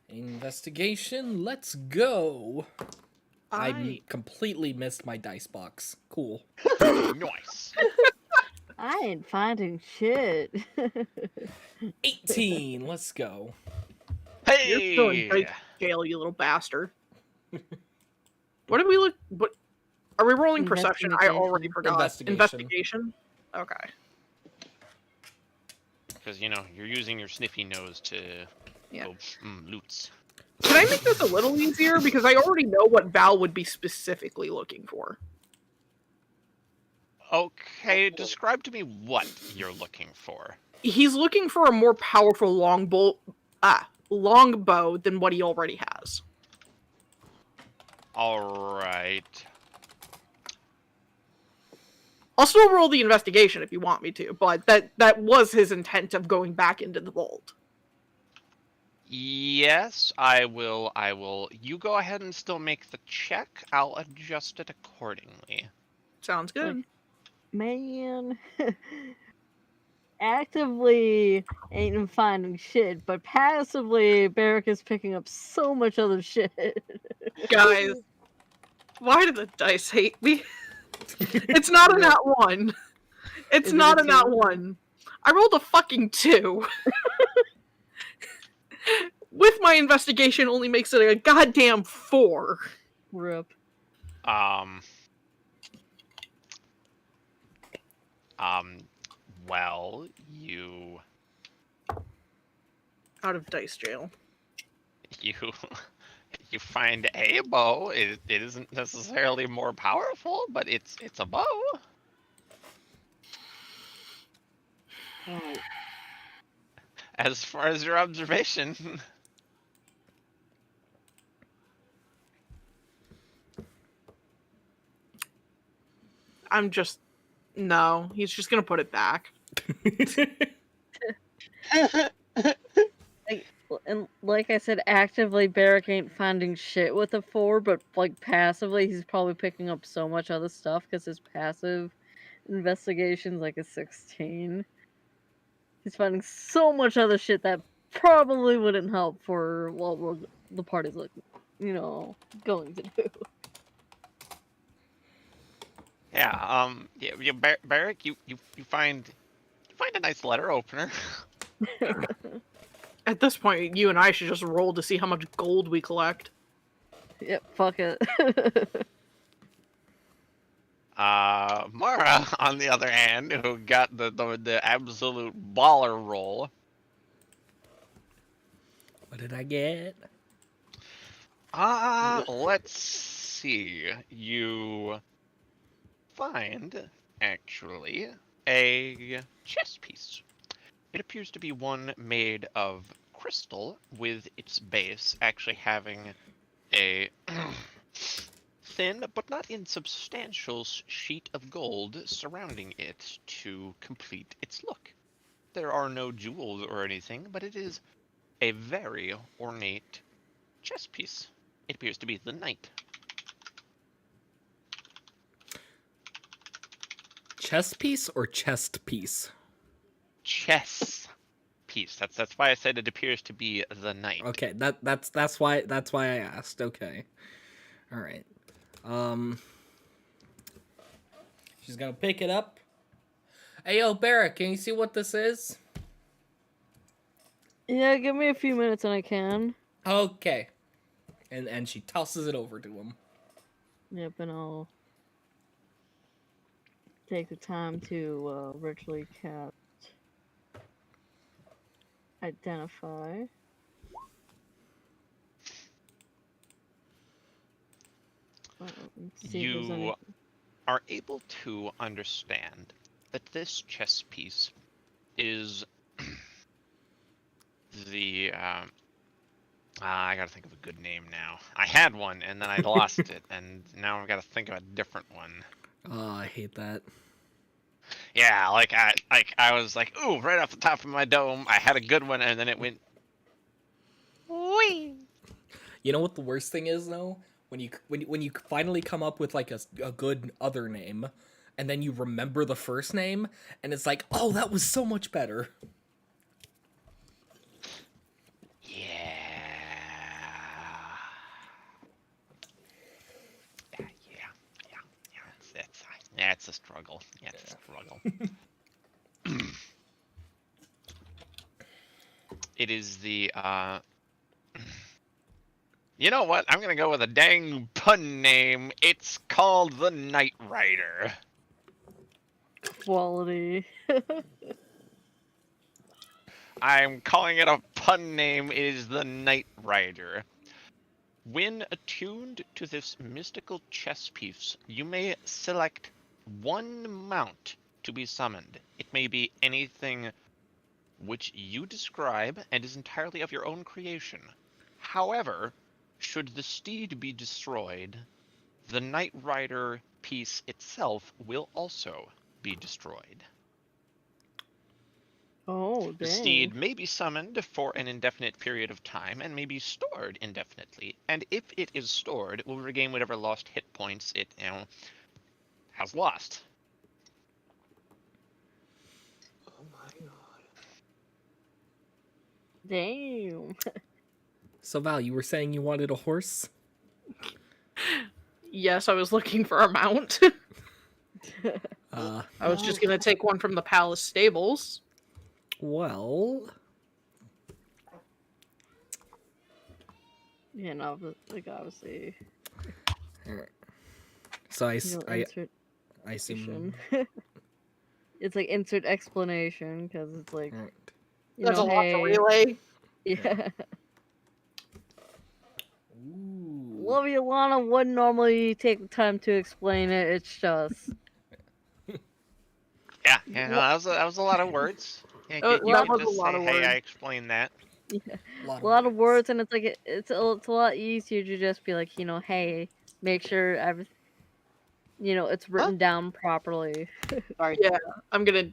Investigation. Let's go. I completely missed my dice box. Cool. Nice. I ain't finding shit. 18. Let's go. You're still in Hey! jail, you little bastard. What did we look? What are we rolling? Perception? I already Investigation. forgot. Investigation. Investigation. Okay. Because, you know, you're using your sniffy nose to Yeah. go, loots. Can I make this a little easier because I already know what Val would be specifically looking for. Okay, describe to me what you're looking for. He's looking for a more powerful longbow than what he already has. Alright. I'll still roll the investigation if you want me to, but that was his intent of going back into the vault. Yes, I will. You go ahead and still make the check. I'll adjust it accordingly. Sounds good. Man. Actively ain't finding shit, but passively Barrick is picking up so much other shit. Guys, why do the dice hate me? It's not a nat 1. It's Is it not a a nat 2? 1. I rolled a fucking 2. With my investigation only makes it a goddamn 4. Rip. Well, you Out of dice jail. you find a bow. It isn't necessarily more powerful, but it's a bow. As far as your observation. I'm just... No, he's just gonna put it back. And like I said, actively Barrick ain't finding shit with a 4, but like passively he's probably picking up so much other stuff because his passive investigation's like a 16. He's finding so much other shit that probably wouldn't help for what the party's looking, going to do. Barrick, you find a nice letter opener. At this point, you and I should just roll to see how much gold we collect. Yep, fuck it. Mara, on the other hand, who got the absolute baller roll. What did I get? Let's see. You find, actually, a chess piece. It appears to be one made of crystal, with its base actually having a thin but not insubstantial sheet of gold surrounding it to complete its look. There are no jewels or anything, but it is a very ornate chess piece. It appears to be the knight. Chess piece or chest piece? Chess piece. That's why I said it appears to be the knight. Okay, that's why I asked. Okay. All right. She's gonna pick it up. Hey, yo, Barrick, can you see what this is? Yeah, give me a few minutes and I can. Okay. And she tosses it over to him. Yep, and I'll take the time to virtually cast identify. See if there's You any... are able to understand that this chess piece is the I gotta think of a good name now. I had one and then I lost it, and now I've got to think of a different one. Oh, I hate that. Yeah, I was like, ooh, right off the top of my dome, I had a good one, and then it went. Whee! You know what the worst thing is though? When you finally come up with like a good other name, and then you remember the first name, and it's like, oh, that was so much better. Yeah. It's a struggle. Yeah, it's a struggle. It is the You know what? I'm gonna go with a dang pun name. It's called the Knight Rider. Quality. I'm calling it a pun name. It is the Knight Rider. When attuned to this mystical chess piece, you may select one mount to be summoned. It may be anything which you describe and is entirely of your own creation. However, should the steed be destroyed, the Knight Rider piece itself will also be destroyed. Oh, dang. The steed may be summoned for an indefinite period of time and may be stored indefinitely. And if it is stored, it will regain whatever lost hit points it has lost. Oh my god. Damn. So Val, you were saying you wanted a horse? Yes, I was looking for a mount. I was just gonna take one from the palace stables. Well, Yeah, no, but, like, obviously. alright. So You'll insert I assume. explanation. It's like insert explanation because it's like, Alright. you That's know, a lot to hey, relay. yeah. Ooh. Love Yolana wouldn't normally take the time to explain it. It's just Yeah, no, that was a lot of words. Yeah, Oh, you that can was a just lot say, of hey, words. I explained that. a lot of words, and it's like it's a lot easier to just be like, you know, hey, make sure everything, you know, it's written down properly. Sorry. Yeah, I'm gonna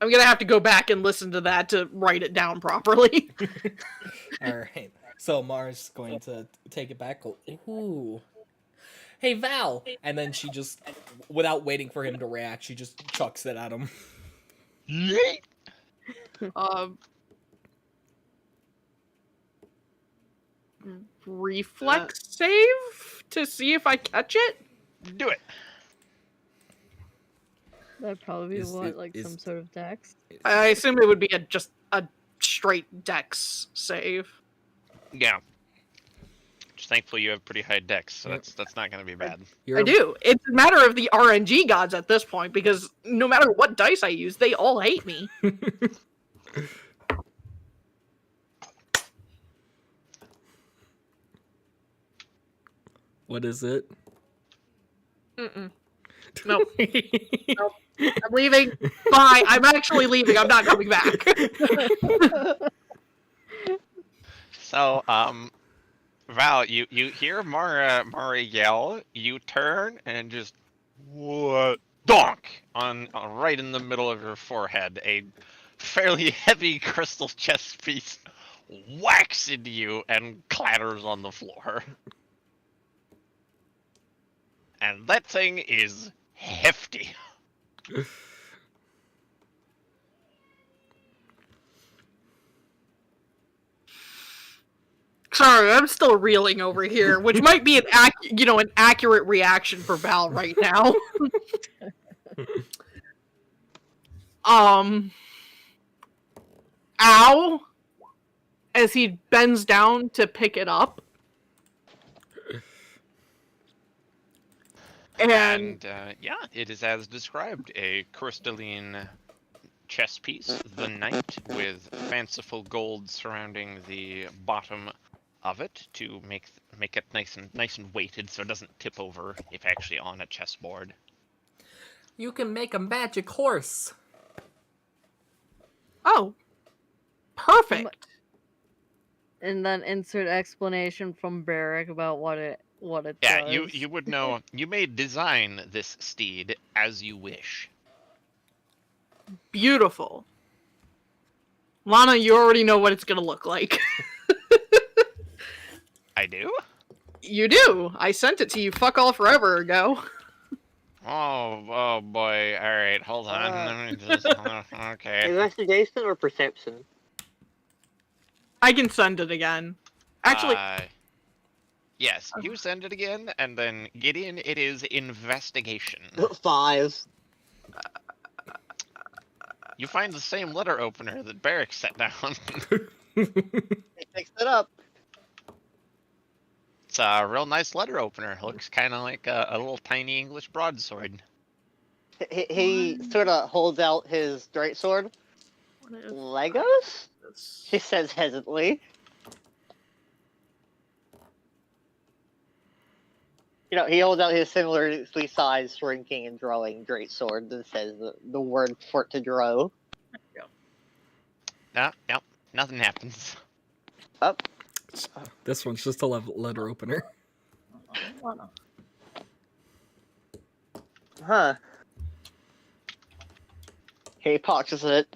have to go back and listen to that to write it down properly. Alright. So Mars going to take it back. Go, ooh. Hey Val! And then she just, without waiting for him to react, she just chucks it at him. Yeet! Reflex save to see if I catch it. Do it. That'd probably be Is what, it- like is- some sort of dex? I assume it would be just a straight dex save. Yeah. Just thankfully you have pretty high dex, so Yep. that's not going to be bad. I do. It's a matter of the RNG gods at this point, because no matter what dice I use, they all hate me. What is it? Mm-mm. No. Nope. I'm leaving. Bye. I'm actually leaving. I'm not coming back. So, Val, you hear Mara yell, you turn and just what donk on right in the middle of your forehead. A fairly heavy crystal chest piece whacks into you and clatters on the floor. And that thing is hefty. Sorry, I'm still reeling over here, which might be an accurate reaction for Val right now. Ow! As he bends down to pick it up. And Yeah, it is as described, a crystalline chess piece, the knight, with fanciful gold surrounding the bottom of it to make it nice and weighted, so it doesn't tip over if actually on a chessboard. You can make a magic horse. oh, perfect. And then insert explanation from Barrack about what it Yeah, does. you would know. You may design this steed as you wish. Beautiful. Lana, you already know what it's gonna look like. I do? You do. I sent it to you fuck all forever ago. Oh boy. All right, hold on. Let me just. Okay. Investigation or perception? I can send it again. Actually, Yes, you send it again, and then Gideon, it is investigation. 5. You find the same letter opener that Barrack set down. He picks it up. It's a real nice letter opener. Looks kind of like a little tiny English broadsword. He sort of holds out his greatsword. Legos? He says hesitantly. You know, he holds out his similarly sized shrinking and drawing greatsword and says the word for it to draw. No, nothing happens. Up. This one's just a letter opener. Huh. He pockets it.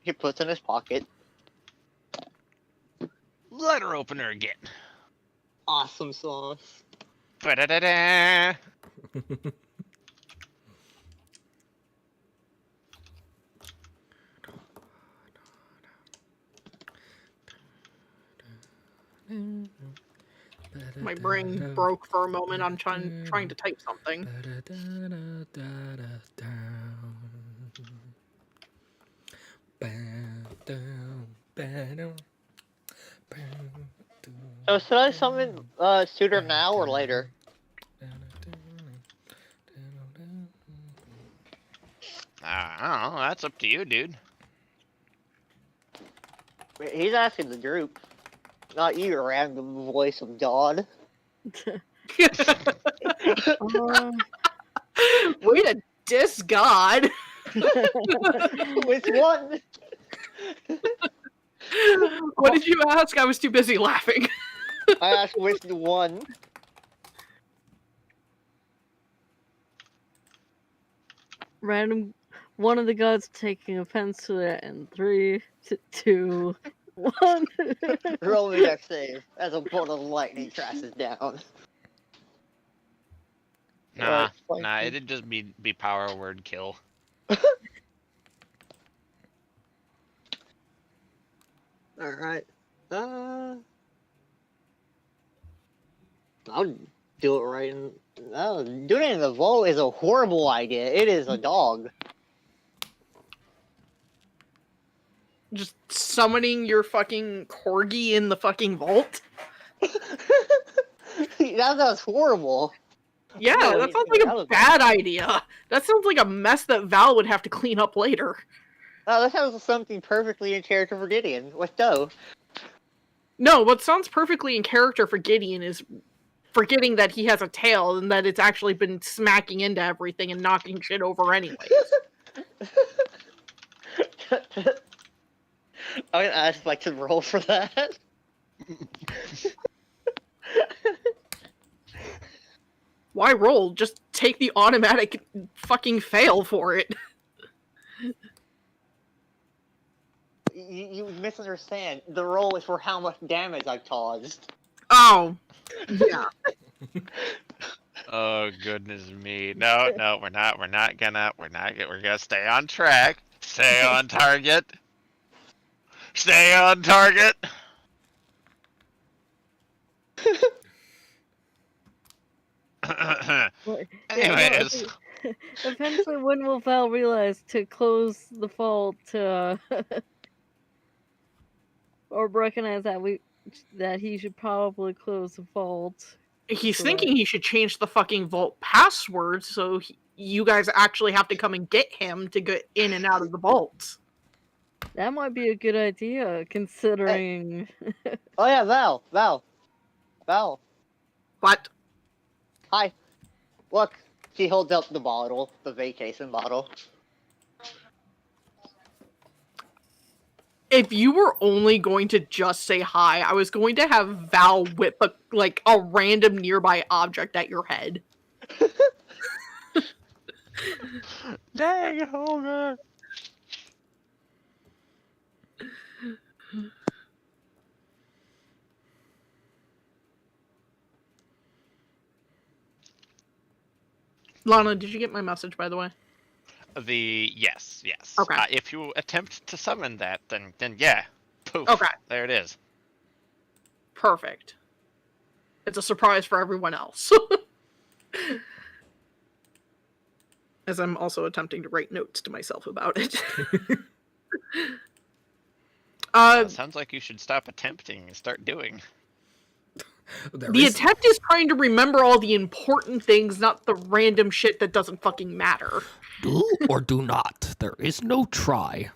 He puts it in his pocket. Letter opener again. Awesome sauce. Ba-da-da-da. my brain broke for a moment. I'm trying to type something. So should I summon Suitor now or later? I don't know. That's up to you, dude. He's asking the group, not you, random voice of God. Way to diss God. Which one? What did you ask? I was too busy laughing. I asked which one. Random. One of the gods taking offense to that in 3, 2, 1. Roll me that save as a bolt of lightning crashes down. Nah, Alright, it'd just be power word kill. Alright. I'll do it right in... doing it in the vault is a horrible idea. It is a dog. Just summoning your fucking corgi in the fucking vault? That sounds horrible. Yeah, No, that he's sounds getting like out a of bad idea. That sounds like a mess that Val would have to clean up later. Oh, that sounds something perfectly in character for Gideon. What though? No, what sounds perfectly in character for Gideon is forgetting that he has a tail and that it's actually been smacking into everything and knocking shit over anyways. I'd like to roll for that. Why roll? Just take the automatic fucking fail for it. You misunderstand. The roll is for how much damage I've caused. Oh. Yeah. Oh goodness me! No, we're gonna stay on track. Stay on target. Stay on target. Anyways, Eventually, when will Val realize to close the vault or recognize that he should probably close the vault? He's So thinking he should change the fucking vault password so you guys actually have to come and get him to get in and out of the vault. that might be a good idea, considering. Oh yeah, Val. But Hi. Look, she holds up the bottle, the vacation bottle. if you were only going to just say hi, I was going to have Val whip a random nearby object at your head. dang, Homer. Lana, did you get my message, by the way? Yes. Okay. If you attempt to summon that, then yeah, poof. Okay. There it is. Perfect. It's a surprise for everyone else. As I'm also attempting to write notes to myself about it. Sounds like you should stop attempting and start doing. The attempt is trying to remember all the important things, not the random shit that doesn't fucking matter. Do or do not. There is no try.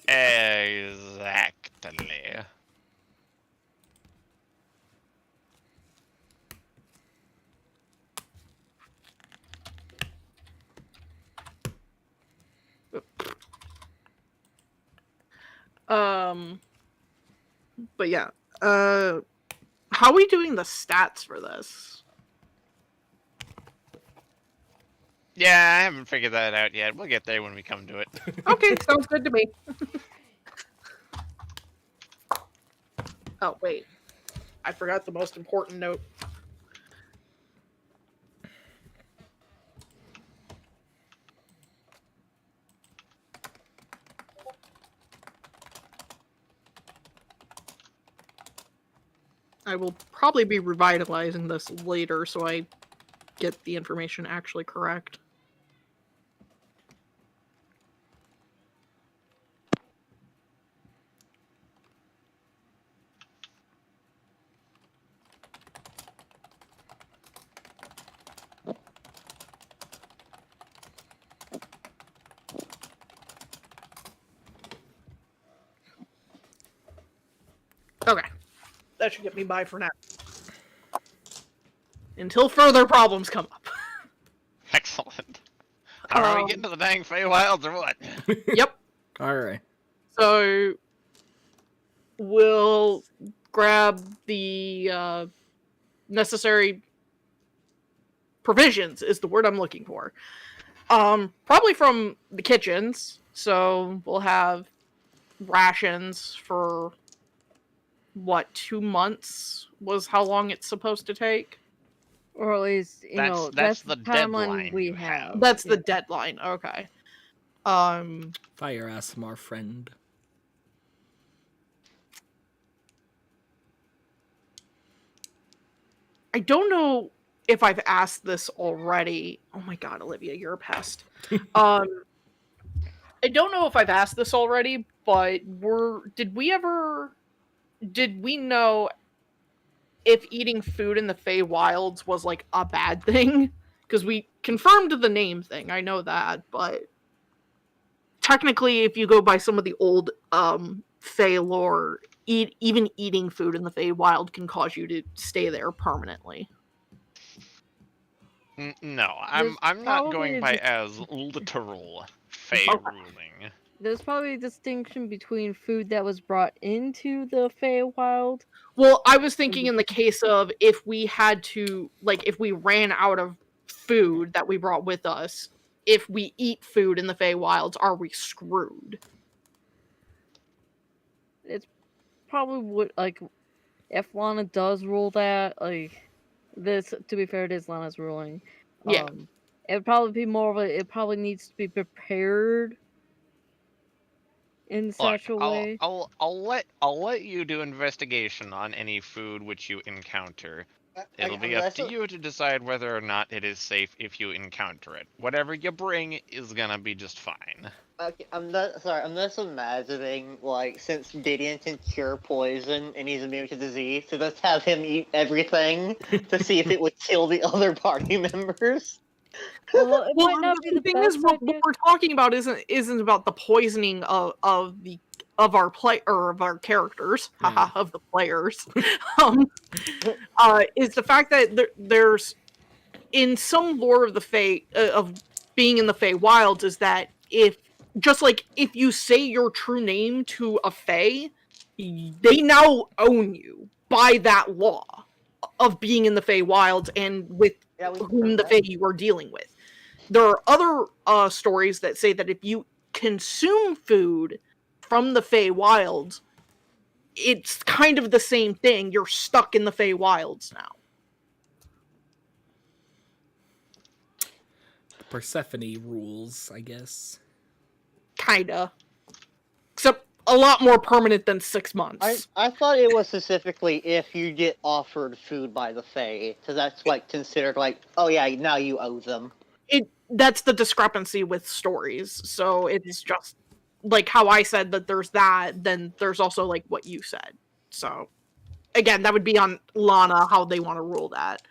Exactly. But yeah. How are we doing the stats for this? Yeah, I haven't figured that out yet. We'll get there when we come to it. Okay, sounds good to me. Oh, wait. I forgot the most important note. I will probably be revitalizing this later so I get the information actually correct. Okay. That should get me by for now. Until further problems come up. Excellent. Are we getting to the dang Feywilds or what? Yep. Alright. So we'll grab the necessary provisions is the word I'm looking for. Probably from the kitchens. So we'll have rations for 2 months was how long it's supposed to take? Or at least, that's the timeline deadline we you have. That's the deadline. Okay. Fire ASMR friend. I don't know if I've asked this already. Oh my god, Olivia, you're a pest. I don't know if I've asked this already, but did we know if eating food in the Feywilds was like a bad thing? Because we confirmed the name thing, I know that, but technically, if you go by some of the old Fey lore, even eating food in the Feywild can cause you to stay there permanently. No, There's I'm not probably going a by dis- as literal Fey Okay. ruling. There's probably a distinction between food that was brought into the Feywild. Well, I was thinking in the case of if we had to, like, if we ran out of food that we brought with us, if we eat food in the Feywilds, are we screwed? It's probably would like if Lana does rule that, like this. To be fair, it is Lana's ruling. Yeah. It would probably be more of a. It probably needs to be prepared in Look, such a way. I'll let you do investigation on any food which you encounter. It'll be up to you to decide whether or not it is safe if you encounter it. Whatever you bring is gonna be just fine. Okay, I'm just imagining, like, since Gideon can cure poison and he's immune to disease, to just have him eat everything to see if it would kill the other party members. Well, it Well, might not be the thing best is, what idea. we're talking about isn't about the poisoning of our characters, haha, of the players. Is the fact that there's in some lore of the Fey of being in the Fey Wilds is that if you say your true name to a Fey, they now own you by that law of being in the Fey Wilds and with whom the Fey you are dealing with. There are other stories that say that if you consume food from the Fey Wilds, it's kind of the same thing. You're stuck in the Fey Wilds now. Persephone rules, I guess. Kinda. Except a lot more permanent than 6 months. I thought it was specifically if you get offered food by the Fae, because that's like considered like, oh yeah, now you owe them. That's the discrepancy with stories. So it's just like how I said that there's that, then there's also like what you said. So again, that would be on Lana how they want to rule that.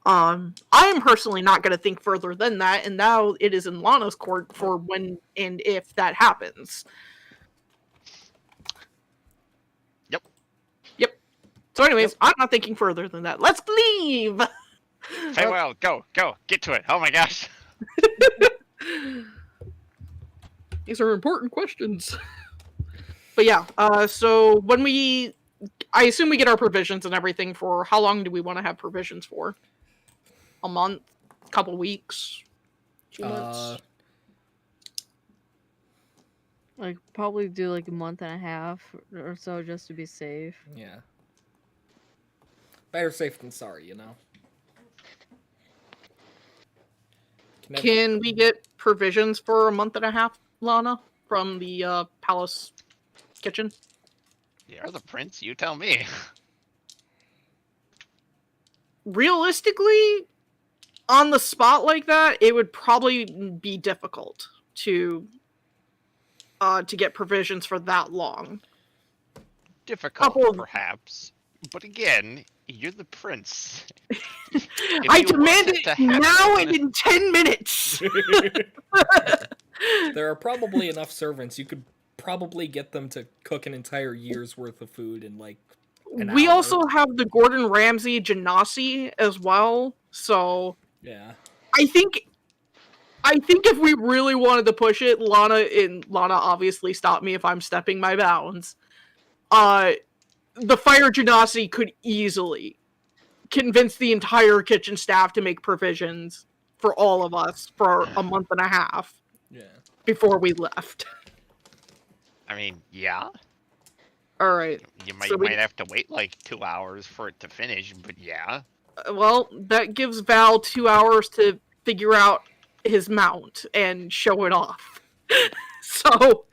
I am personally not going to think further than that, and now it is in Lana's court for when and if that happens. Yep. So anyways, I'm not thinking further than that. Let's leave! Farewell, go, get to it. Oh my gosh. These are important questions. But yeah, so when I assume we get our provisions and everything for, how long do we want to have provisions for? A month? Couple weeks? 2 months? Like, probably do like a month and a half or so just to be safe. Yeah. Better safe than sorry, you know? Can we get provisions for a month and a half, Lana, from the palace kitchen? You're the prince, you tell me. Realistically, on the spot like that, it would probably be difficult to get provisions for that long. Difficult, perhaps. But again, you're the prince. I demand it now and in 10 minutes! There are probably enough servants. You could probably get them to cook an entire year's worth of food in like an We hour. also have the Gordon Ramsay Genasi as well, so yeah. I think if we really wanted to push it, Lana obviously stop me if I'm stepping my bounds. The Fire Genasi could easily convince the entire kitchen staff to make provisions for all of us for a month and a half. Yeah. Before we left. I mean, yeah. All right. You might have to wait like 2 hours for it to finish, but yeah. Well, that gives Val 2 hours to figure out his mount and show it off. So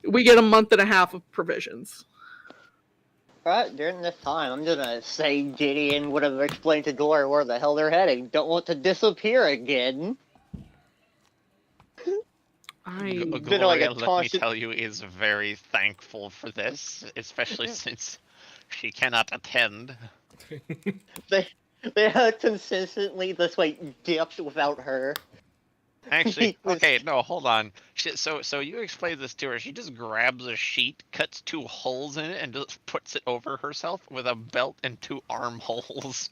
we get a month and a half of provisions. Alright, during this time, I'm gonna say Gideon would have explained to Dora where the hell they're heading. Don't want to disappear again. I Did like a Gloria, let me toss it- tell you, is very thankful for this, especially since she cannot attend. They have consistently this like dipped without her. Actually, It was- okay, no, hold on. So you explained this to her. She just grabs a sheet, cuts 2 holes in it, and just puts it over herself with a belt and 2 armholes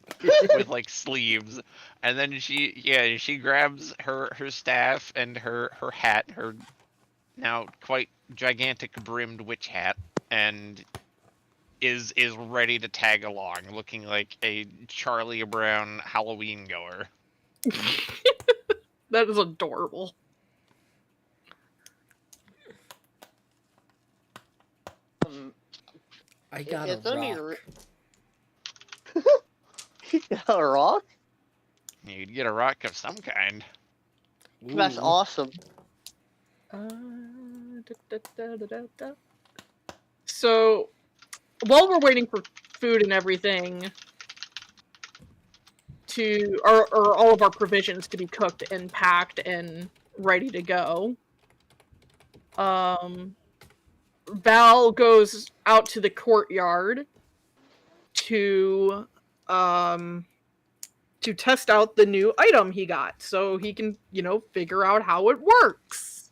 with like sleeves. And then she grabs her staff and her hat, her now quite gigantic brimmed witch hat, and is ready to tag along, looking like a Charlie Brown Halloween goer. that is adorable. I got it's a only rock. You got a rock? You'd get a rock of some kind. That's Ooh. awesome. So, while we're waiting for food and everything or all of our provisions to be cooked and packed and ready to go, Val goes out to the courtyard to test out the new item he got so he can, figure out how it works.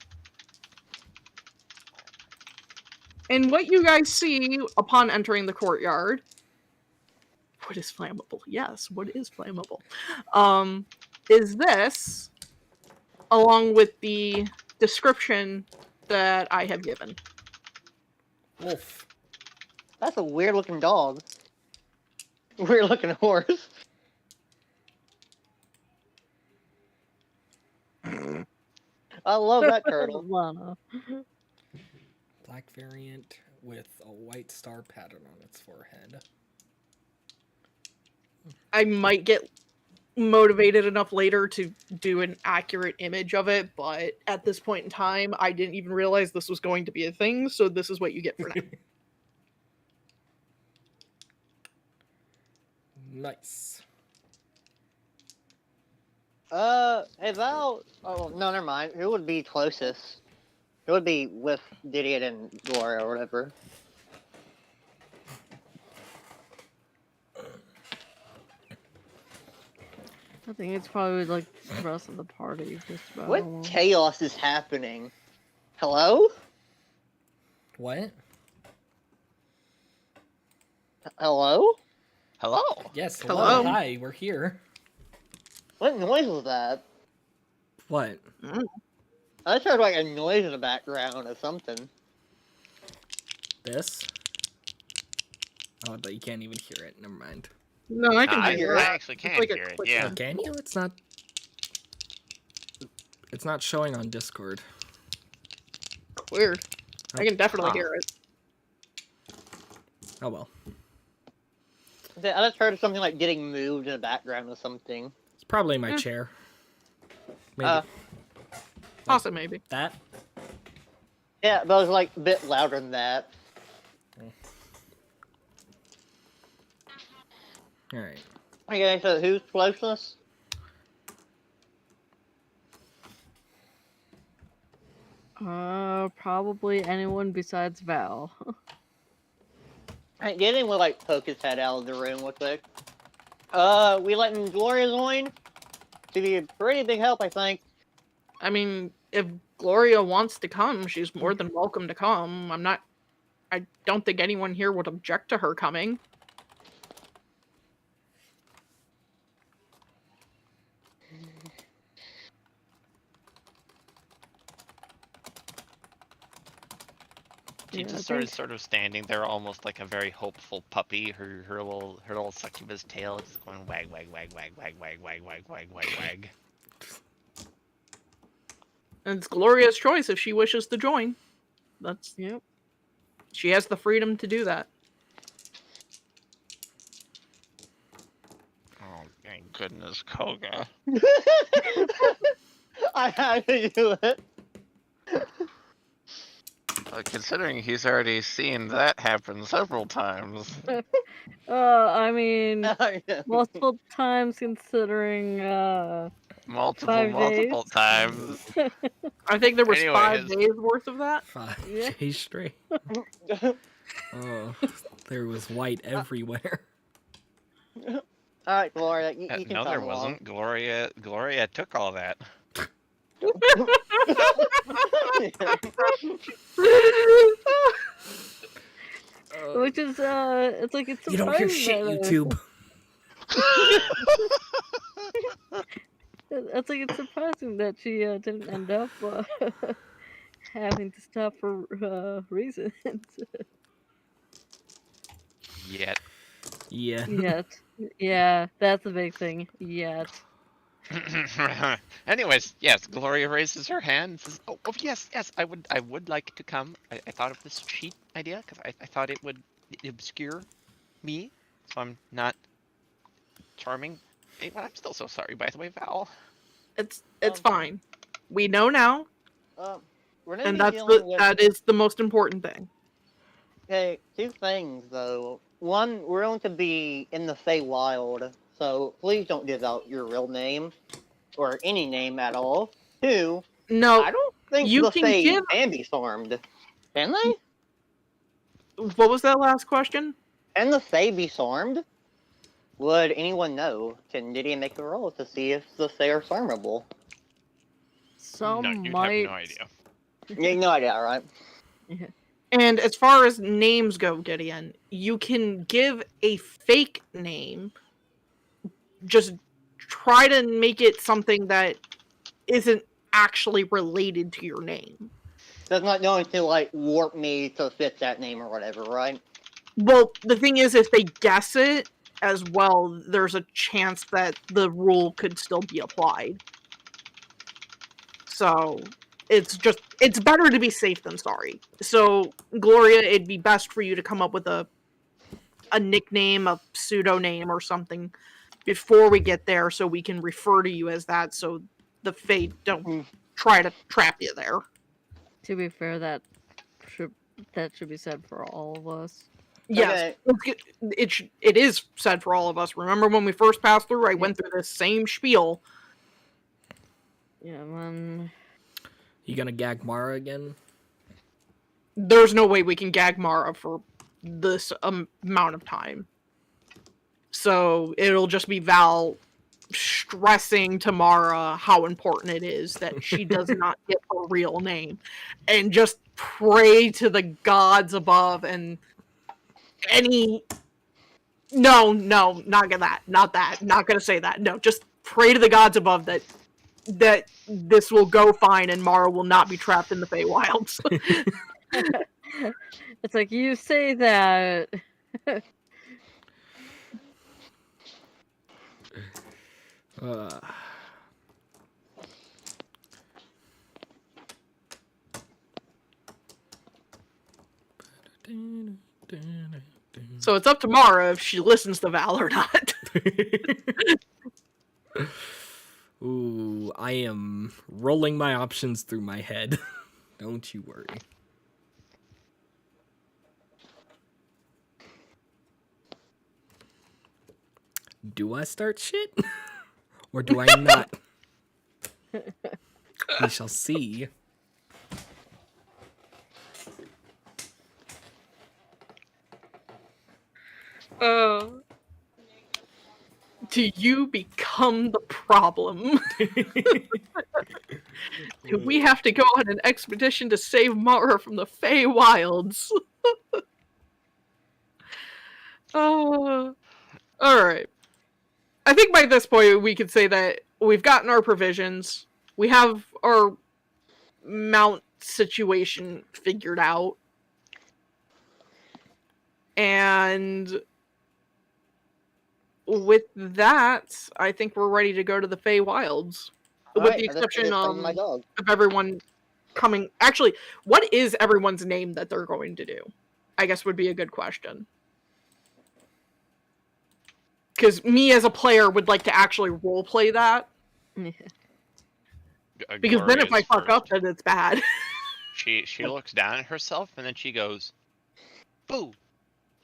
And what you guys see upon entering the courtyard, what is flammable? Yes, what is flammable? Is this, along with the description that I have given. Wolf. That's a weird looking dog. Weird looking horse. I love that turtle. Lana. Black variant with a white star pattern on its forehead. I might get motivated enough later to do an accurate image of it, but at this point in time, I didn't even realize this was going to be a thing, so this is what you get for now. Nice. Hey Val. Oh no, never mind. Who would be closest? It would be with Didion and Gloria or whatever. I think it's probably like the rest of the party. Just about. What chaos is happening? Hello? What? Hello? Hello. Yes. Hello? Hi, we're here. What noise was that? What? I just heard like a noise in the background or something. This? Oh, but you can't even hear it. Never mind. No, I can I hear I it. actually It's can like a hear it. quick Yeah. Oh, can you? It's not. It's not showing on Discord. Weird. I can definitely Huh. hear it. Oh well. I just heard something like getting moved in the background or something. It's probably my Eh. chair. Maybe Also, maybe. that. Yeah, but it was like a bit louder than that. All right. Okay, so who's closest? Probably anyone besides Val. Hey, Gideon will like poke his head out of the room real quick. We letting Gloria join? She'd be a pretty big help, I think. I mean, if Gloria wants to come, she's more than welcome to come. I don't think anyone here would object to her coming. She Yeah, just I sort of standing there, almost like a very hopeful puppy. Her little succubus tail just going wag wag wag wag wag wag wag wag wag wag wag. And it's Gloria's choice if she wishes to join. That's Yep. She has the freedom to do that. Oh, thank goodness, Koga. I had to do it. Considering he's already seen that happen several times. I mean, multiple times considering, Multiple 5 days. times. I think there was Anyways. 5 days worth of that. 5 Yeah. days straight. Oh, there was white everywhere. Alright, Gloria, you can No, come there along. wasn't. Gloria took all that. Which is it's like it's You don't hear surprising shit, that, YouTube. It's like it's surprising that she didn't end up having to stop for reasons. Yet. Yeah. Yet. Yeah, that's the big thing. Yet. Anyways, yes, Gloria raises her hand and says, "Oh, yes, I would like to come. I thought of this cheat idea because I thought it would obscure me, so I'm not charming. Hey, well, I'm still so sorry, by the way, Val. It's fine. We know now, We're gonna and be dealing with... that is the most important thing. Okay, 2 things though. One, we're going to be in the Feywild, so please don't give out your real name or any name at all. 2, No, I don't think you the can Fey give- can be stormed. Can they? What was that last question? Can the Fey be stormed? Would anyone know? Can Gideon make a roll to see if the Fey are stormable? Some No, you might. have no idea. You have no idea, right? Yeah. And as far as names go, Gideon, you can give a fake name. Just try to make it something that isn't actually related to your name. That's not going to, like, warp me to fit that name or whatever, right? Well, the thing is, if they guess it as well, there's a chance that the rule could still be applied. So, it's better to be safe than sorry. So, Gloria, it'd be best for you to come up with a nickname, a pseudonym, or something before we get there so we can refer to you as that so the Fae don't try to trap you there. To be fair, that should be said for all of us. Yes, it is said for all of us. Remember when we first passed through, I went through this same spiel. Yeah, man. You gonna gag Mara again? There's no way we can gag Mara for this amount of time. So it'll just be Val stressing to Mara how important it is that she does not get her real name. And just pray to the gods above and No, not that. Not gonna say that. No, just pray to the gods above that this will go fine and Mara will not be trapped in the Feywilds. It's like you say that. So it's up to Mara if she listens to Val or not. Ooh, I am rolling my options through my head. Don't you worry. Do I start shit? Or do I not? We shall see. Do you become the problem? Do we have to go on an expedition to save Mara from the Feywilds? Alright. I think by this point we could say that we've gotten our provisions. We have our mount situation figured out. And with that, I think we're ready to go to the Feywilds. With the exception of everyone coming... Actually, what is everyone's name that they're going to do? I guess would be a good question. Because me as a player would like to actually roleplay that. Because then if I fuck up, then it's bad. She looks down at herself and then she goes, "Boo!"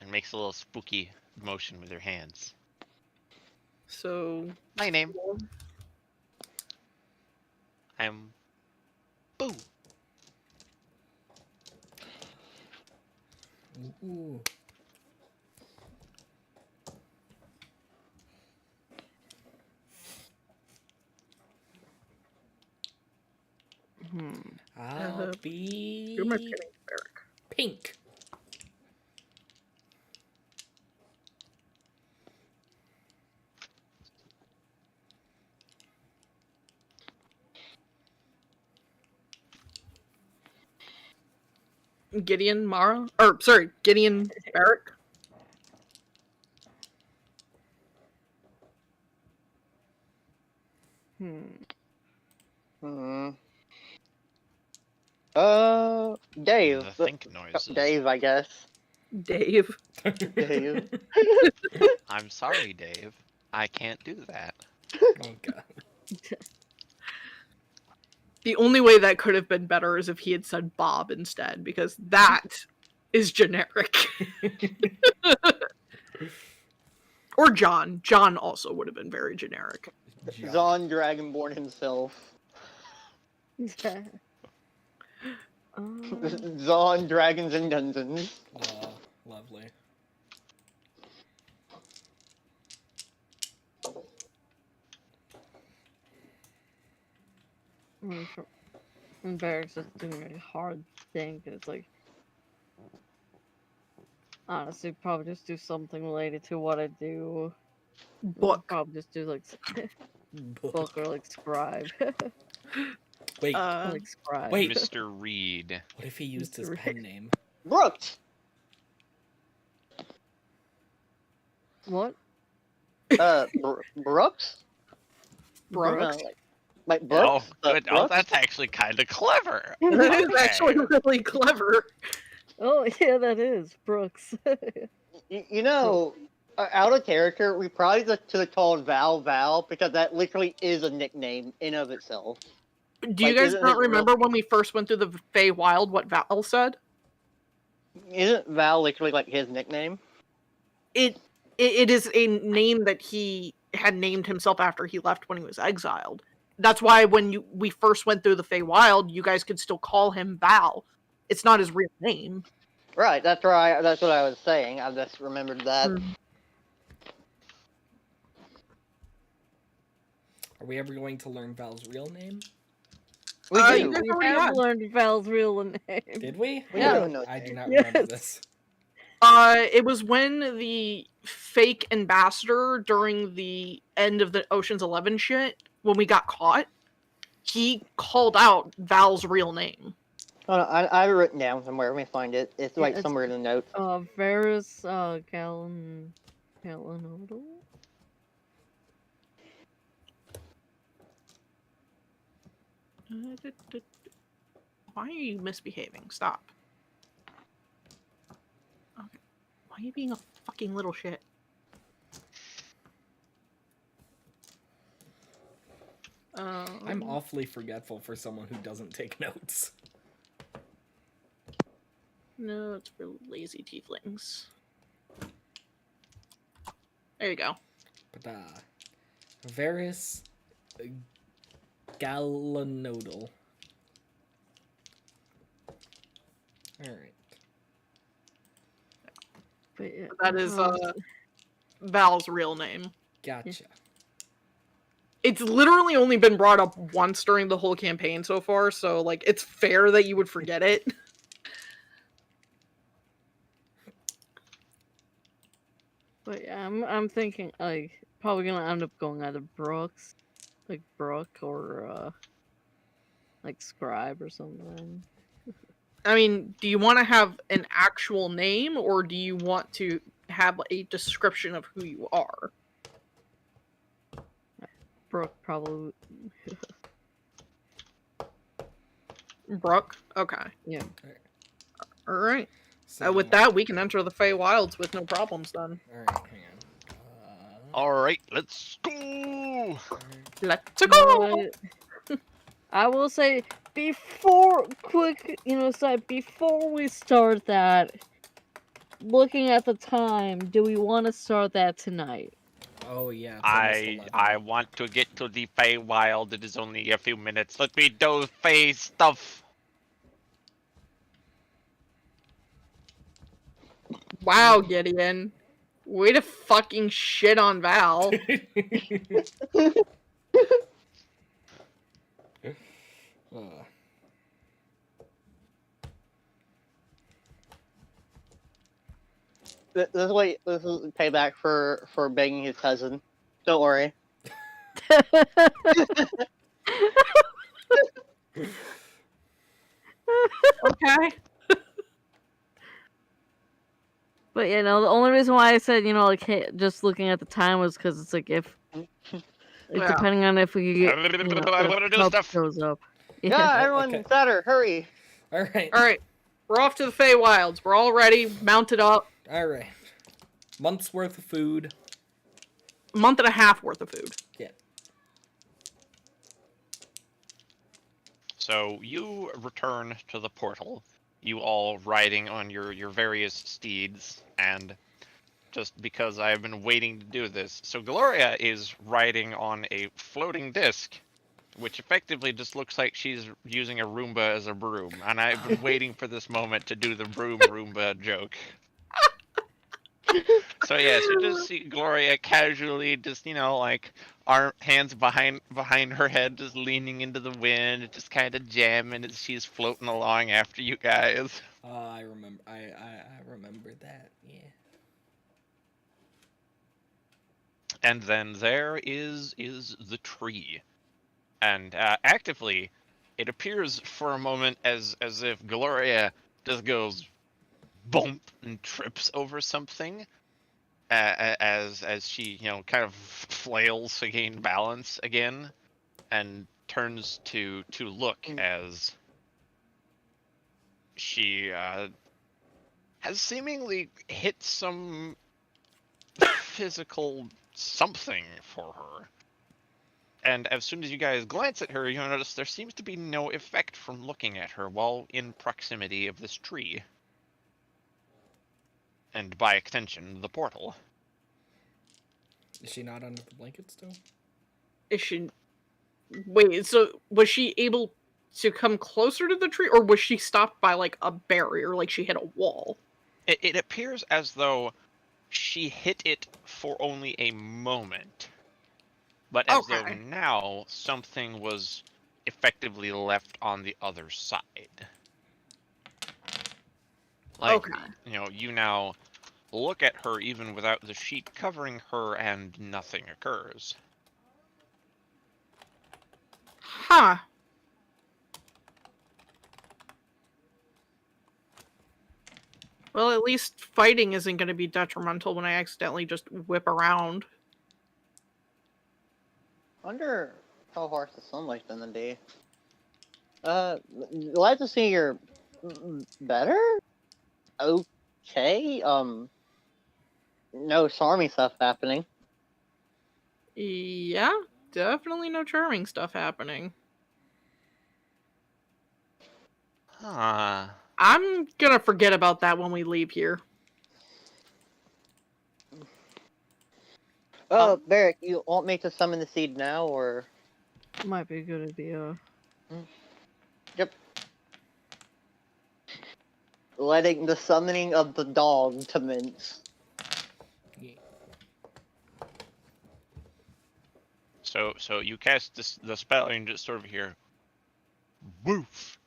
and makes a little spooky motion with her hands. So... My name. I'm Boo. I'll Who be am I pitting to Beric? pink. Gideon Mara? Or, sorry, Gideon Beric? Hmm. Dave. The think noises. Dave, I guess. Dave. Dave. I'm sorry, Dave. I can't do that. Oh god. The only way that could have been better is if he had said Bob instead, because that is generic. Or John. John also would have been very generic. Zon Dragonborn himself. Zon Dragons and Dungeons. Lovely. And Barrick's just doing a hard thing, 'cause it's like, honestly, probably just do something related to what I do. Book. Probably just do like book or like scribe. Wait, Like scribe. Wait. Mr. Reed. what if he used his Mr. pen name? Brooks! What? Brooks? Brooks. No, like Brooks? Oh, good. Oh, Brooks? that's actually kind of clever. That is Okay. actually really clever. Oh yeah, that is Brooks. You know, out of character, we probably should have called Val because that literally is a nickname in of itself. Do you Like, guys isn't not it real- remember when we first went through the Fey Wild what Val said? Isn't Val literally like his nickname? It is a name that he had named himself after he left when he was exiled. That's why when we first went through the Fey Wild, you guys could still call him Val. It's not his real name. Right, that's right. That's what I was saying. I just remembered that. Are we ever going to learn Val's real name? We You do. guys We already have had. learned Val's real name. Did we? We Yeah. do know I do that. not Yes. remember this. It was when the fake ambassador during the end of the Ocean's 11 shit, when we got caught, he called out Val's real name. Hold on, I have it written down somewhere. Let me find it. It's Yeah, like it's- somewhere in the notes. Varus Galanodal? Why are you misbehaving? Stop. Okay. Why are you being a fucking little shit? I'm awfully forgetful for someone who doesn't take notes. No, it's for lazy tieflings. There you go. But Varus Galanodal. Alright. But yeah, That is Val's real name. Gotcha. It's literally only been brought up once during the whole campaign so far, so like it's fair that you would forget it. But yeah, I'm thinking like probably gonna end up going either Brooks, like Brooke, or like Scribe or something. I mean, do you want to have an actual name, or do you want to have a description of who you are? Brooke probably. Brooke? Okay. Yeah. Alright. So, With that, we can enter the Fey Wilds with no problems then. Alright, hang on. Alright, let's go! Let's go! I will say before before we start that, looking at the time, do we want to start that tonight? Oh yeah. It's almost 11. I want to get to the Feywild. It is only a few minutes. Let me do Fey stuff. Wow, Gideon. Way to fucking shit on Val. this is payback for begging his cousin. Don't worry. Okay. But you know, the only reason why I said, you know, like, hey, just looking at the time was because it's like if, like, Yeah. depending on if we could get, you know, I wanna if do help stuff. shows up. Yeah, Oh, everyone, okay. better hurry. All right. All right. We're off to the Feywilds. We're all ready, mounted up. All right. Month's worth of food. A month and a half worth of food. Yeah. So you return to the portal, you all riding on your various steeds, and just because I have been waiting to do this, so Gloria is riding on a floating disc, which effectively just looks like she's using a Roomba as a broom, and I've been waiting for this moment to do the broom Roomba joke. So yes, you just see Gloria casually just, you know, like hands behind her head, just leaning into the wind, just kind of jamming as she's floating along after you guys. I remember. I remember that. Yeah. And then there is the tree, and actively, it appears for a moment as if Gloria just goes bump and trips over something. As she, you know, kind of flails to gain balance again, and turns to look as she has seemingly hit some physical something for her. And as soon as you guys glance at her, you notice there seems to be no effect from looking at her while in proximity of this tree. And by extension, the portal. Is she not under the blanket still? Is she? Wait. So was she able to come closer to the tree, or was she stopped by like a barrier, like she hit a wall? It appears as though she hit it for only a moment, but as though Okay. now something was effectively left on the other side. Like, Okay. you know, you now look at her even without the sheet covering her and nothing occurs. Huh. Well, at least fighting isn't going to be detrimental when I accidentally just whip around. Wonder how harsh the sunlight's gonna be. Glad to see you're better. Okay. No charming stuff happening. Yeah, definitely no charming stuff happening. Huh. I'm gonna forget about that when we leave here. Oh, Barrick, you want me to summon the seed now, or? Might be a good idea. Yep. Letting the summoning of the dog commence. Yeah. So you cast the spell and just sort of hear, woof,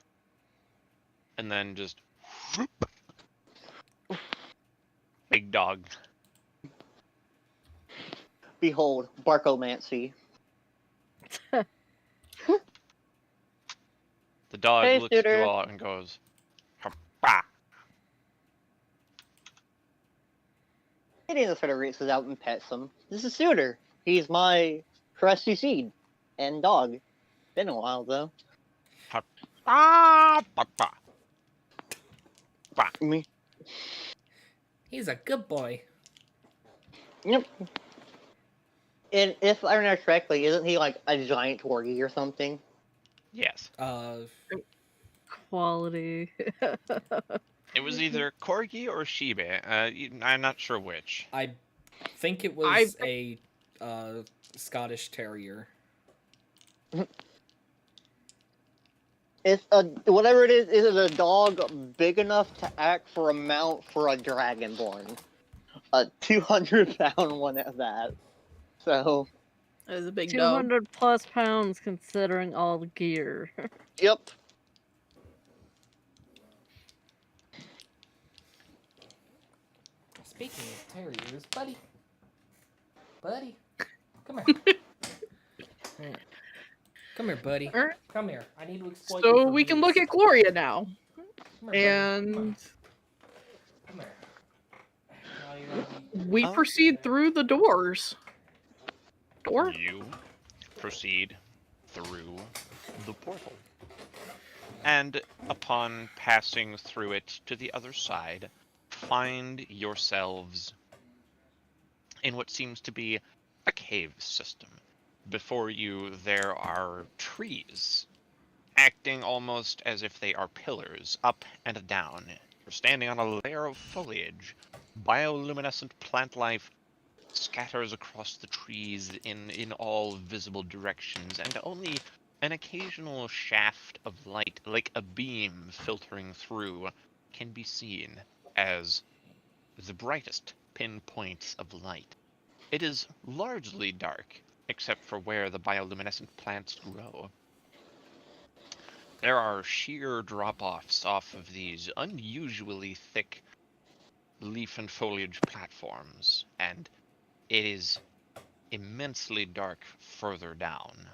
and then just whoop. Big dog. Behold, Barkomancy. The dog Hey, looks at Suitor. you all and goes, bah. He just sort of reaches out and pets him. This is Suitor. He's my trusty seed and dog. Been a while though. Ah, bah, bah. Me. He's a good boy. Yep. And if I remember correctly, isn't he like a giant corgi or something? Yes. Quality. It was either Corgi or Shiba. I'm not sure which. I think it was a Scottish Terrier. It's whatever it is it a dog big enough to act for a mount for a dragonborn? A 200-pound one at that. So, That is a big dog. 200 plus pounds considering all the gear. yep. Speaking of terriers, buddy. Buddy. Come here. Come here, buddy. Alright. Come here. I need to exploit you So for we can look views. at Gloria now. Come here, buddy. And Come here. Now you're gonna be... we Oh. proceed through the doors. Door? You proceed through the portal. And upon passing through it to the other side, find yourselves in what seems to be a cave system. Before you, there are trees, acting almost as if they are pillars, up and down. You're standing on a layer of foliage. Bioluminescent plant life scatters across the trees in all visible directions, and only an occasional shaft of light, like a beam filtering through, can be seen as the brightest pinpoints of light. It is largely dark, except for where the bioluminescent plants grow. There are sheer drop-offs off of these unusually thick leaf and foliage platforms, and it is immensely dark further down.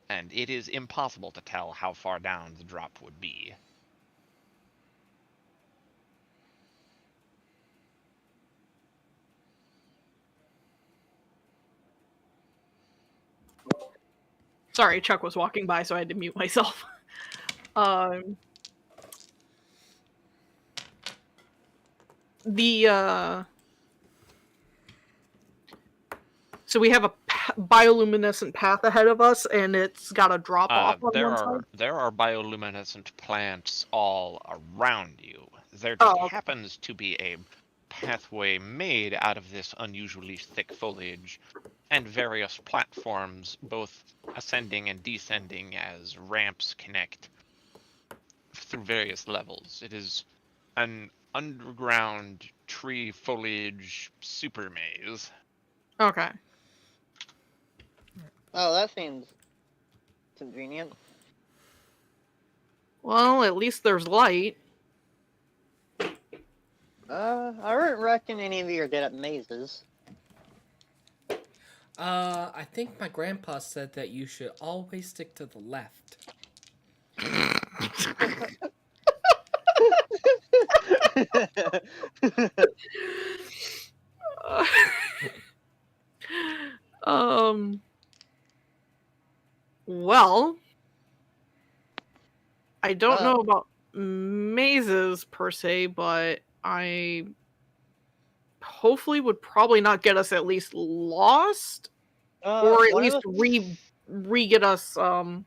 And it is impossible to tell how far down the drop would be. Sorry, Chuck was walking by, so I had to mute myself. So we have a bioluminescent path ahead of us, and it's got a drop off on one side. There are bioluminescent plants all around you. There Oh, just okay. happens to be a pathway made out of this unusually thick foliage, and various platforms, both ascending and descending as ramps connect through various levels. It is an underground tree foliage super maze. Okay. Oh, that seems convenient. Well, at least there's light. I wouldn't reckon any of you are good at mazes. I think my grandpa said that you should always stick to the left. Well, I don't know about mazes per se, but I hopefully would probably not get us at least lost, or at one of least the- re-get us, fuck,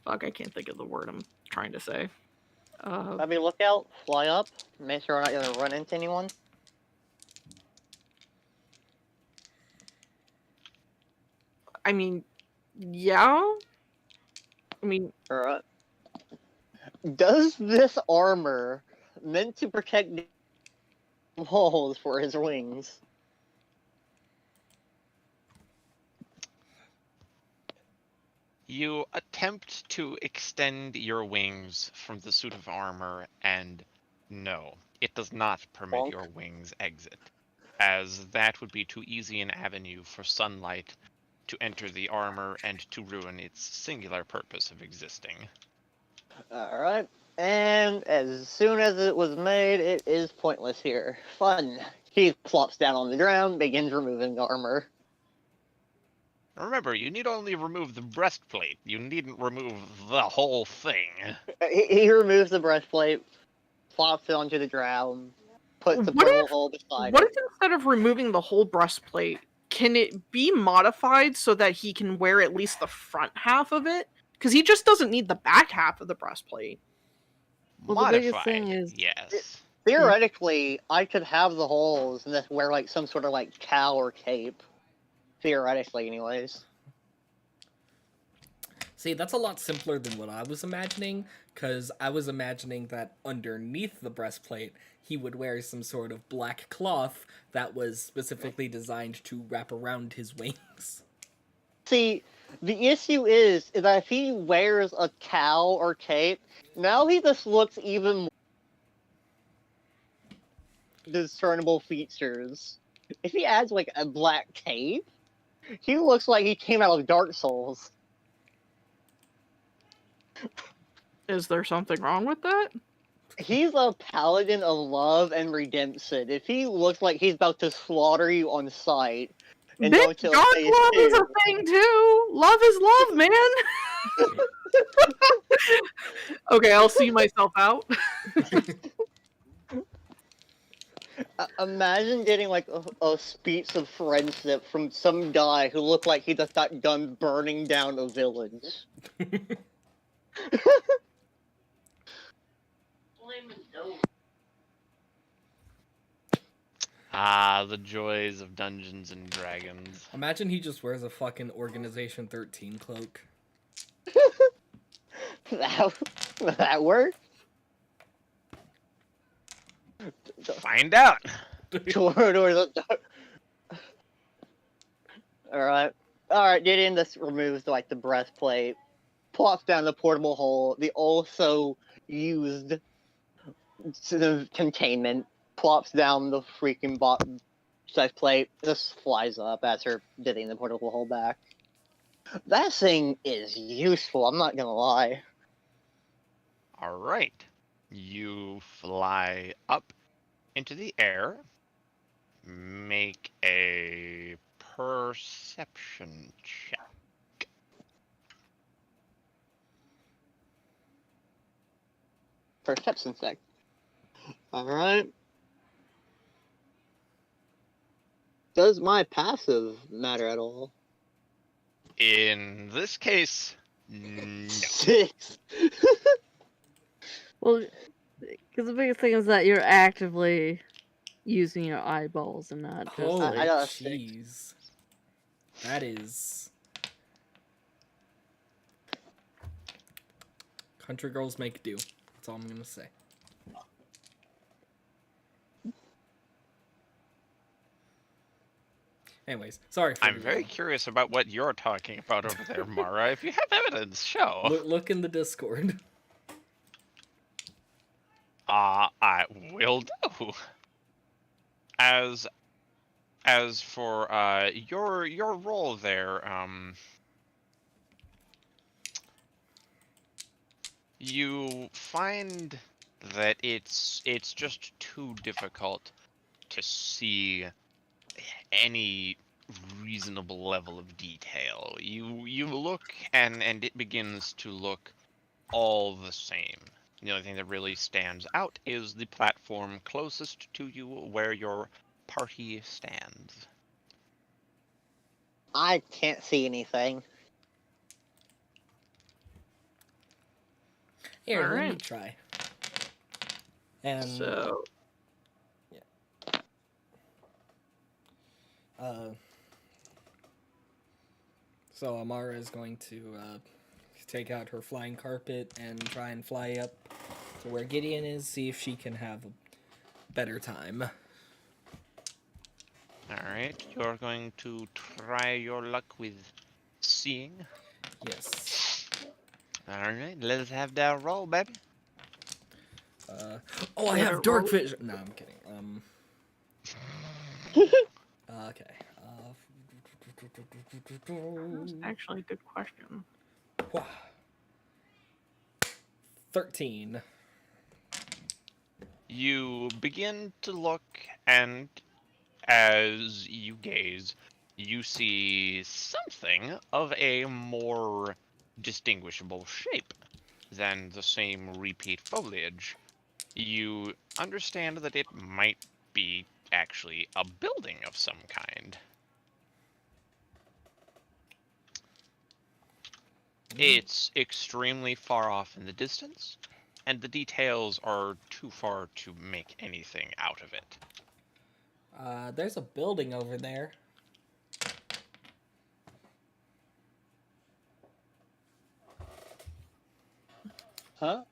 I can't think of the word I'm trying to say. I mean, look out, fly up, make sure we're not gonna run into anyone. I mean, yeah. I mean, Alright. Does this armor meant to protect the walls for his wings? You attempt to extend your wings from the suit of armor, and no, it does not permit Bonk. your wings exit, as that would be too easy an avenue for sunlight to enter the armor and to ruin its singular purpose of existing. Alright. And as soon as it was made, it is pointless here. Fun. He flops down on the ground, begins removing the armor. Remember, you need only remove the breastplate. You needn't remove the whole thing. He removes the breastplate, flops it onto the ground, puts the What portal if- hole beside what it. if instead of removing the whole breastplate, can it be modified so that he can wear at least the front half of it? Because he just doesn't need the back half of the breastplate. Well, the biggest Modified, thing is- yes. Theoretically, I could have the holes and just wear like some sort of like cowl or cape. Theoretically, anyways. See, that's a lot simpler than what I was imagining, because I was imagining that underneath the breastplate, he would wear some sort of black cloth that was specifically designed to wrap around his wings. See, the issue is that if he wears a cowl or cape, now he just looks even more discernible features. If he adds like a black cape, he looks like he came out of Dark Souls. Is there something wrong with that? He's a paladin of love and redemption. If he looks like he's about to slaughter you on sight, and Bitch, don't tell dark phase love is a 2, thing too. Love is love, man. Okay, I'll see myself out. imagine getting like a speech of friendship from some guy who looked like he just got done burning down a village. Ah, the joys of Dungeons and Dragons. Imagine he just wears a fucking Organization 13 cloak. that worked? Find out. Alright. Alright, Gideon just removes like the breastplate, plops down the portable hole, the also used containment, plops down the freaking breastplate, just flies up as her getting the portable hole back. That thing is useful, I'm not gonna lie. All right. You fly up into the air. Make a perception check. Perception check. Alright. Does my passive matter at all? In this case, no. 6. Well, because the biggest thing is that you're actively using your eyeballs and not just. Holy I got a 6. jeez. That is... Country girls make do. That's all I'm gonna say. Anyways, sorry for I'm the, very curious about what you're talking about over there, Mara. If you have evidence, show. Look in the Discord. I will do. As for your role there, you find that it's just too difficult to see any reasonable level of detail. You look and it begins to look all the same. The only thing that really stands out is the platform closest to you where your party stands. I can't see anything. Here, let me Alright. try. And So, so Amara is going to take out her flying carpet and try and fly up to where Gideon is, see if she can have a better time. Alright, you're going to try your luck with seeing. Yes. Alright, let's have that roll, baby. Oh, I have dark vision. No, I'm kidding. Okay. that's actually a good question. 13. You begin to look, and as you gaze, you see something of a more distinguishable shape than the same repeat foliage. You understand that it might be actually a building of some kind. It's extremely far off in the distance, and the details are too far to make anything out of it. There's a building over there. Huh?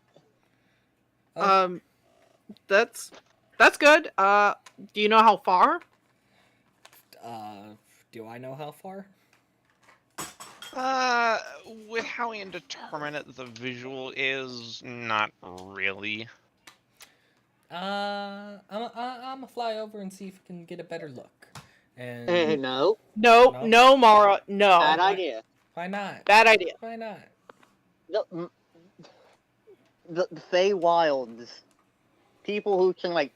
That's good. Do you know how far? Do I know how far? With how indeterminate the visual is, not really. I'm gonna fly over and see if we can get a better look. And No, No, No? no, Mara, no. bad idea. why not? Bad idea. Why not? The Feywilds, people who can like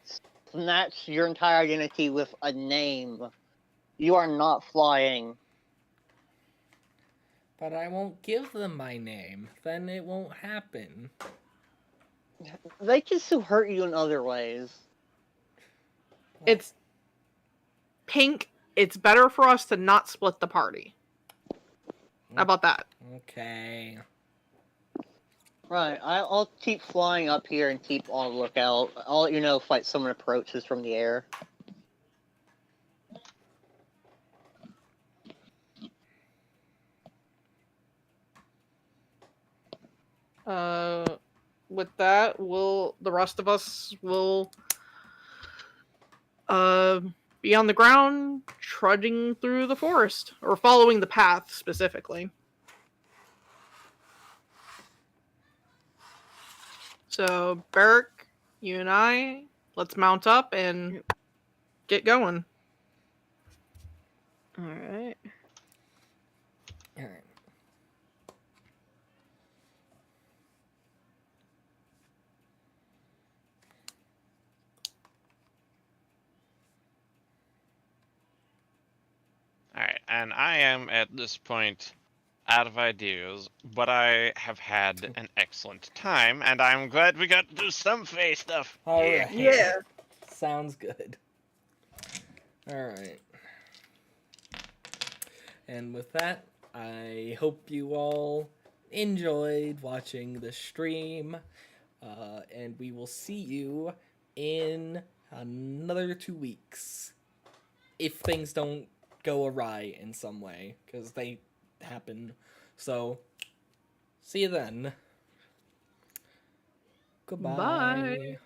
snatch your entire identity with a name. You are not flying. But I won't give them my name. Then it won't happen. They can still hurt you in other ways. It's Pink. It's better for us to not split the party. How about that? Okay. Right, I'll keep flying up here and keep on the lookout. I'll let you know if like someone approaches from the air. With that, the rest of us will be on the ground, trudging through the forest, or following the path specifically. So, Beric, you and I, let's mount up and get going. All right. All right. Alright, and I am at this point out of ideas, but I have had an excellent time, and I'm glad we got to do some Fae stuff. All right. Yeah. Sounds good. All right. And with that, I hope you all enjoyed watching the stream, and we will see you in another 2 weeks. If things don't go awry in some way, because they happen. So, see you then. Goodbye. Bye.